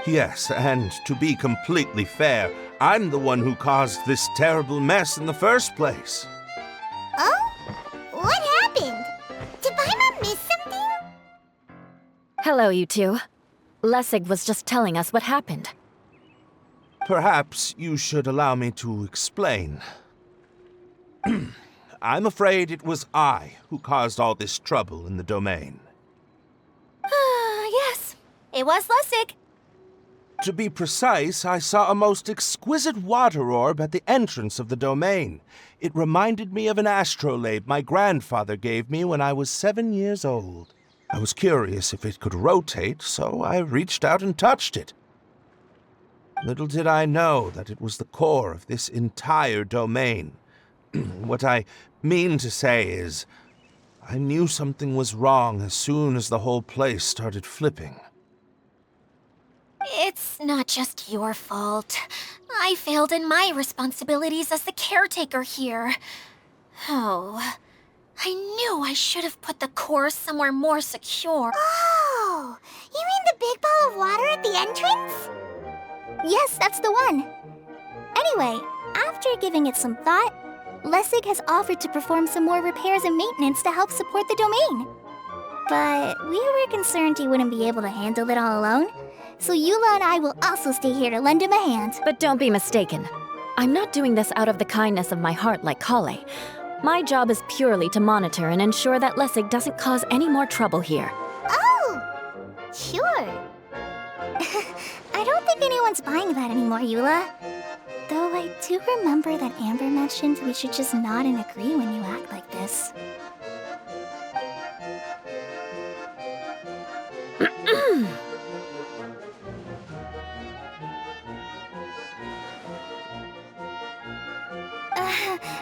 Yes, and to be completely fair, I'm the one who caused this terrible mess in the first place. Oh? What happened? Did Paimon miss something? Hello, you two. Lessig was just telling us what happened. Perhaps you should allow me to explain. I'm afraid it was I who caused all this trouble in the domain. Yes, it was Lessig. To be precise, I saw a most exquisite water orb at the entrance of the domain. It reminded me of an astrolabe my grandfather gave me when I was 7 years old. I was curious if it could rotate, so I reached out and touched it. Little did I know that it was the core of this entire domain. What I mean to say is, I knew something was wrong as soon as the whole place started flipping. It's not just your fault. I failed in my responsibilities as the caretaker here. Oh, I knew I should have put the core somewhere more secure. Oh, you mean the big ball of water at the entrance? Yes, that's the one. Anyway, after giving it some thought, Lessig has offered to perform some more repairs and maintenance to help support the domain. but we were concerned he wouldn't be able to handle it all alone. So Eula and I will also stay here to lend him a hand. But don't be mistaken. I'm not doing this out of the kindness of my heart like Collei. My job is purely to monitor and ensure that Lessig doesn't cause any more trouble here. Oh! Sure. I don't think anyone's buying that anymore, Eula. Though I do remember that Amber mentioned we should just nod and agree when you act like this.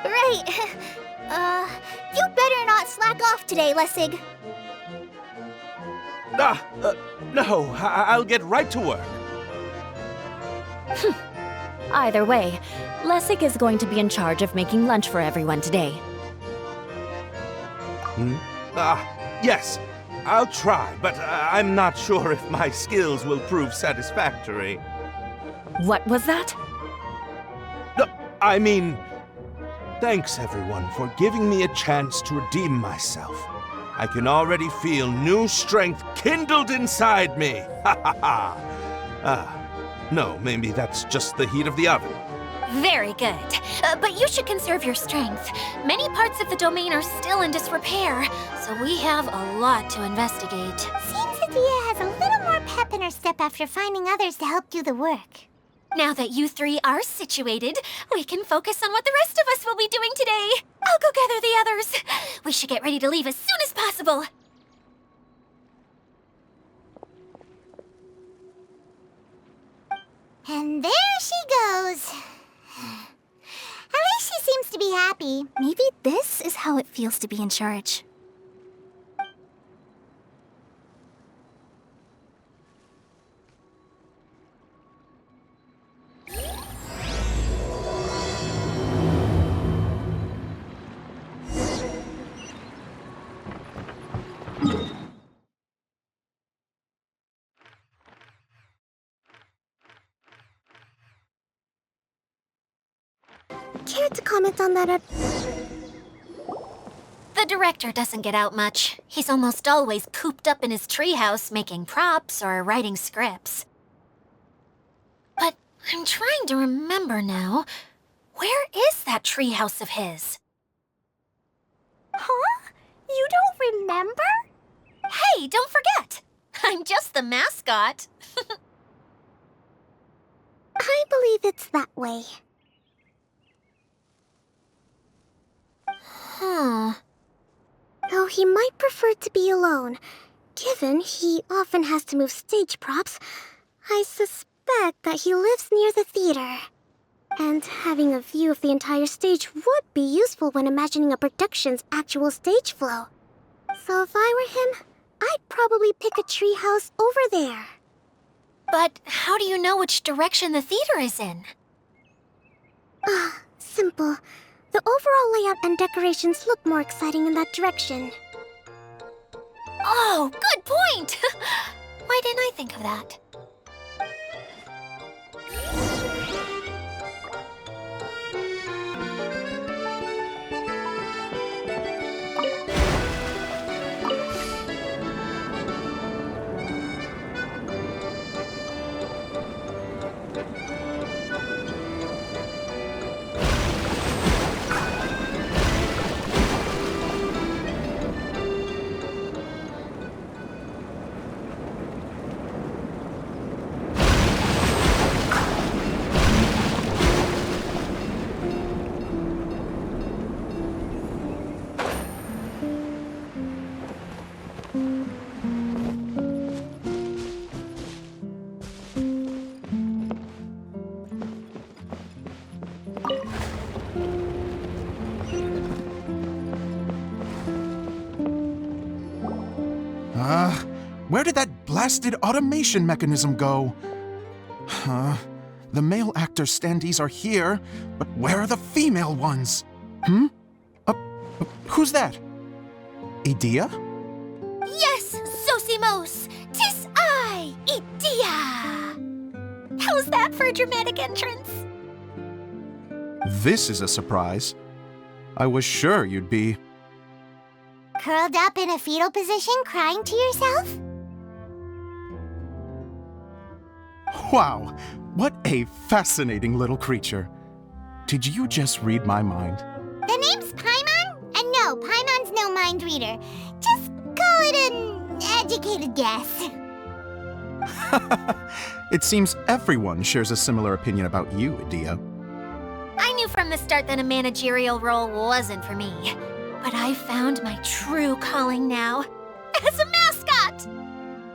Right. You better not slack off today, Lessig. No, I'll get right to work. Either way, Lessig is going to be in charge of making lunch for everyone today. Yes, I'll try, but I'm not sure if my skills will prove satisfactory. What was that? No, I mean, thanks everyone for giving me a chance to redeem myself. I can already feel new strength kindled inside me. Ha ha ha. No, maybe that's just the heat of the oven. Very good. But you should conserve your strength. Many parts of the domain are still in disrepair, so we have a lot to investigate. Seems Idyia has a little more pep in her step after finding others to help do the work. Now that you three are situated, we can focus on what the rest of us will be doing today. I'll go gather the others. We should get ready to leave as soon as possible. And there she goes. At least she seems to be happy. Maybe this is how it feels to be in charge. Care to comment on that? The director doesn't get out much. He's almost always cooped up in his treehouse making props or writing scripts. But I'm trying to remember now. Where is that treehouse of his? Huh? You don't remember? Hey, don't forget! I'm just the mascot. I believe it's that way. Huh. Though he might prefer to be alone, given he often has to move stage props, I suspect that he lives near the theater. And having a view of the entire stage would be useful when imagining a production's actual stage flow. So if I were him, I'd probably pick a treehouse over there. But how do you know which direction the theater is in? Simple. The overall layout and decorations look more exciting in that direction. Oh, good point! Why didn't I think of that? Where did that blasted automation mechanism go? The male actor standees are here, but where are the female ones? Who's that? Idyia? Yes, zosimos! 'Tis I, Idyia! How's that for a dramatic entrance? This is a surprise. I was sure you'd be... curled up in a fetal position crying to yourself? Wow, what a fascinating little creature. Did you just read my mind? The name's Paimon? And no, Paimon's no mind reader. Just call it an educated guess. It seems everyone shares a similar opinion about you, Idyia. I knew from the start that a managerial role wasn't for me. But I found my true calling now. As a mascot!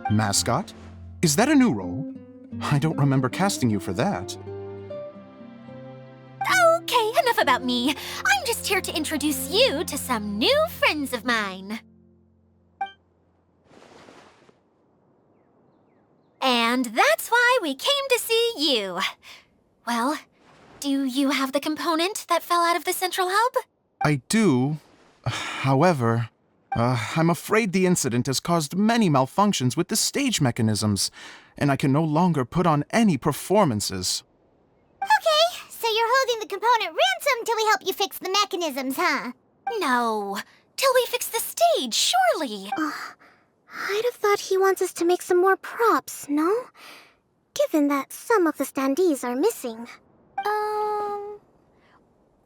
Mascot? Is that a new role? I don't remember casting you for that. Okay, enough about me. I'm just here to introduce you to some new friends of mine. And that's why we came to see you. Well, do you have the component that fell out of the central hub? I do. However, I'm afraid the incident has caused many malfunctions with the stage mechanisms, and I can no longer put on any performances. Okay, so you're holding the component ransom till we help you fix the mechanisms, huh? No, till we fix the stage, surely. I'd have thought he wants us to make some more props, no? Given that some of the standees are missing.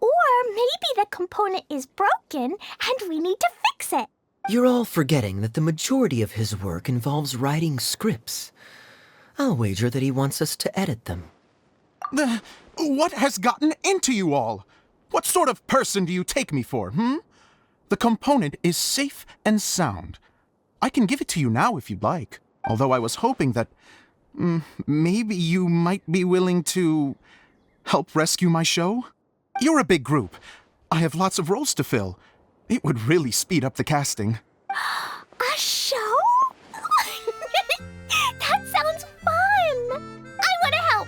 Or maybe the component is broken and we need to fix it. You're all forgetting that the majority of his work involves writing scripts. I'll wager that he wants us to edit them. What has gotten into you all? What sort of person do you take me for, The component is safe and sound. I can give it to you now if you'd like, although I was hoping that maybe you might be willing to help rescue my show? You're a big group. I have lots of roles to fill. It would really speed up the casting. A show? That sounds fun! I want to help!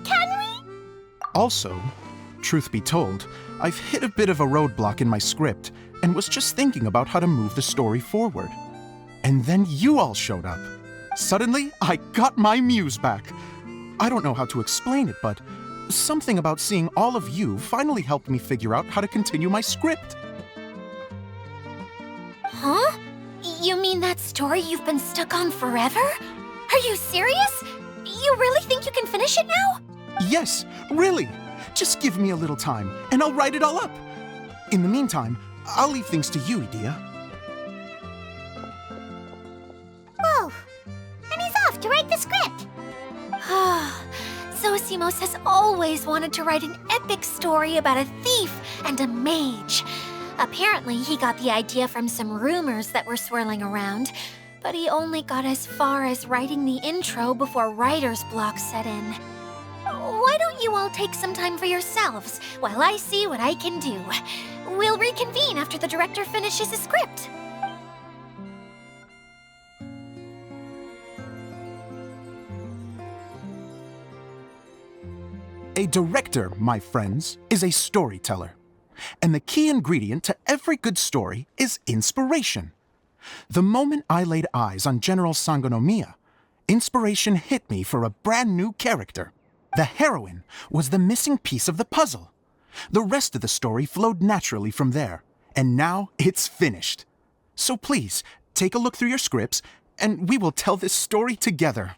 Can we? Also, truth be told, I've hit a bit of a roadblock in my script and was just thinking about how to move the story forward. And then you all showed up. Suddenly, I got my muse back. I don't know how to explain it, but something about seeing all of you finally helped me figure out how to continue my script. Huh? You mean that story you've been stuck on forever? Are you serious? You really think you can finish it now? Yes, really. Just give me a little time, and I'll write it all up. In the meantime, I'll leave things to you, Idyia. Whoa! And he's off to write the script. Zosimos has always wanted to write an epic story about a thief and a mage. Apparently, he got the idea from some rumors that were swirling around, but he only got as far as writing the intro before writer's block set in. Why don't you all take some time for yourselves while I see what I can do? We'll reconvene after the director finishes his script. A director, my friends, is a storyteller. And the key ingredient to every good story is inspiration. The moment I laid eyes on General Sangonomiya, inspiration hit me for a brand new character. The heroine was the missing piece of the puzzle. The rest of the story flowed naturally from there, and now it's finished. So please, take a look through your scripts, and we will tell this story together.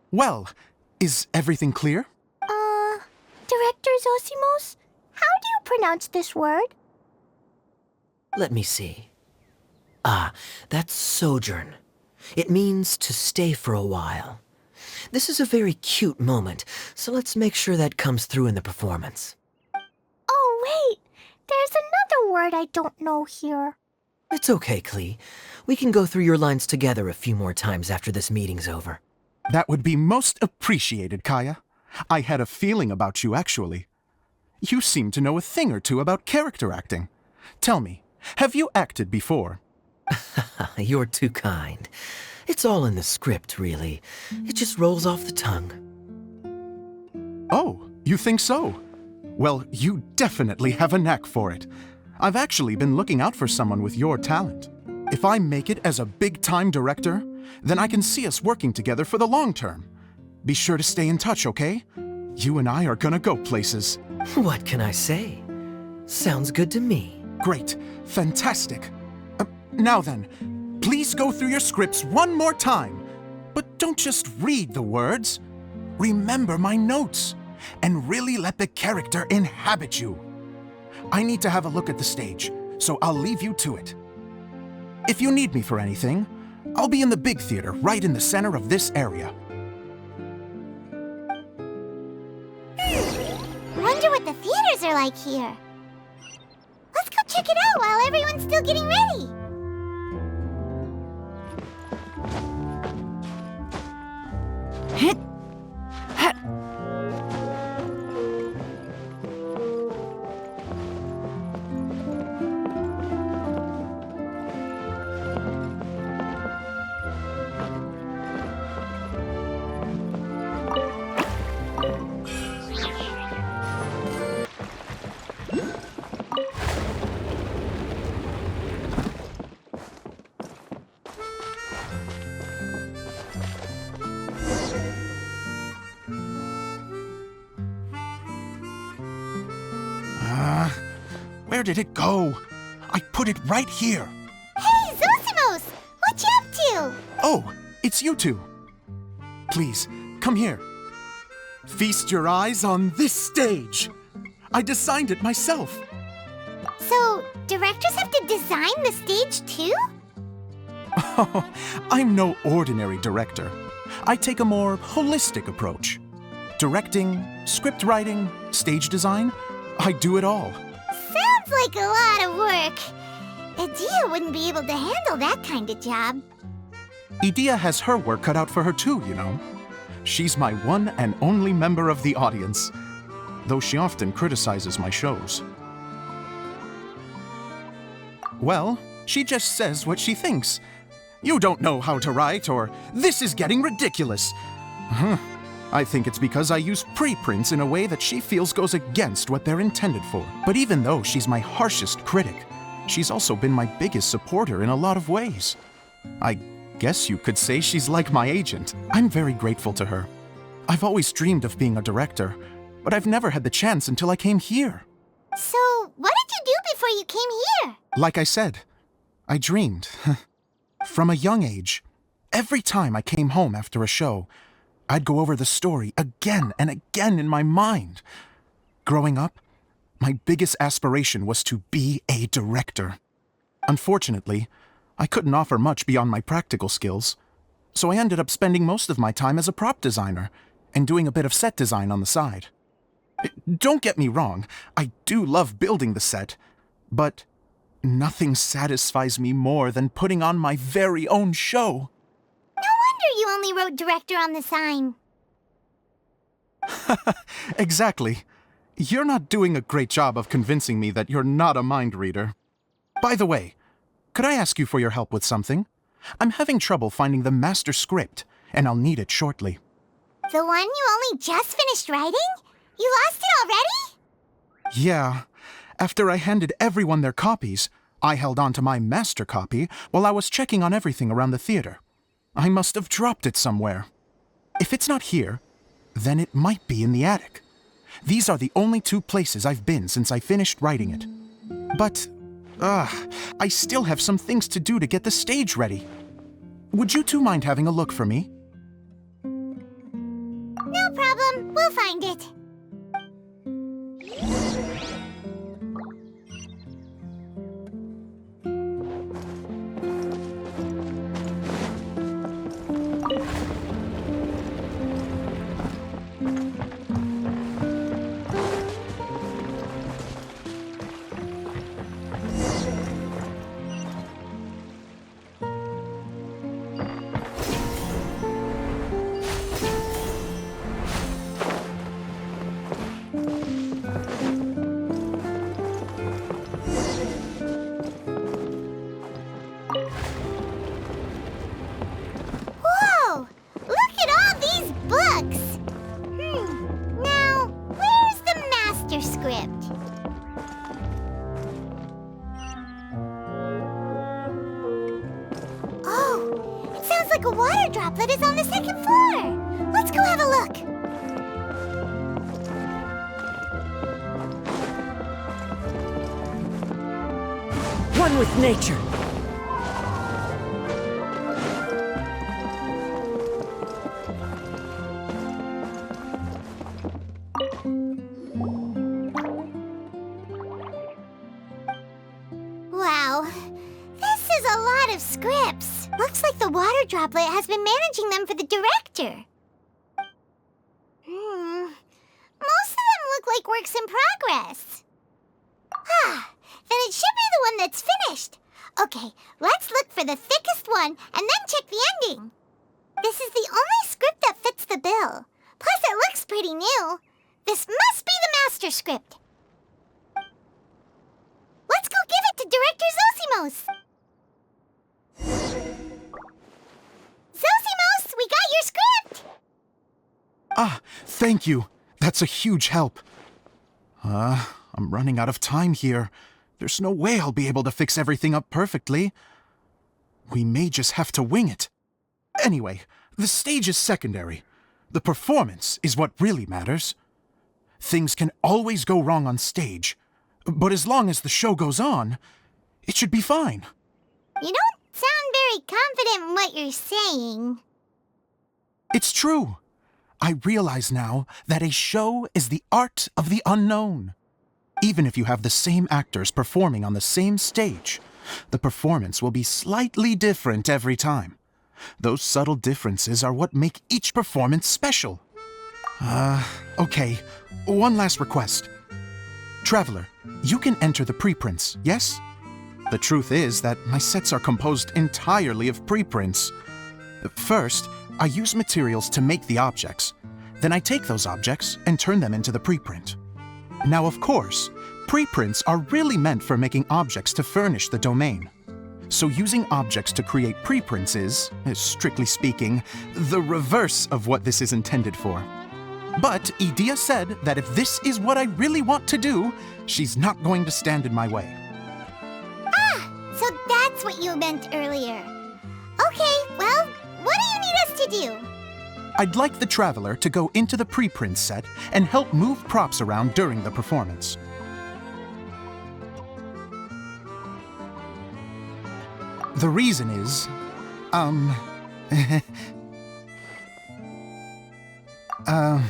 Well, is everything clear? Director Zosimos, how do you pronounce this word? Let me see. That's sojourn. It means to stay for a while. This is a very cute moment, so let's make sure that comes through in the performance. Oh, wait. There's another word I don't know here. It's okay, Klee. We can go through your lines together a few more times after this meeting's over. That would be most appreciated, Kaeya. I had a feeling about you, actually. You seem to know a thing or two about character acting. Tell me, have you acted before? You're too kind. It's all in the script, really. It just rolls off the tongue. Oh, you think so? Well, you definitely have a knack for it. I've actually been looking out for someone with your talent. If I make it as a big-time director, then I can see us working together for the long term. Be sure to stay in touch, okay? You and I are gonna go places. What can I say? Sounds good to me. Great. Fantastic. Now then, please go through your scripts one more time. But don't just read the words. Remember my notes. And really let the character inhabit you. I need to have a look at the stage, so I'll leave you to it. If you need me for anything, I'll be in the big theater right in the center of this area. Wonder what the theaters are like here. Let's go check it out while everyone's still getting ready. Where did it go? I put it right here. Hey, Zosimos! What you up to? Oh, it's you two. Please, come here. Feast your eyes on this stage. I designed it myself. So, directors have to design the stage too? Oh, I'm no ordinary director. I take a more holistic approach. Directing, script writing, stage design, I do it all. Sounds like a lot of work. Idyia wouldn't be able to handle that kind of job. Idyia has her work cut out for her too, you know. She's my one and only member of the audience, though she often criticizes my shows. Well, she just says what she thinks. You don't know how to write, or this is getting ridiculous. I think it's because I use preprints in a way that she feels goes against what they're intended for. But even though she's my harshest critic, she's also been my biggest supporter in a lot of ways. I guess you could say she's like my agent. I'm very grateful to her. I've always dreamed of being a director, but I've never had the chance until I came here. So, what did you do before you came here? Like I said, I dreamed. From a young age, every time I came home after a show, I'd go over the story again and again in my mind. Growing up, my biggest aspiration was to be a director. Unfortunately, I couldn't offer much beyond my practical skills, so I ended up spending most of my time as a prop designer and doing a bit of set design on the side. Don't get me wrong, I do love building the set, but nothing satisfies me more than putting on my very own show. No wonder you only wrote director on the sign. Exactly. You're not doing a great job of convincing me that you're not a mind reader. By the way, could I ask you for your help with something? I'm having trouble finding the master script, and I'll need it shortly. The one you only just finished writing? You lost it already? Yeah. After I handed everyone their copies, I held on to my master copy while I was checking on everything around the theater. I must have dropped it somewhere. If it's not here, then it might be in the attic. These are the only two places I've been since I finished writing it. But, I still have some things to do to get the stage ready. Would you two mind having a look for me? No problem. We'll find it. Like a water droplet is on the second floor. Let's go have a look. One with nature. Wow, this is a lot of scripts. Looks like the water droplet has been managing them for the director. Most of them look like works in progress. Then it should be the one that's finished. Okay, let's look for the thickest one and then check the ending. This is the only script that fits the bill. Plus, it looks pretty new. This must be the master script. Let's go give it to Director Zosimos. Zosimos, we got your script! Ah, thank you. That's a huge help. I'm running out of time here. There's no way I'll be able to fix everything up perfectly. We may just have to wing it. Anyway, the stage is secondary. The performance is what really matters. Things can always go wrong on stage, but as long as the show goes on, it should be fine. You don't sound very confident in what you're saying. It's true. I realize now that a show is the art of the unknown. Even if you have the same actors performing on the same stage, the performance will be slightly different every time. Those subtle differences are what make each performance special. Okay, one last request. Traveler, you can enter the preprints, yes? The truth is that my sets are composed entirely of preprints. First, I use materials to make the objects. Then I take those objects and turn them into the preprint. Now, of course, preprints are really meant for making objects to furnish the domain. So using objects to create preprints is, strictly speaking, the reverse of what this is intended for. But Idyia said that if this is what I really want to do, she's not going to stand in my way. So that's what you meant earlier. Okay, well, what do you need us to do? I'd like the Traveler to go into the preprint set and help move props around during the performance. The reason is, Oh,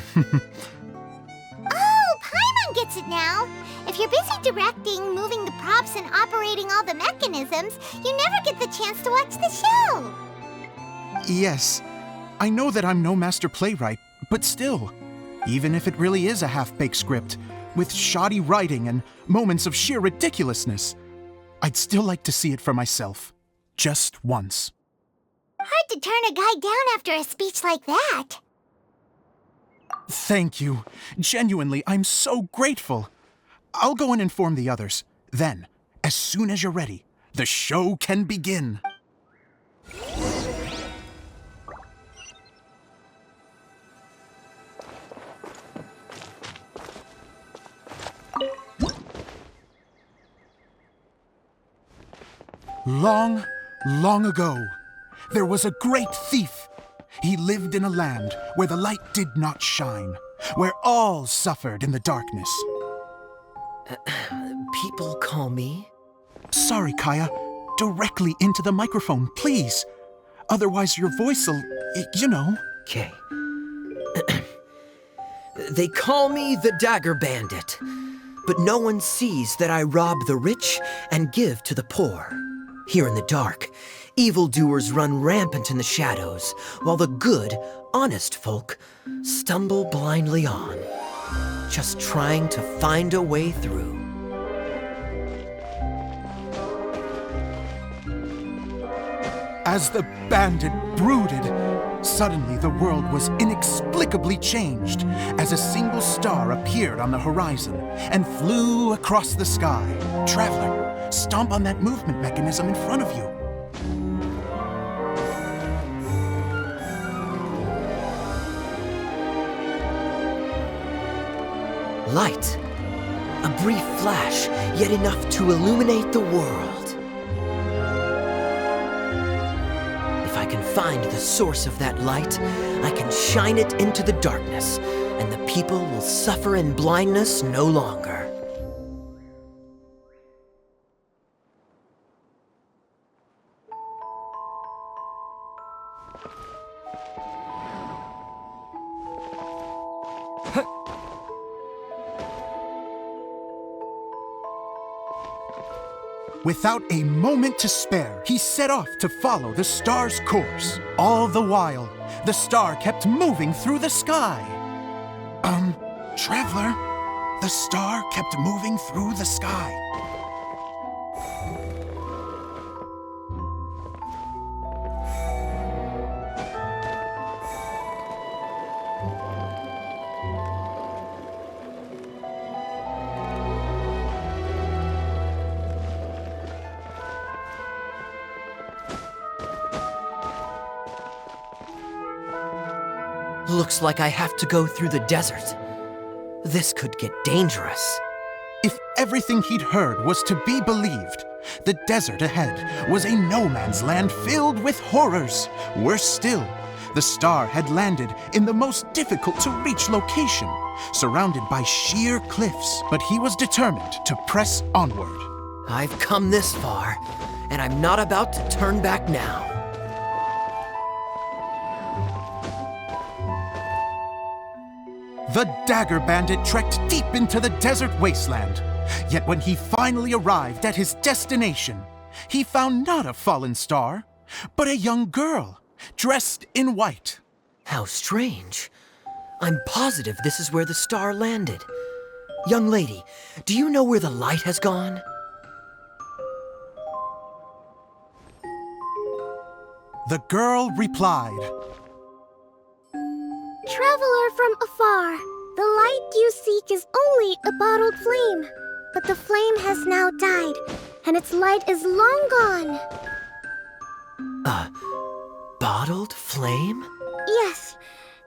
Paimon gets it now. If you're busy directing, moving the props, and operating all the mechanisms, you never get the chance to watch the show. Yes, I know that I'm no master playwright, but still, even if it really is a half-baked script, with shoddy writing and moments of sheer ridiculousness, I'd still like to see it for myself. Just once. Hard to turn a guy down after a speech like that. Thank you. Genuinely, I'm so grateful. I'll go and inform the others. Then, as soon as you're ready, the show can begin. Long, long ago, there was a great thief. He lived in a land where the light did not shine, where all suffered in the darkness. People call me? Sorry, Kaeya. Directly into the microphone, please. Otherwise your voice'll, you know. Okay. They call me the Dagger Bandit, but no one sees that I rob the rich and give to the poor. Here in the dark, evildoers run rampant in the shadows, while the good, honest folk stumble blindly on, just trying to find a way through. As the bandit brooded, suddenly the world was inexplicably changed as a single star appeared on the horizon and flew across the sky. Traveler, stomp on that movement mechanism in front of you. Light. A brief flash, yet enough to illuminate the world. If I can find the source of that light, I can shine it into the darkness, and the people will suffer in blindness no longer. Without a moment to spare, he set off to follow the star's course. All the while, the star kept moving through the sky. Traveler, the star kept moving through the sky. Looks like I have to go through the desert. This could get dangerous. If everything he'd heard was to be believed, the desert ahead was a no-man's land filled with horrors. Worse still, the star had landed in the most difficult-to-reach location, surrounded by sheer cliffs, but he was determined to press onward. I've come this far, and I'm not about to turn back now. The Dagger Bandit trekked deep into the desert wasteland. Yet when he finally arrived at his destination, he found not a fallen star, but a young girl, dressed in white. How strange. I'm positive this is where the star landed. Young lady, do you know where the light has gone? The girl replied, Traveler from afar, the light you seek is only a bottled flame. But the flame has now died, and its light is long gone. A bottled flame? Yes,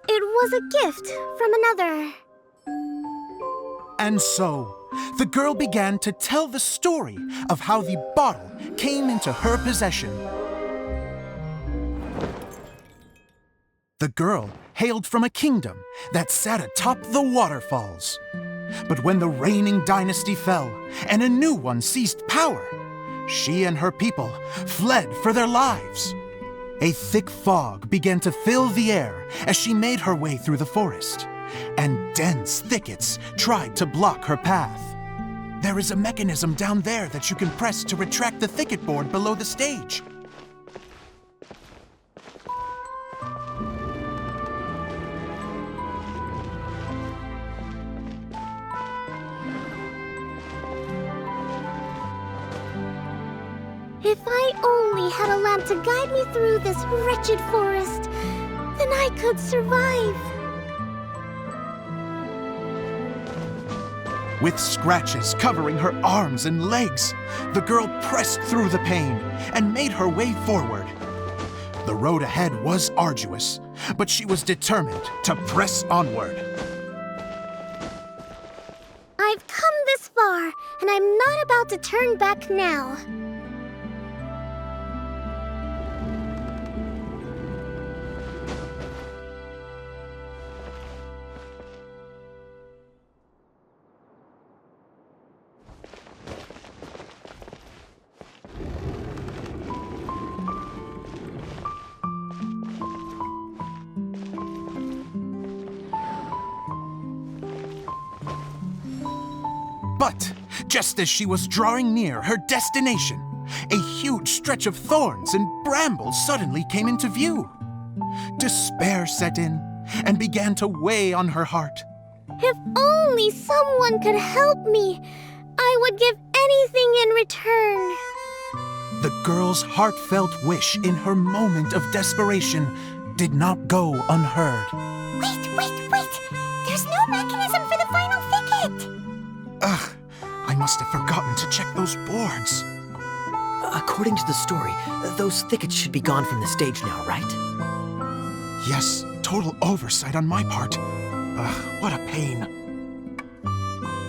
it was a gift from another. And so, the girl began to tell the story of how the bottle came into her possession. The girl hailed from a kingdom that sat atop the waterfalls. But when the reigning dynasty fell and a new one seized power, she and her people fled for their lives. A thick fog began to fill the air as she made her way through the forest, and dense thickets tried to block her path. There is a mechanism down there that you can press to retract the thicket board below the stage. If I only had a lamp to guide me through this wretched forest, then I could survive. With scratches covering her arms and legs, the girl pressed through the pain and made her way forward. The road ahead was arduous, but she was determined to press onward. I've come this far, and I'm not about to turn back now. But just as she was drawing near her destination, a huge stretch of thorns and brambles suddenly came into view. Despair set in and began to weigh on her heart. If only someone could help me, I would give anything in return. The girl's heartfelt wish in her moment of desperation did not go unheard. Wait! There's no mechanism for the final thicket! Ugh, I must have forgotten to check those boards. According to the story, those thickets should be gone from the stage now, right? Yes, total oversight on my part. Ugh, what a pain.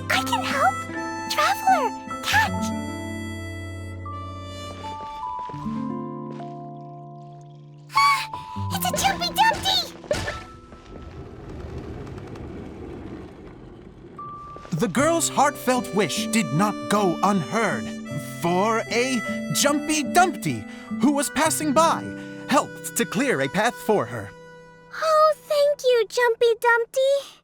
I can help! Traveler, catch! girl's heartfelt wish did not go unheard, for a Jumpy Dumpty who was passing by helped to clear a path for her. Oh, thank you, Jumpy Dumpty.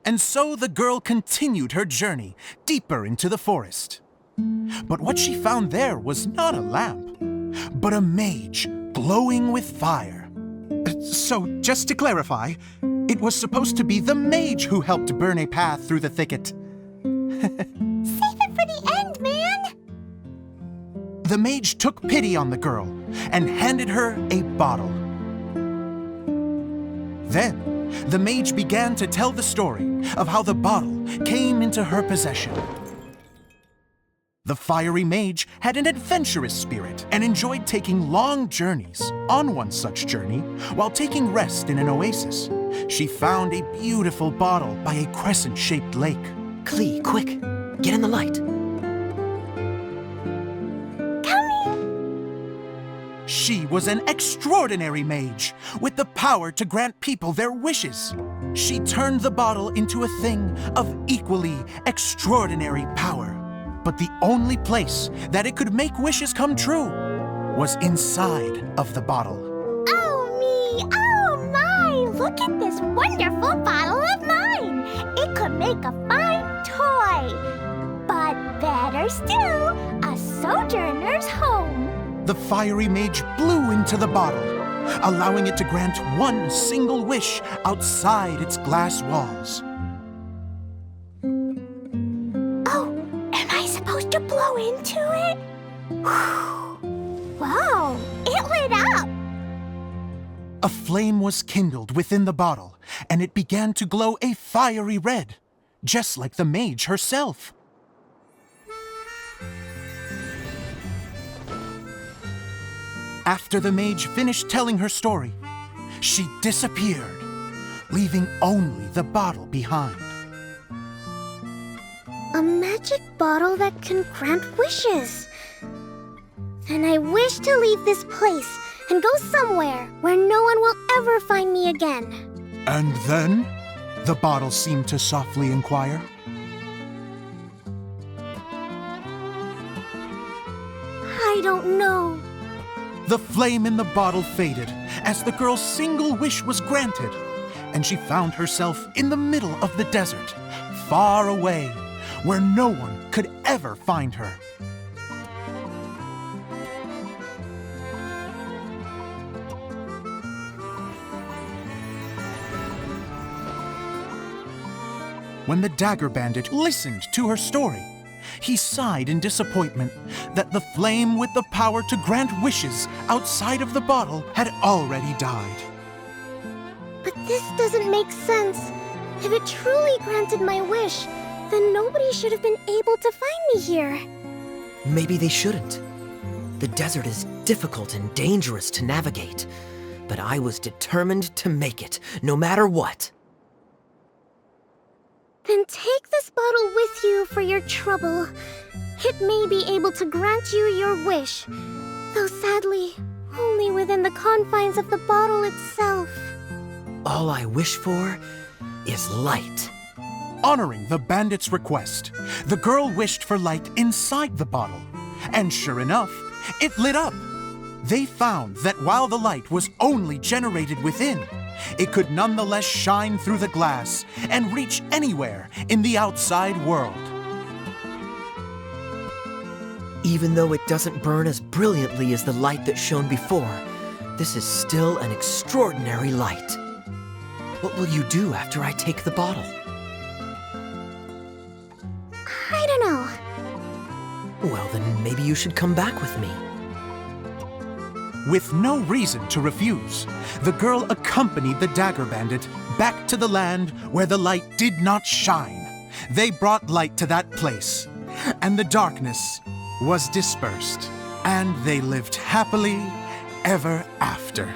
And so the girl continued her journey deeper into the forest. But what she found there was not a lamp, but a mage glowing with fire. So, just to clarify, it was supposed to be the mage who helped burn a path through the thicket. Save it for the end, man! The mage took pity on the girl and handed her a bottle. Then, the mage began to tell the story of how the bottle came into her possession. The fiery mage had an adventurous spirit and enjoyed taking long journeys. On one such journey, while taking rest in an oasis, she found a beautiful bottle by a crescent-shaped lake. Klee, quick, get in the light. She was an extraordinary mage with the power to grant people their wishes. She turned the bottle into a thing of equally extraordinary power. But the only place that it could make wishes come true was inside of the bottle. Oh me, oh my! Look at this wonderful bottle of mine! It could make a fine toy! But better still, a sojourner's home! The fiery mage blew into the bottle, allowing it to grant one single wish outside its glass walls. To blow into it? Wow, it lit up! A flame was kindled within the bottle, and it began to glow a fiery red, just like the mage herself. After the mage finished telling her story, she disappeared, leaving only the bottle behind. A magic bottle that can grant wishes. Then I wish to leave this place and go somewhere where no one will ever find me again. And then? The bottle seemed to softly inquire. I don't know. The flame in the bottle faded as the girl's single wish was granted, and she found herself in the middle of the desert, far away, where no one could ever find her. When the dagger bandit listened to her story, he sighed in disappointment that the flame with the power to grant wishes outside of the bottle had already died. But this doesn't make sense. If it truly granted my wish, then nobody should have been able to find me here. Maybe they shouldn't. The desert is difficult and dangerous to navigate, but I was determined to make it, no matter what. Then take this bottle with you for your trouble. It may be able to grant you your wish, though sadly, only within the confines of the bottle itself. All I wish for is light. Honoring the bandit's request, the girl wished for light inside the bottle, and sure enough, it lit up. They found that while the light was only generated within, it could nonetheless shine through the glass and reach anywhere in the outside world. Even though it doesn't burn as brilliantly as the light that shone before, this is still an extraordinary light. What will you do after I take the bottle? I don't know. Well, then maybe you should come back with me. With no reason to refuse, the girl accompanied the dagger bandit back to the land where the light did not shine. They brought light to that place, and the darkness was dispersed, and they lived happily ever after.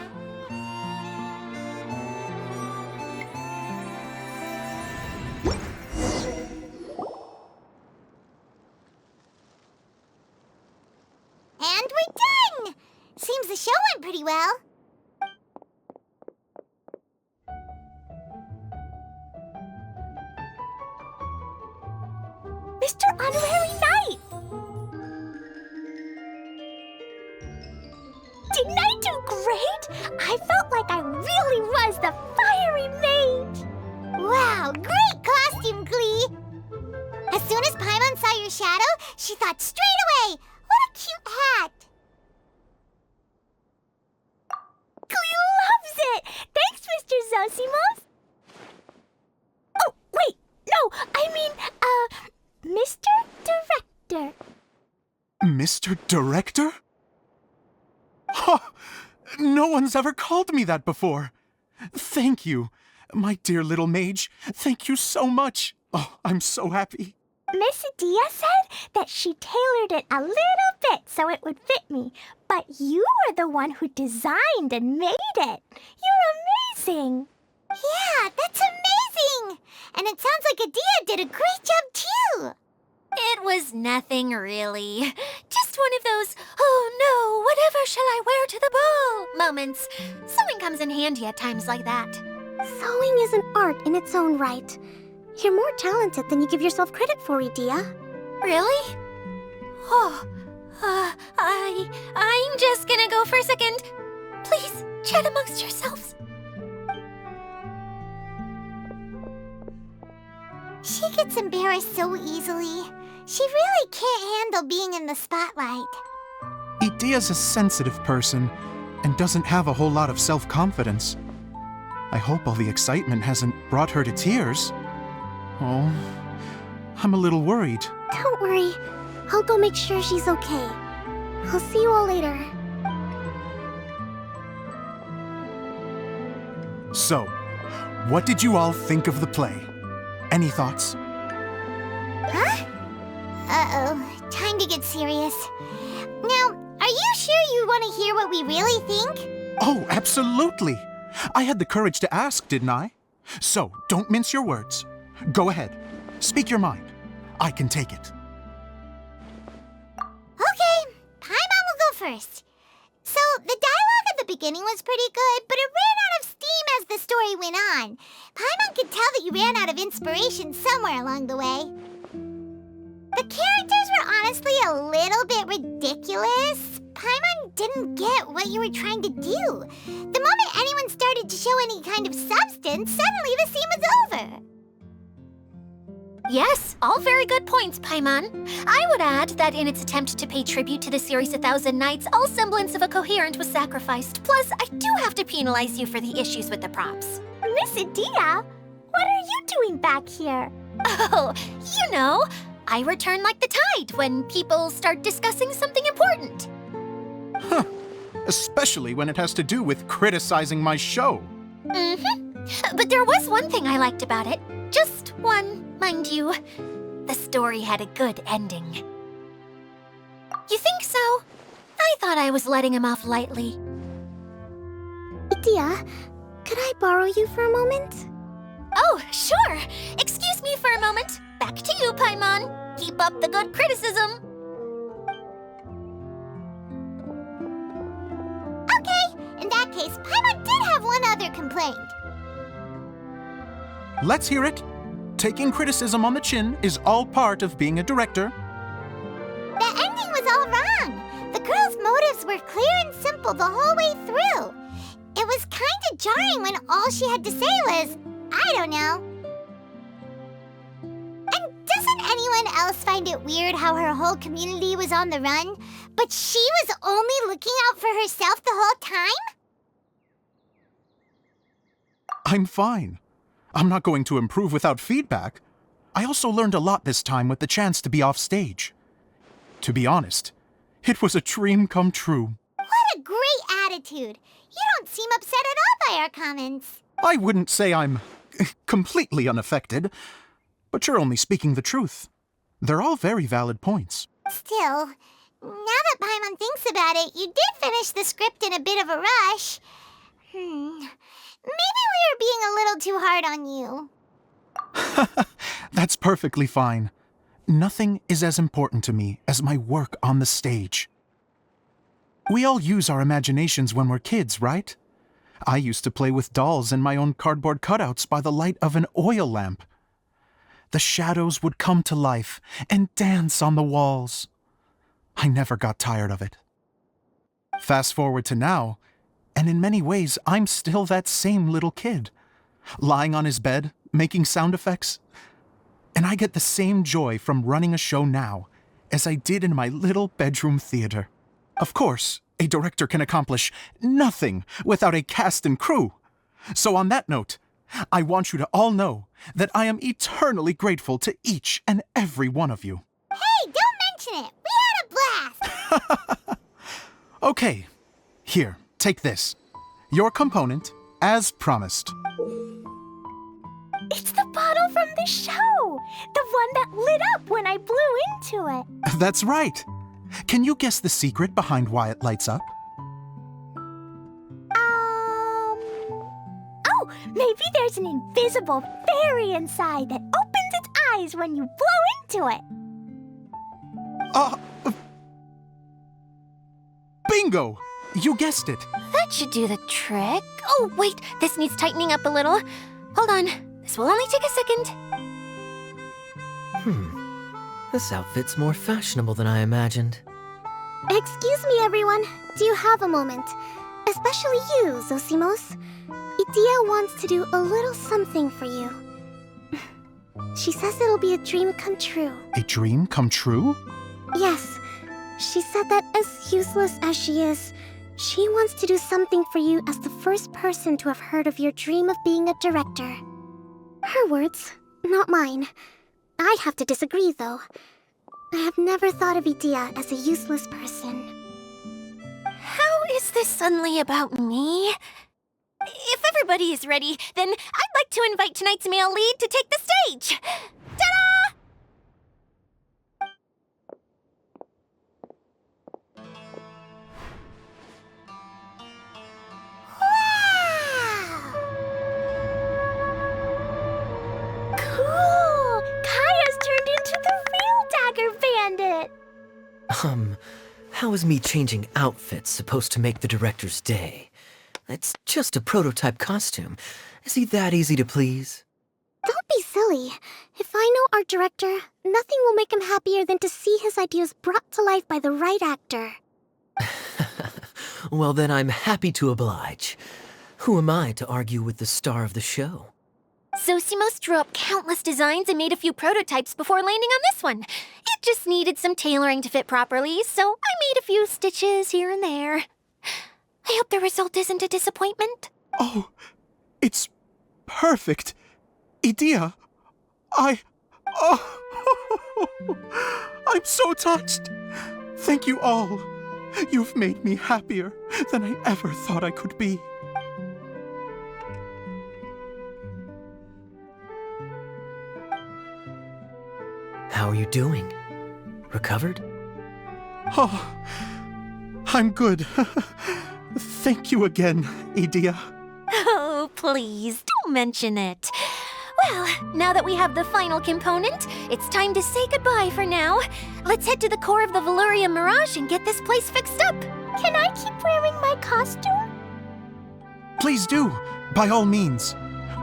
And we're done! Seems the show went pretty well. Mr. Honorary Knight! Didn't I do great? I felt like I really was the fiery mage! Wow, great costume, Klee! As soon as Paimon saw your shadow, she thought straight away, what a cute hat! Klee loves it! Thanks, Mr. Zosimos! Oh, wait! No, I mean, Mr. Director. Mr. Director? Huh! No one's ever called me that before. Thank you. My dear little mage, thank you so much. Oh, I'm so happy. Miss Idyia said that she tailored it a little bit so it would fit me, but you were the one who designed and made it. You're amazing. Yeah, that's amazing! And it sounds like Idyia did a great job too! It was nothing really. Just one of those, oh no, whatever shall I wear to the ball moments. Sewing comes in handy at times like that. Sewing is an art in its own right. You're more talented than you give yourself credit for, Idyia. Really? Oh, I'm just gonna go for a second. Please, chat amongst yourselves. She gets embarrassed so easily. She really can't handle being in the spotlight. Idyia's a sensitive person and doesn't have a whole lot of self-confidence. I hope all the excitement hasn't brought her to tears. Oh, I'm a little worried. Don't worry. I'll go make sure she's okay. I'll see you all later. So, what did you all think of the play? Any thoughts? Huh? Uh-oh, time to get serious. Now, are you sure you want to hear what we really think? Oh, absolutely! I had the courage to ask, didn't I? So, don't mince your words. Go ahead. Speak your mind. I can take it. Okay, Paimon will go first. So, the dialogue at the beginning was pretty good, but it ran out of steam as the story went on. Paimon could tell that you ran out of inspiration somewhere along the way. The characters were honestly a little bit ridiculous. Paimon didn't get what you were trying to do. The moment anyone started to show any kind of substance, suddenly the scene was over. Yes, all very good points, Paimon. I would add that in its attempt to pay tribute to the series 1,000 Nights, all semblance of a coherent was sacrificed. Plus, I do have to penalize you for the issues with the props. Miss Idyia, what are you doing back here? Oh, you know, I return like the tide when people start discussing something important. Huh. Especially when it has to do with criticizing my show. Mm-hmm. But there was one thing I liked about it. Just one, mind you. The story had a good ending. You think so? I thought I was letting him off lightly. Idyia, could I borrow you for a moment? Oh, sure. Excuse me for a moment. Back to you, Paimon. Keep up the good criticism. Okay, in that case, Paimon did have one other complaint. Let's hear it. Taking criticism on the chin is all part of being a director. The ending was all wrong. The girl's motives were clear and simple the whole way through. It was kind of jarring when all she had to say was, I don't know. And doesn't anyone else find it weird how her whole community was on the run, but she was only looking out for herself the whole time? I'm fine. I'm not going to improve without feedback. I also learned a lot this time with the chance to be off stage. To be honest, it was a dream come true. What a great attitude. You don't seem upset at all by our comments. I wouldn't say I'm completely unaffected, but you're only speaking the truth. They're all very valid points. Still, now that Paimon thinks about it, you did finish the script in a bit of a rush. Maybe we were being a little too hard on you. That's perfectly fine. Nothing is as important to me as my work on the stage. We all use our imaginations when we're kids, right? I used to play with dolls and my own cardboard cutouts by the light of an oil lamp. The shadows would come to life and dance on the walls. I never got tired of it. Fast forward to now, and in many ways, I'm still that same little kid, lying on his bed, making sound effects. And I get the same joy from running a show now as I did in my little bedroom theater. Of course, a director can accomplish nothing without a cast and crew. So on that note, I want you to all know that I am eternally grateful to each and every one of you. Hey, don't mention it! We had a blast! Okay, here, take this. Your component, as promised. It's the bottle from the show! The one that lit up when I blew into it. That's right. Can you guess the secret behind why it lights up? Oh, maybe there's an invisible fairy inside that opens its eyes when you blow into it. Bingo! You guessed it. That should do the trick. Oh, wait, this needs tightening up a little. Hold on, this will only take a second. This outfit's more fashionable than I imagined. Excuse me, everyone. Do you have a moment? Especially you, Zosimos. Idyia wants to do a little something for you. She says it'll be a dream come true. A dream come true? Yes. She said that as useless as she is, she wants to do something for you as the first person to have heard of your dream of being a director. Her words, not mine. I'd have to disagree, though. I have never thought of Idyia as a useless person. How is this suddenly about me? If everybody is ready, then I'd like to invite tonight's male lead to take the stage. Ta-da! Cool! Kaeya's turned into the real Dagger Bandit! How is me changing outfits supposed to make the director's day? It's just a prototype costume. Is he that easy to please? Don't be silly. If I know our director, nothing will make him happier than to see his ideas brought to life by the right actor. Well, then I'm happy to oblige. Who am I to argue with the star of the show? Zosimos drew up countless designs and made a few prototypes before landing on this one. It just needed some tailoring to fit properly, so I made a few stitches here and there. I hope the result isn't a disappointment. Oh, it's perfect. Idyia, I'm so touched. Thank you all. You've made me happier than I ever thought I could be. How are you doing? Recovered? Oh, I'm good. Thank you again, Idyia. Oh, please, don't mention it. Well, now that we have the final component, it's time to say goodbye for now. Let's head to the core of the Veluriyam Mirage and get this place fixed up. Can I keep wearing my costume? Please do, by all means.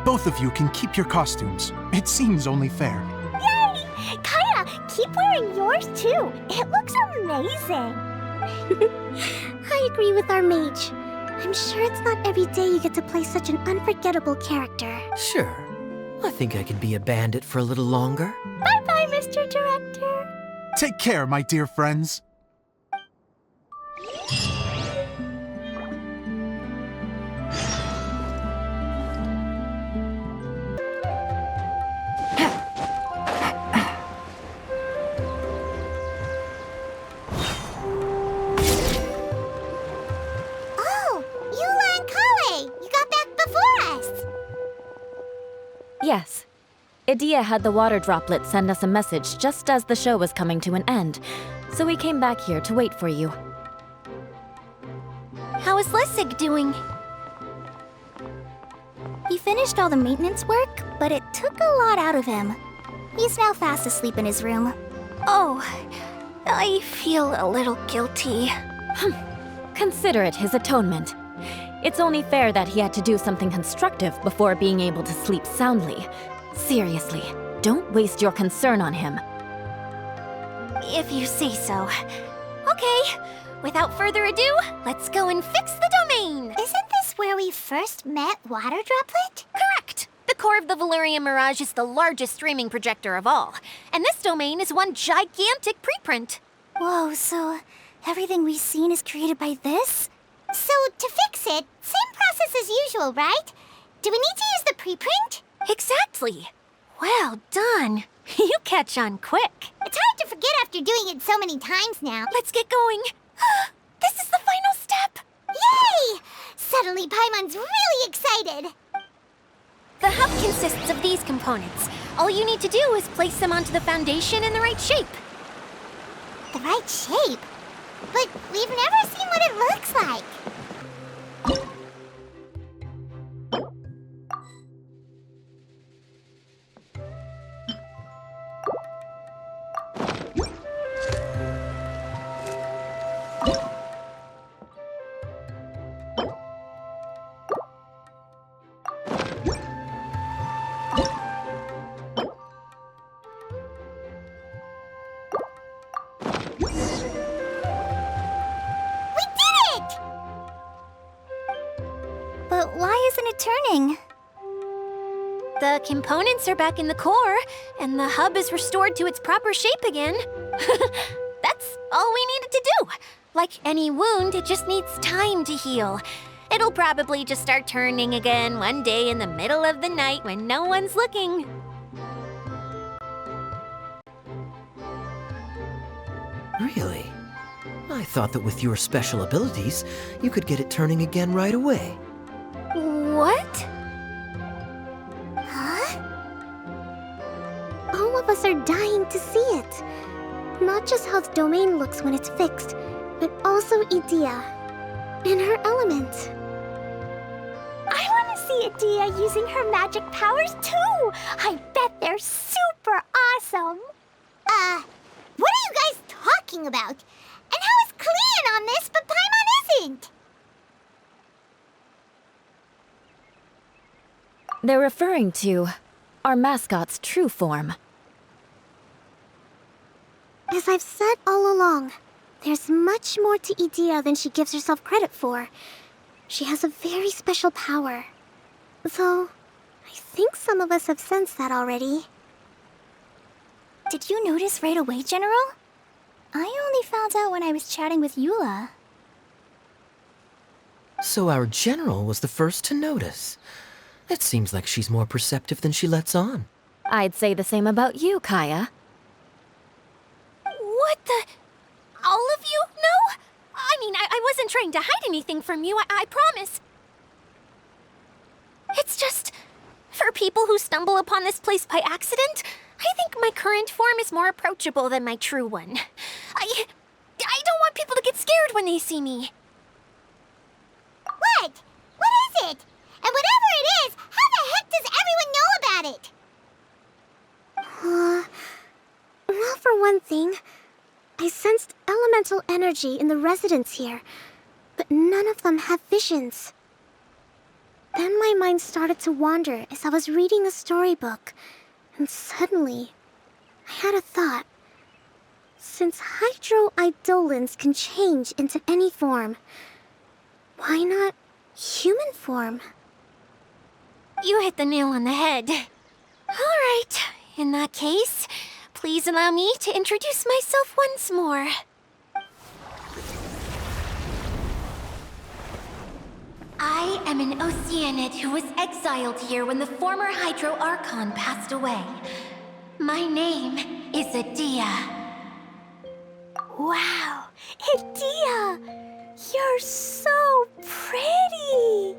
Both of you can keep your costumes. It seems only fair. Yay! Kaeya, keep wearing yours too. It looks amazing. I agree with our mage. I'm sure it's not every day you get to play such an unforgettable character. Sure. I think I can be a bandit for a little longer. Bye-bye, Mr. Director. Take care, my dear friends. Oh, Eula and Collei! You got back before us! Yes. Idyia had the water droplet send us a message just as the show was coming to an end, so we came back here to wait for you. How is Lessig doing? He finished all the maintenance work, but it took a lot out of him. He's now fast asleep in his room. Oh, I feel a little guilty. Consider it his atonement. It's only fair that he had to do something constructive before being able to sleep soundly. Seriously, Don't waste your concern on him. If you say so. Okay, without further ado, let's go and fix the domain! Isn't this where we first met Water Droplet? Correct! The core of the Veluriyam Mirage is the largest streaming projector of all, and this domain is one gigantic preprint. Whoa, so everything we've seen is created by this? So, to fix it, same process as usual, right? Do we need to use the preprint? Exactly! Well done! You catch on quick. It's hard to forget after doing it so many times now. Let's get going. This is the final step! Yay! Suddenly Paimon's really excited. The hub consists of these components. All you need to do is place them onto the foundation in the right shape. The right shape? But we've never seen what it looks like. But why isn't it turning? The components are back in the core, and the hub is restored to its proper shape again. That's all we needed to do. Like any wound, it just needs time to heal. It'll probably just start turning again one day in the middle of the night when no one's looking. Really? I thought that with your special abilities, you could get it turning again right away. What? Huh? All of us are dying to see it. Not just how the domain looks when it's fixed, but also Idyia. In her element. I want to see Idyia using her magic powers too! I bet they're super awesome! What are you guys talking about? And how is Klee in on this, but Paimon isn't? They're referring to our mascot's true form. As I've said all along, there's much more to Idyia than she gives herself credit for. She has a very special power. Though, I think some of us have sensed that already. Did you notice right away, General? I only found out when I was chatting with Eula. So our general was the first to notice. It seems like she's more perceptive than she lets on. I'd say the same about you, Kaeya. What the? All of you know? I mean, I wasn't trying to hide anything from you, I promise. It's just, for people who stumble upon this place by accident, I think my current form is more approachable than my true one. I don't want people to get scared when they see me. What? What is it? And whatever it is, how the heck does everyone know about it? Well, for one thing, I sensed elemental energy in the residents here, but none of them have visions. Then my mind started to wander as I was reading a storybook, and suddenly, I had a thought. Since hydro-eidolons can change into any form, why not human form? You hit the nail on the head. All right, in that case, please allow me to introduce myself once more. I am an Oceanid who was exiled here when the former Hydro Archon passed away. My name is Idyia. Wow, Idyia! You're so pretty!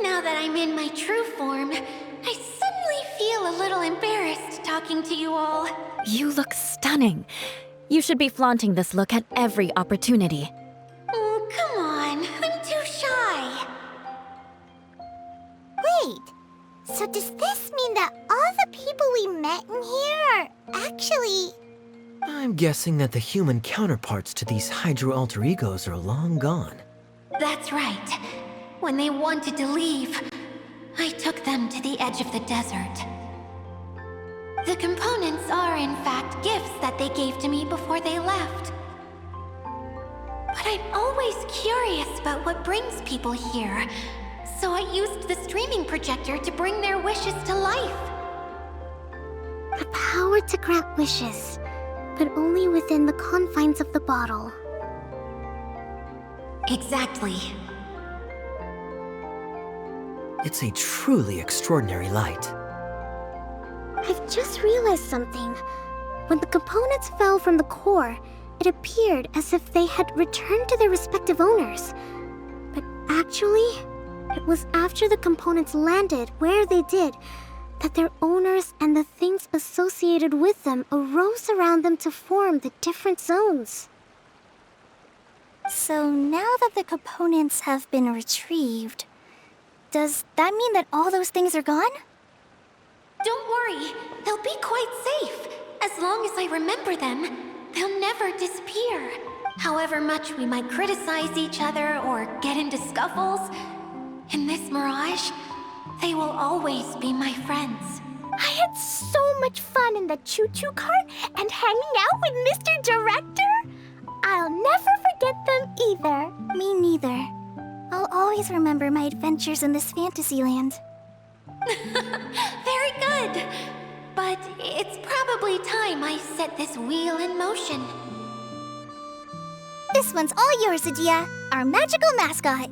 Now that I'm in my true form, I suddenly feel a little embarrassed talking to you all. You look stunning. You should be flaunting this look at every opportunity. Come on, I'm too shy. Wait, so does this mean that all the people we met in here are actually... I'm guessing that the human counterparts to these hydro alter egos are long gone. That's right. When they wanted to leave, I took them to the edge of the desert. The components are, in fact, gifts that they gave to me before they left. But I'm always curious about what brings people here, so I used the streaming projector to bring their wishes to life. The power to grant wishes, but only within the confines of the bottle. Exactly. It's a truly extraordinary light. I've just realized something. When the components fell from the core, it appeared as if they had returned to their respective owners. But actually, it was after the components landed where they did that their owners and the things associated with them arose around them to form the different zones. So now that the components have been retrieved, does that mean that all those things are gone? Don't worry, they'll be quite safe. As long as I remember them, they'll never disappear. However much we might criticize each other or get into scuffles, in this Mirage, they will always be my friends. I had so much fun in the choo-choo cart and hanging out with Mr. Director. I'll never forget them either. Me neither. I'll always remember my adventures in this fantasy land. Very good. But it's probably time I set this wheel in motion. This one's all yours, Idyia, our magical mascot.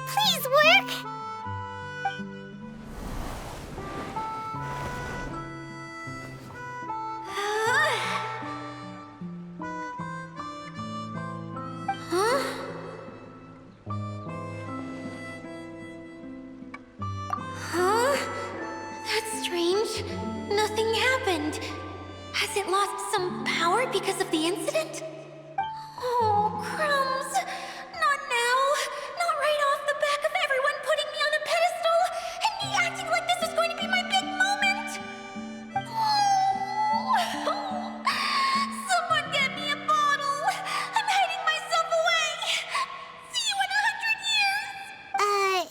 Please work! Huh? Huh? That's strange. Nothing happened. Has it lost some power because of the incident? Oh, crumbs. Not now. Not right off the back of everyone putting me on a pedestal and me acting like this is going to be my big moment. Oh. Someone get me a bottle. I'm hiding myself away. See you in 100 years.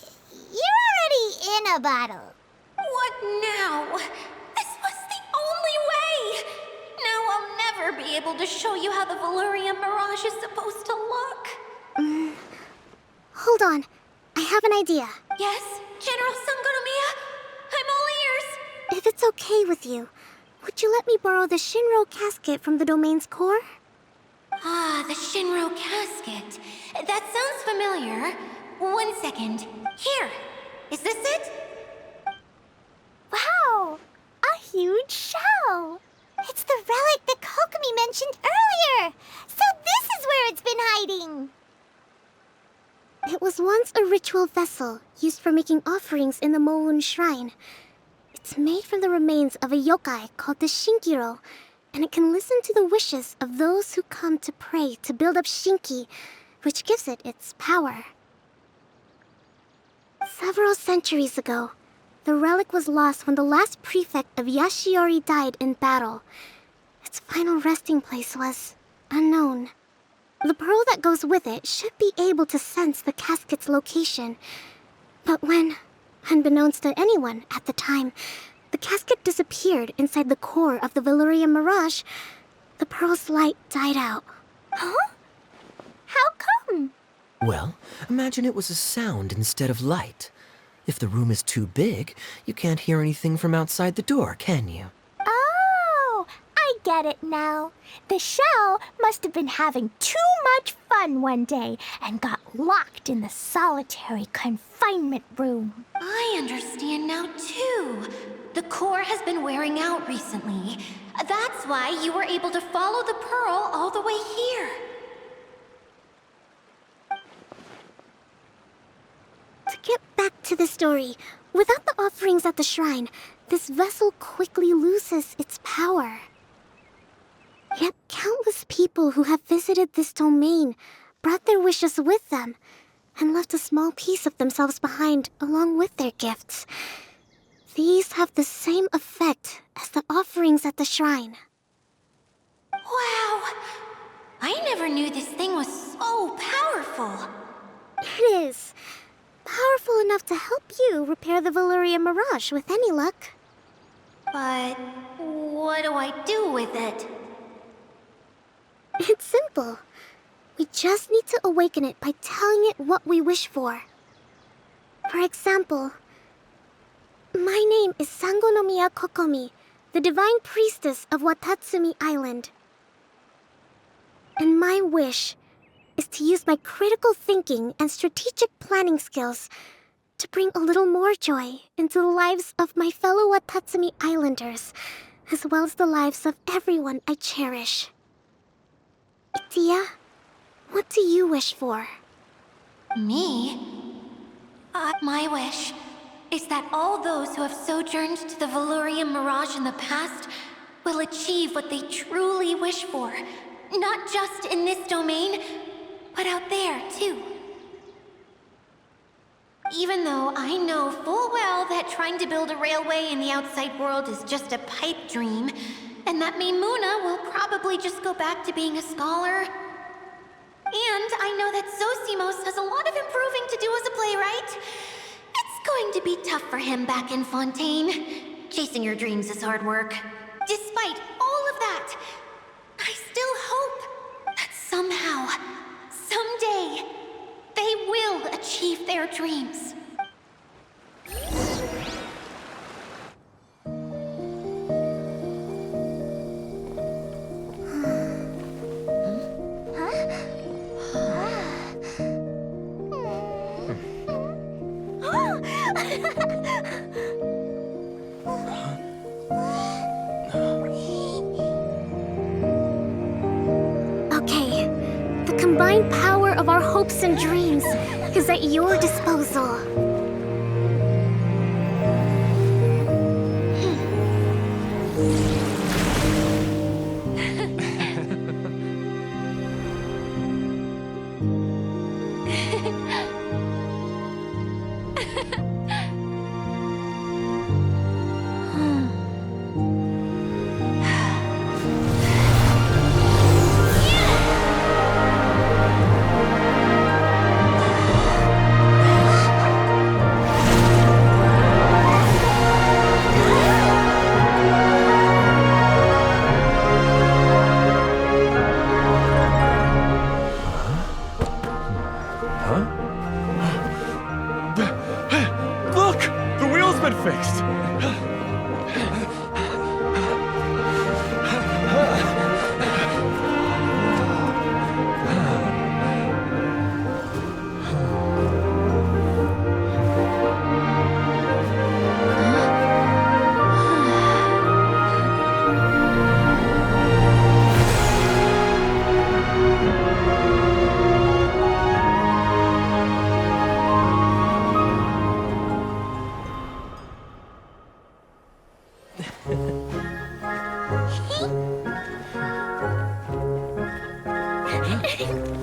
You're already in a bottle. What now? This was the only way. Now I'll never be able to show you how the Veluriyam Mirage is supposed to look. Hold on. I have an idea. Yes, General Sangonomiya? I'm all ears. If it's okay with you, would you let me borrow the Shinro casket from the domain's core? Ah, the Shinro casket. That sounds familiar. 1 second. Here. Is this it? Wow! A huge shell! It's the relic that Kokomi mentioned earlier! So this is where it's been hiding! It was once a ritual vessel used for making offerings in the Moun Shrine. It's made from the remains of a yokai called the Shinkiro, and it can listen to the wishes of those who come to pray to build up Shinki, which gives it its power. Several centuries ago, the relic was lost when the last prefect of Yashiori died in battle. Its final resting place was unknown. The pearl that goes with it should be able to sense the casket's location. But when, unbeknownst to anyone at the time, the casket disappeared inside the core of the Veluriyam Mirage, the pearl's light died out. Huh? How come? Well, imagine it was a sound instead of light. If the room is too big, you can't hear anything from outside the door, can you? Oh, I get it now. The shell must have been having too much fun one day and got locked in the solitary confinement room. I understand now, too. The core has been wearing out recently. That's why you were able to follow the pearl all the way here. To get back to the story, without the offerings at the shrine, this vessel quickly loses its power. Yet countless people who have visited this domain brought their wishes with them and left a small piece of themselves behind along with their gifts. These have the same effect as the offerings at the shrine. Wow! I never knew this thing was so powerful. It is. powerful enough to help you repair the Veluriyam Mirage with any luck. But what do I do with it? It's simple. We just need to awaken it by telling it what we wish for. For example, my name is Sangonomiya Kokomi, the divine priestess of Watatsumi Island. And my wish is to use my critical thinking and strategic planning skills to bring a little more joy into the lives of my fellow Watatsumi Islanders, as well as the lives of everyone I cherish. Idyia, what do you wish for? Me? My wish is that all those who have sojourned to the Veluriyam Mirage in the past will achieve what they truly wish for. Not just in this domain, but out there, too. Even though I know full well that trying to build a railway in the outside world is just a pipe dream, and that Maimuna will probably just go back to being a scholar. And I know that Zosimos has a lot of improving to do as a playwright. It's going to be tough for him back in Fontaine. Chasing your dreams is hard work. Despite all of that, I still hope that somehow, someday, they will achieve their dreams. Okay, the combined power of our hopes and dreams is at your disposal. Look! The wheel's been fixed!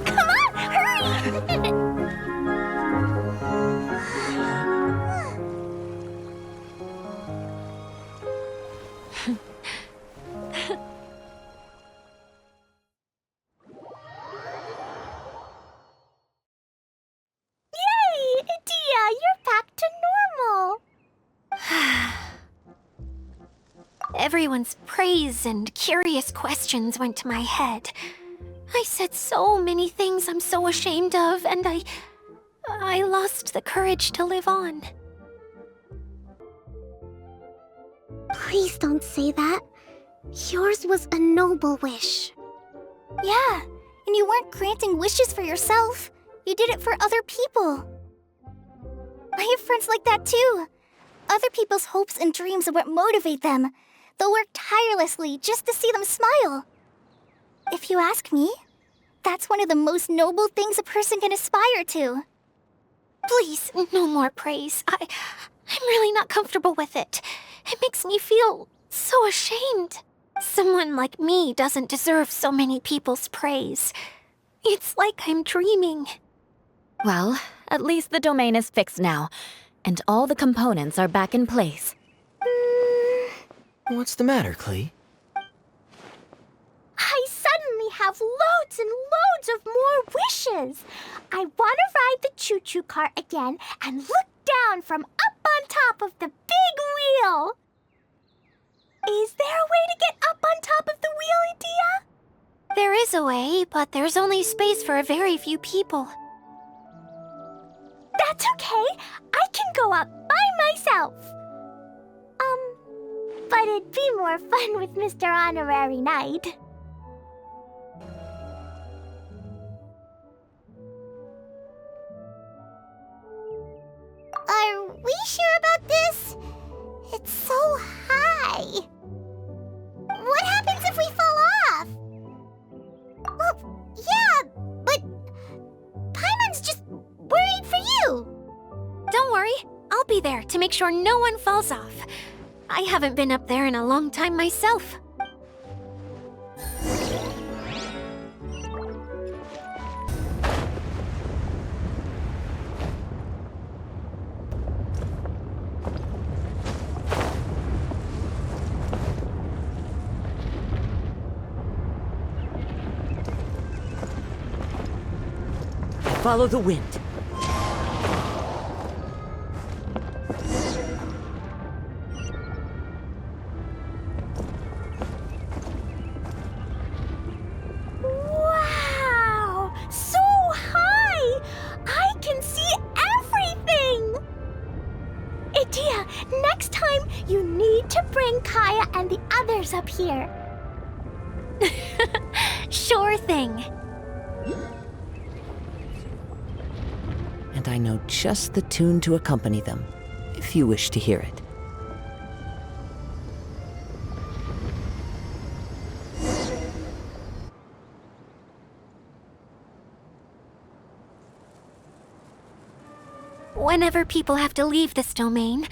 Come on, hurry! Yay! Idyia, you're back to normal! Everyone's praise and curious questions went to my head. I said so many things I'm so ashamed of, and I lost the courage to live on. Please don't say that. Yours was a noble wish. Yeah, and you weren't granting wishes for yourself. You did it for other people. I have friends like that too. Other people's hopes and dreams are what motivate them. They'll work tirelessly just to see them smile. If you ask me, that's one of the most noble things a person can aspire to. Please, no more praise. I'm really not comfortable with it. It makes me feel so ashamed. Someone like me doesn't deserve so many people's praise. It's like I'm dreaming. Well, at least the domain is fixed now, and all the components are back in place. What's the matter, Klee? I suddenly have loads and loads of more wishes. I want to ride the choo-choo cart again and look down from up on top of the big wheel. Is there a way to get up on top of the wheel, Idyia? There is a way, but there's only space for a very few people. That's okay. I can go up by myself. But it'd be more fun with Mr. Honorary Knight. Are we sure about this? It's so high. What happens if we fall off? Well, yeah, but Paimon's just worried for you. Don't worry, I'll be there to make sure no one falls off. I haven't been up there in a long time myself. Follow the wind. Wow! So high! I can see everything! Idyia, next time you need to bring Kaeya and the others up here. Sure thing. And I know just the tune to accompany them, if you wish to hear it. Whenever people have to leave this domain,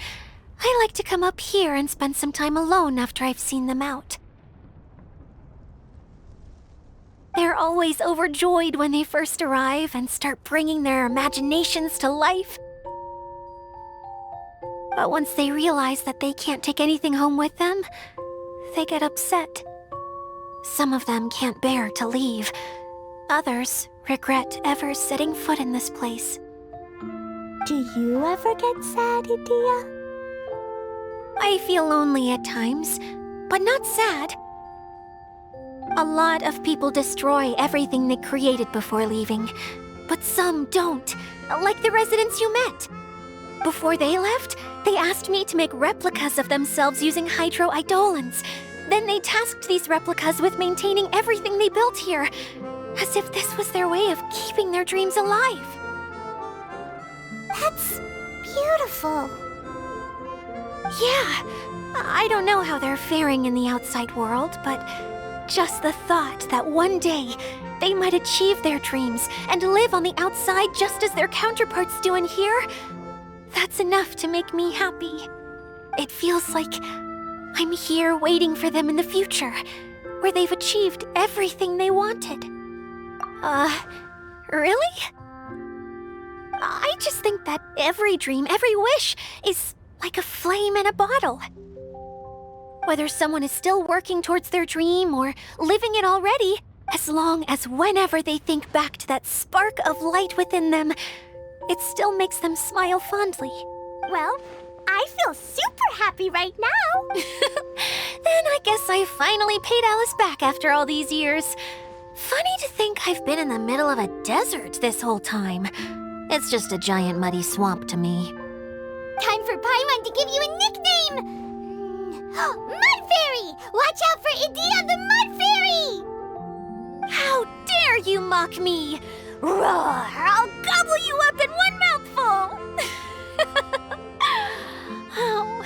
I like to come up here and spend some time alone after I've seen them out. They're always overjoyed when they first arrive and start bringing their imaginations to life. But once they realize that they can't take anything home with them, they get upset. Some of them can't bear to leave. Others regret ever setting foot in this place. Do you ever get sad, Idyia? I feel lonely at times, but not sad. A lot of people destroy everything they created before leaving, but some don't, like the residents you met. Before they left, they asked me to make replicas of themselves using hydro-eidolons. Then they tasked these replicas with maintaining everything they built here, as if this was their way of keeping their dreams alive. That's beautiful. Yeah, I don't know how they're faring in the outside world, but just the thought that one day they might achieve their dreams and live on the outside just as their counterparts do in here, that's enough to make me happy. It feels like I'm here waiting for them in the future, where they've achieved everything they wanted. Really? I just think that every dream, every wish, is like a flame in a bottle. Whether someone is still working towards their dream or living it already, as long as whenever they think back to that spark of light within them, it still makes them smile fondly. Well, I feel super happy right now. Then I guess I finally paid Alice back after all these years. Funny to think I've been in the middle of a desert this whole time. It's just a giant muddy swamp to me. Time for Paimon to give you a nickname! Mud Fairy! Watch out for Idyia the Mud Fairy! How dare you mock me! Roar! I'll gobble you up in one mouthful! Oh.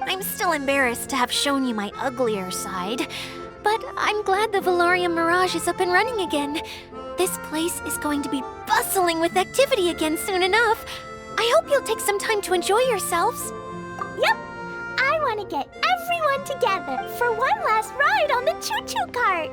I'm still embarrassed to have shown you my uglier side, but I'm glad the Veluriyam Mirage is up and running again. This place is going to be bustling with activity again soon enough. I hope you'll take some time to enjoy yourselves. Yep, I want to get everyone together for one last ride on the choo-choo cart.